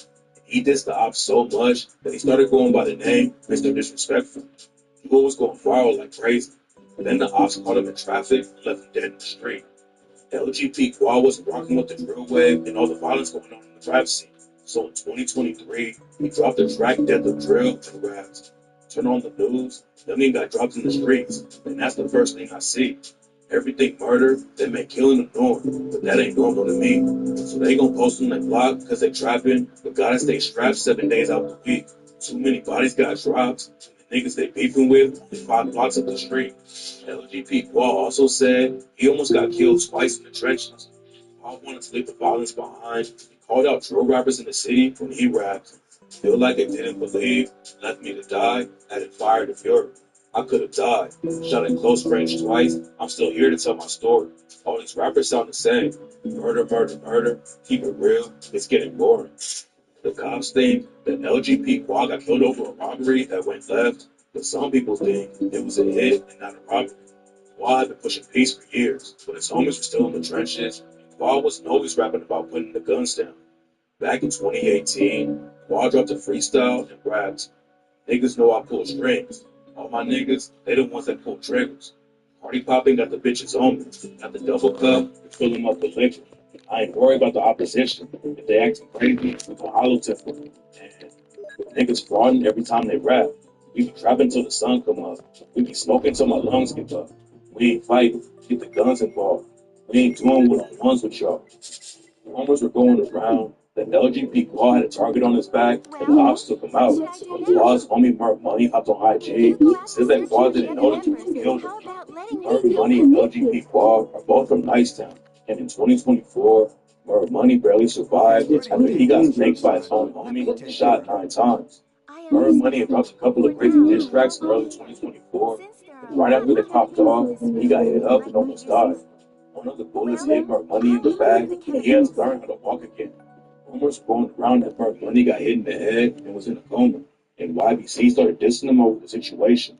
He dissed the ops so much that he started going by the name Mr. Disrespectful. Duel was going viral like crazy. But then the ops caught him in traffic and left him dead in the street. LGP Quad wasn't rocking with the drill wave and all the violence going on in the rap scene. So in 2023, he dropped the track Death of Drill and raps. Turn on the news, them niggas got dropped in the streets, and that's the first thing I see. Everything murder, they make killing a norm, but that ain't normal to me. So they gon' post on their block because they trapping, but gotta stay strapped 7 days out the week. Too many bodies got dropped, and the niggas they beefing with only 5 blocks up the street. LGP Paul also said he almost got killed twice in the trenches. Paul wanted to leave the violence behind. He called out drill rappers in the city when he rapped. Feel like they didn't believe, left me to die, added fire to fury. I could have died, shot at close range twice. I'm still here to tell my story. All these rappers sound the same. Murder, murder, murder. Keep it real. It's getting boring. The cops think that LGP Quad got killed over a robbery that went left, but some people think it was a hit and not a robbery. Quad had been pushing peace for years, but his homies were still in the trenches, and Quad wasn't always rapping about putting the guns down. Back in 2018, Quad dropped a freestyle and rapped, "Niggas know I pull strings. All my niggas, they the ones that pull triggers. Party popping got the bitches on me. Got the double cup and fill them up with liquor. I ain't worried about the opposition. If they acting crazy, we gon' hollow tip them. And niggas frauding every time they rap. We be trapping till the sun come up. We be smoking till my lungs give up. We ain't fighting. Get the guns involved. We ain't doing one-on-ones with y'all." Rumors were going around that LGP Claw had a target on his back, and the ops took him out. But Claw's homie Mark Money hopped on IG and said that Claw didn't know the dude who killed him. Mark Money and LGP Claw are both from Nicetown, and in 2024, Mark Money barely survived after he got snaked by his own homie and shot 9 times. Mark Money had dropped a couple of crazy diss tracks in early 2024, and right after they popped off, he got hit up and almost died. One of the bullets hit Mark Money in the back, and he has to learn how to walk again. Rumors going around that Mark Money got hit in the head and was in a coma, and YBC started dissing him over the situation.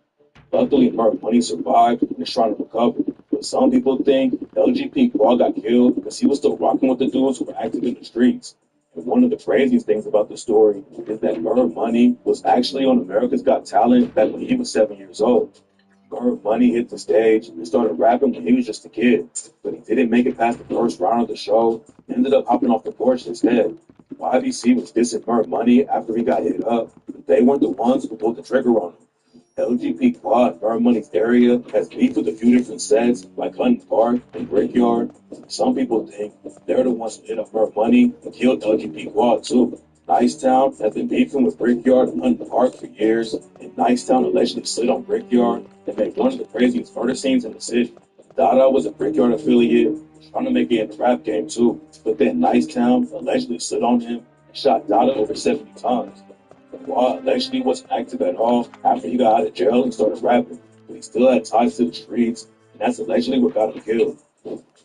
Luckily, Mark Money survived and is trying to recover, but some people think LGP Quad got killed because he was still rocking with the dudes who were active in the streets. And one of the craziest things about the story is that Mark Money was actually on America's Got Talent back when he was 7 years old. Bird Money hit the stage and started rapping when he was just a kid, but he didn't make it past the first round of the show and ended up hopping off the porch instead. YBC was dissing Bird Money after he got hit up, but they weren't the ones who pulled the trigger on him. LGP Quad, Bird Money's area, has beef with a few different sets, like Hunting Park and Brickyard. Some people think they're the ones who hit up Bird Money and killed LGP Quad too. Nicetown has been beefing with Brickyard and Hunting Park for years, and Nicetown allegedly slid on Brickyard and made one of the craziest murder scenes in the city. Dada was a Brickyard affiliate, trying to make it in the rap game too, but then Nicetown allegedly slid on him and shot Dada over 70 times. Wah allegedly wasn't active at all after he got out of jail and started rapping, but he still had ties to the streets, and that's allegedly what got him killed.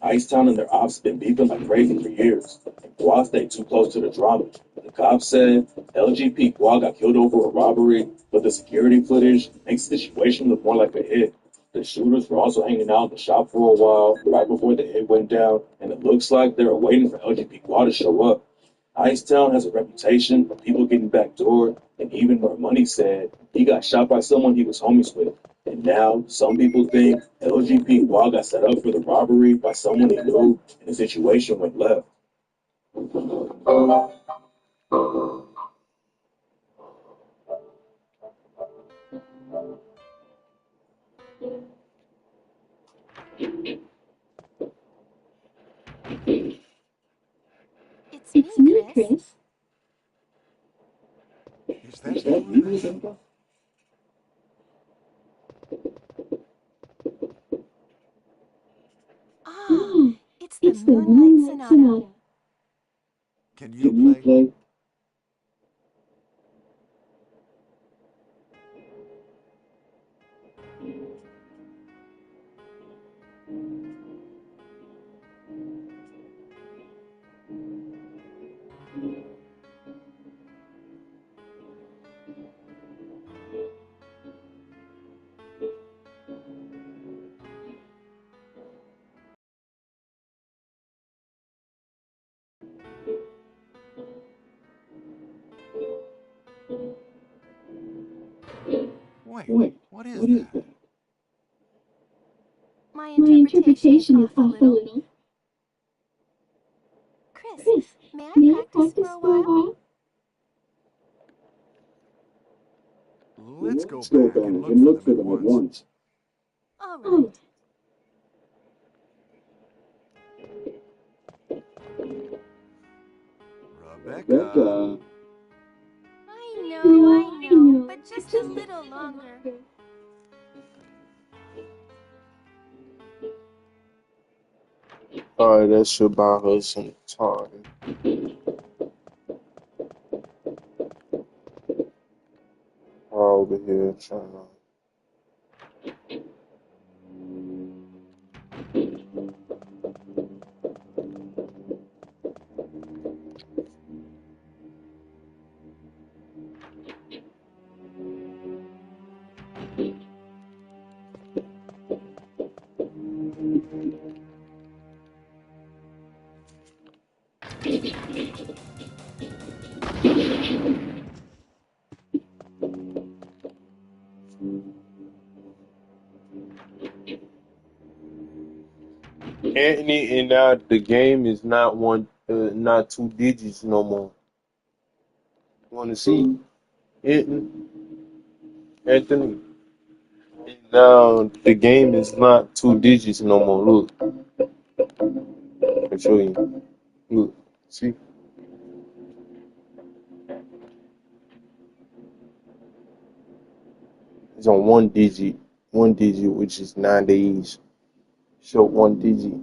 Icetown and their ops have been beefing like crazy for years, and Gua stayed too close to the drama. The cops said LGP Gua got killed over a robbery, but the security footage makes the situation look more like a hit. The shooters were also hanging out in the shop for a while right before the hit went down, and it looks like they were waiting for LGP Gua to show up. Icetown has a reputation of people getting backdoored, and even More Money said he got shot by someone he was homies with. And now some people think LGP Wall got set up for the robbery by someone he knew, and the situation went left. It's me, Chris. Is that you, Isabel? Ah, it's the Moonlight Sonata. Can you play? what is that? My My interpretation interpretation is is off off a a little. little. Chris, Chris, may I may I practice for practice a for a while? while? Let's go Let's go back back and look and for look them for at them at once. once. All All right. right. Rebecca. Rebecca. I know, but just a little longer. Alright, that should buy her some time. Over here trying to. Anthony, and now the game is not two digits no more. Want to see Anthony? Anthony. And now the game is not two digits no more. Look, I'll show you. Look, see? It's on one digit, which is 9 days. Show one digit.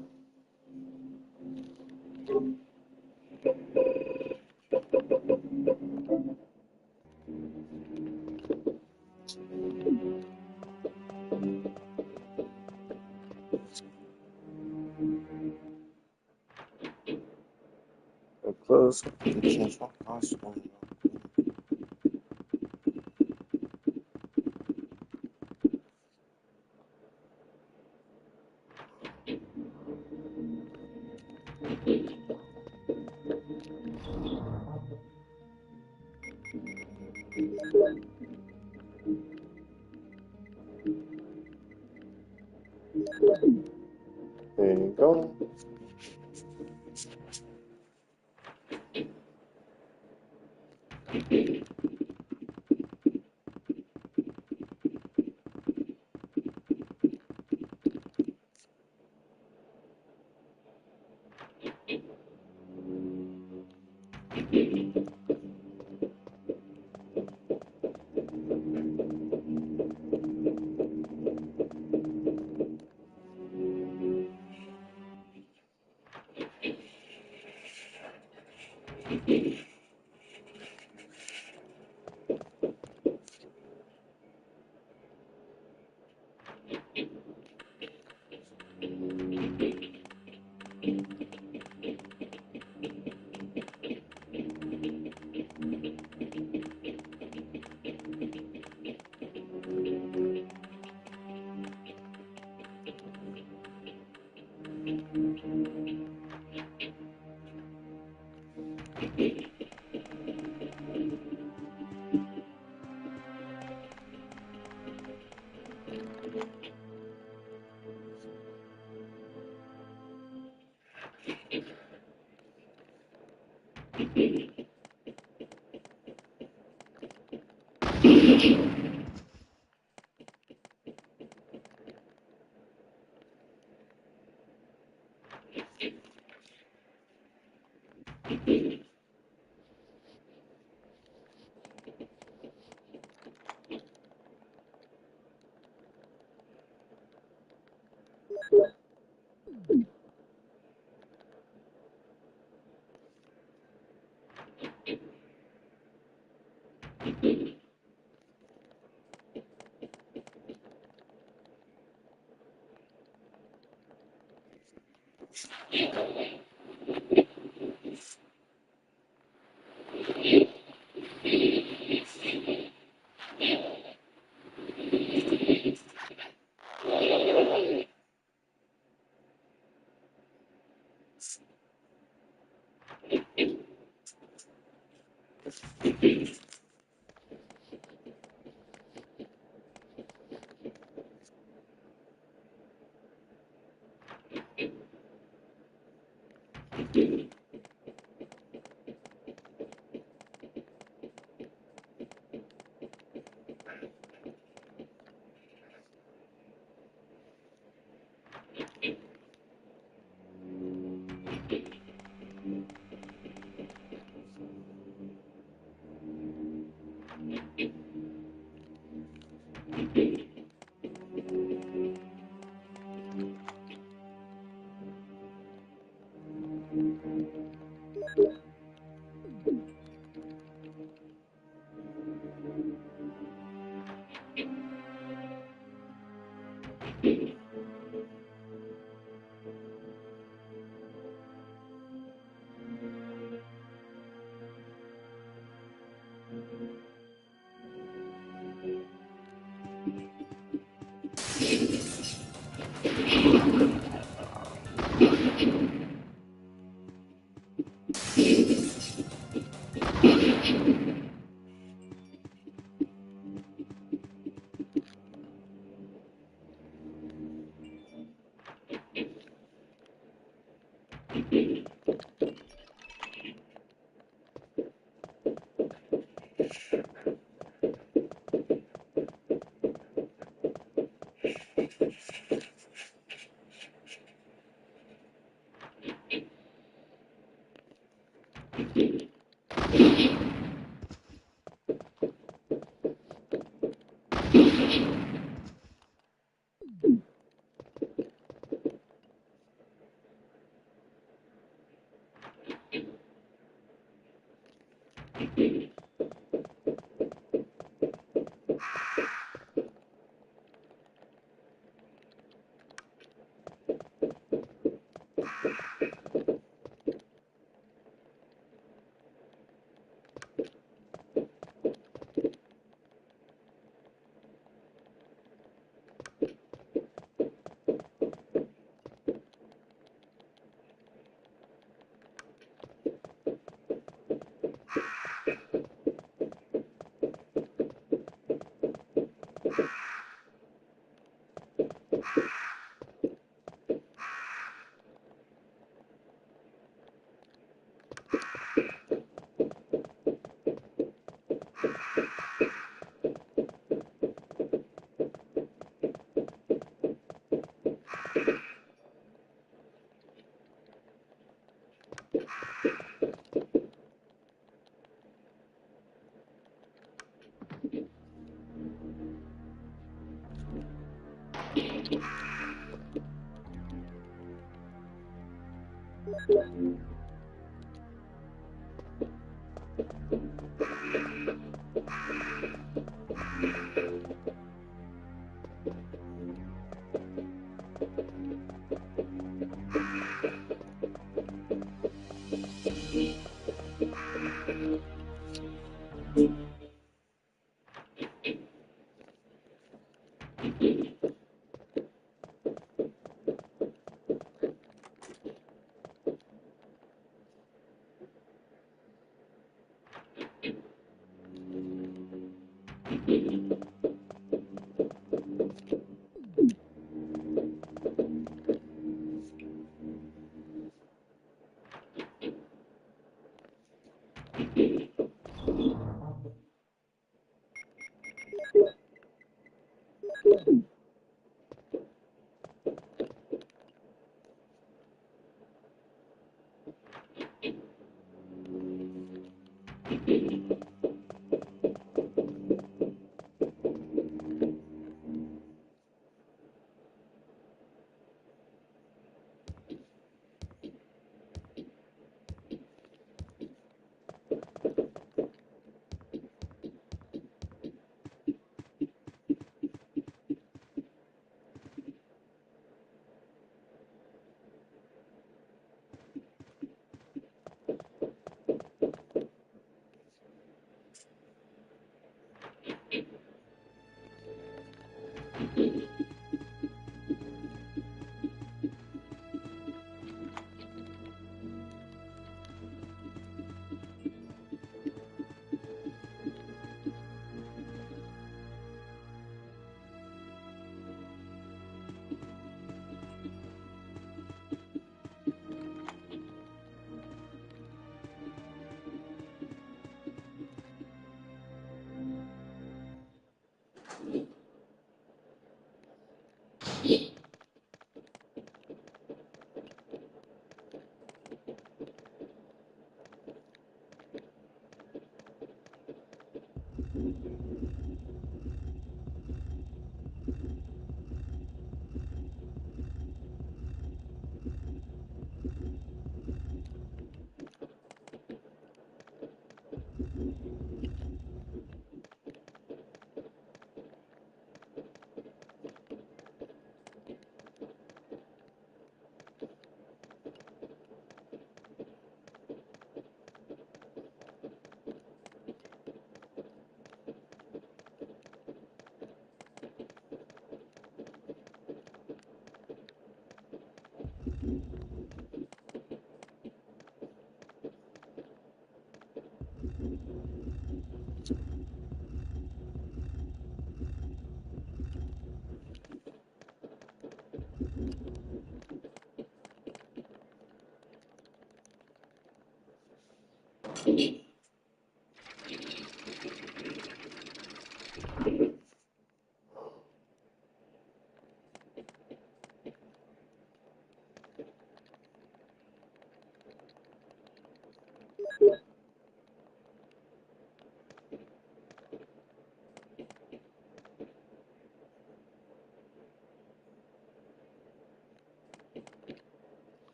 Plus, change my password. There you go.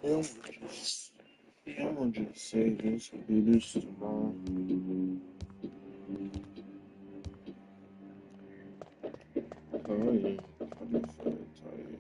I'm gonna just say this and do this tomorrow. Oh yeah, I just feel tired.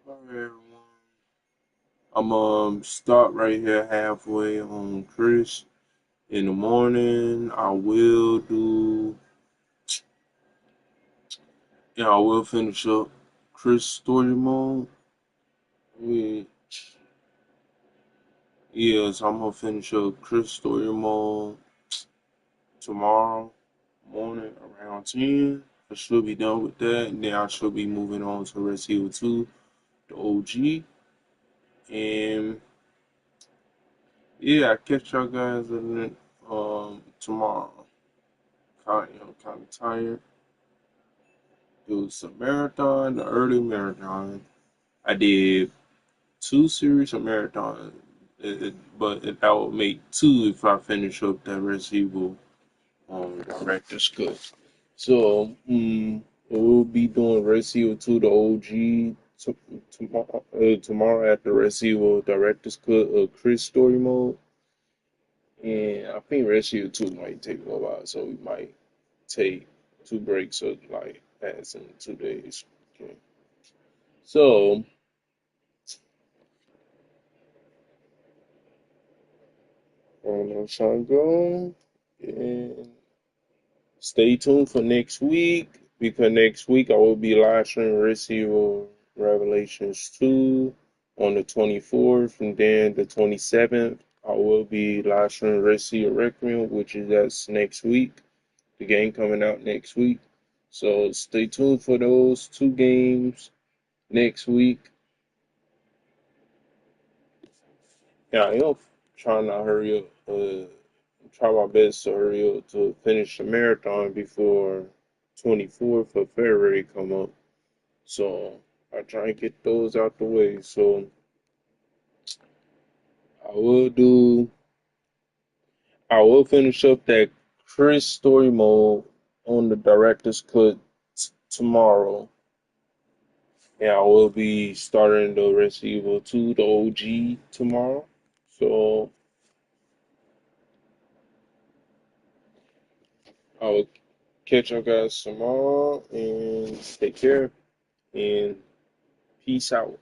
Alright, everyone. I'm start right here halfway on Chris. In the morning, I will do. Yeah, I will finish up Chris story mode. We, yeah, so I'm gonna finish up Chris story mode tomorrow morning around 10. I should be done with that, and then I should be moving on to Resident Evil 2, the OG. And yeah, I catch y'all guys tomorrow. Kind of tired. Do some marathon, the early marathon. I did 2 series of marathon, that would make 2 if I finish up that Resident Evil director's cut. So, we'll be doing Resident Evil 2, the OG, tomorrow after Resident Evil director's cut of Chris story mode. And I think Resident Evil 2 might take a little while, so we might take 2 breaks of like passing 2 days. Okay. So, I'm trying to go. And stay tuned for next week, because next week I will be live streaming Resident Evil Revelations 2 on the 24th, and then the 27th I will be live streaming Resident Evil Requiem, which is that's next week. The game coming out next week. So stay tuned for those 2 games next week. Yeah, I am trying to hurry up, try my best to hurry up to finish the marathon before 24th of February come up. So I try and get those out the way. So I will do. I will finish up that Chris story mode on the director's cut tomorrow. And I will be starting the Resident Evil 2, the OG, tomorrow. So I will catch you guys tomorrow, and take care, and peace out.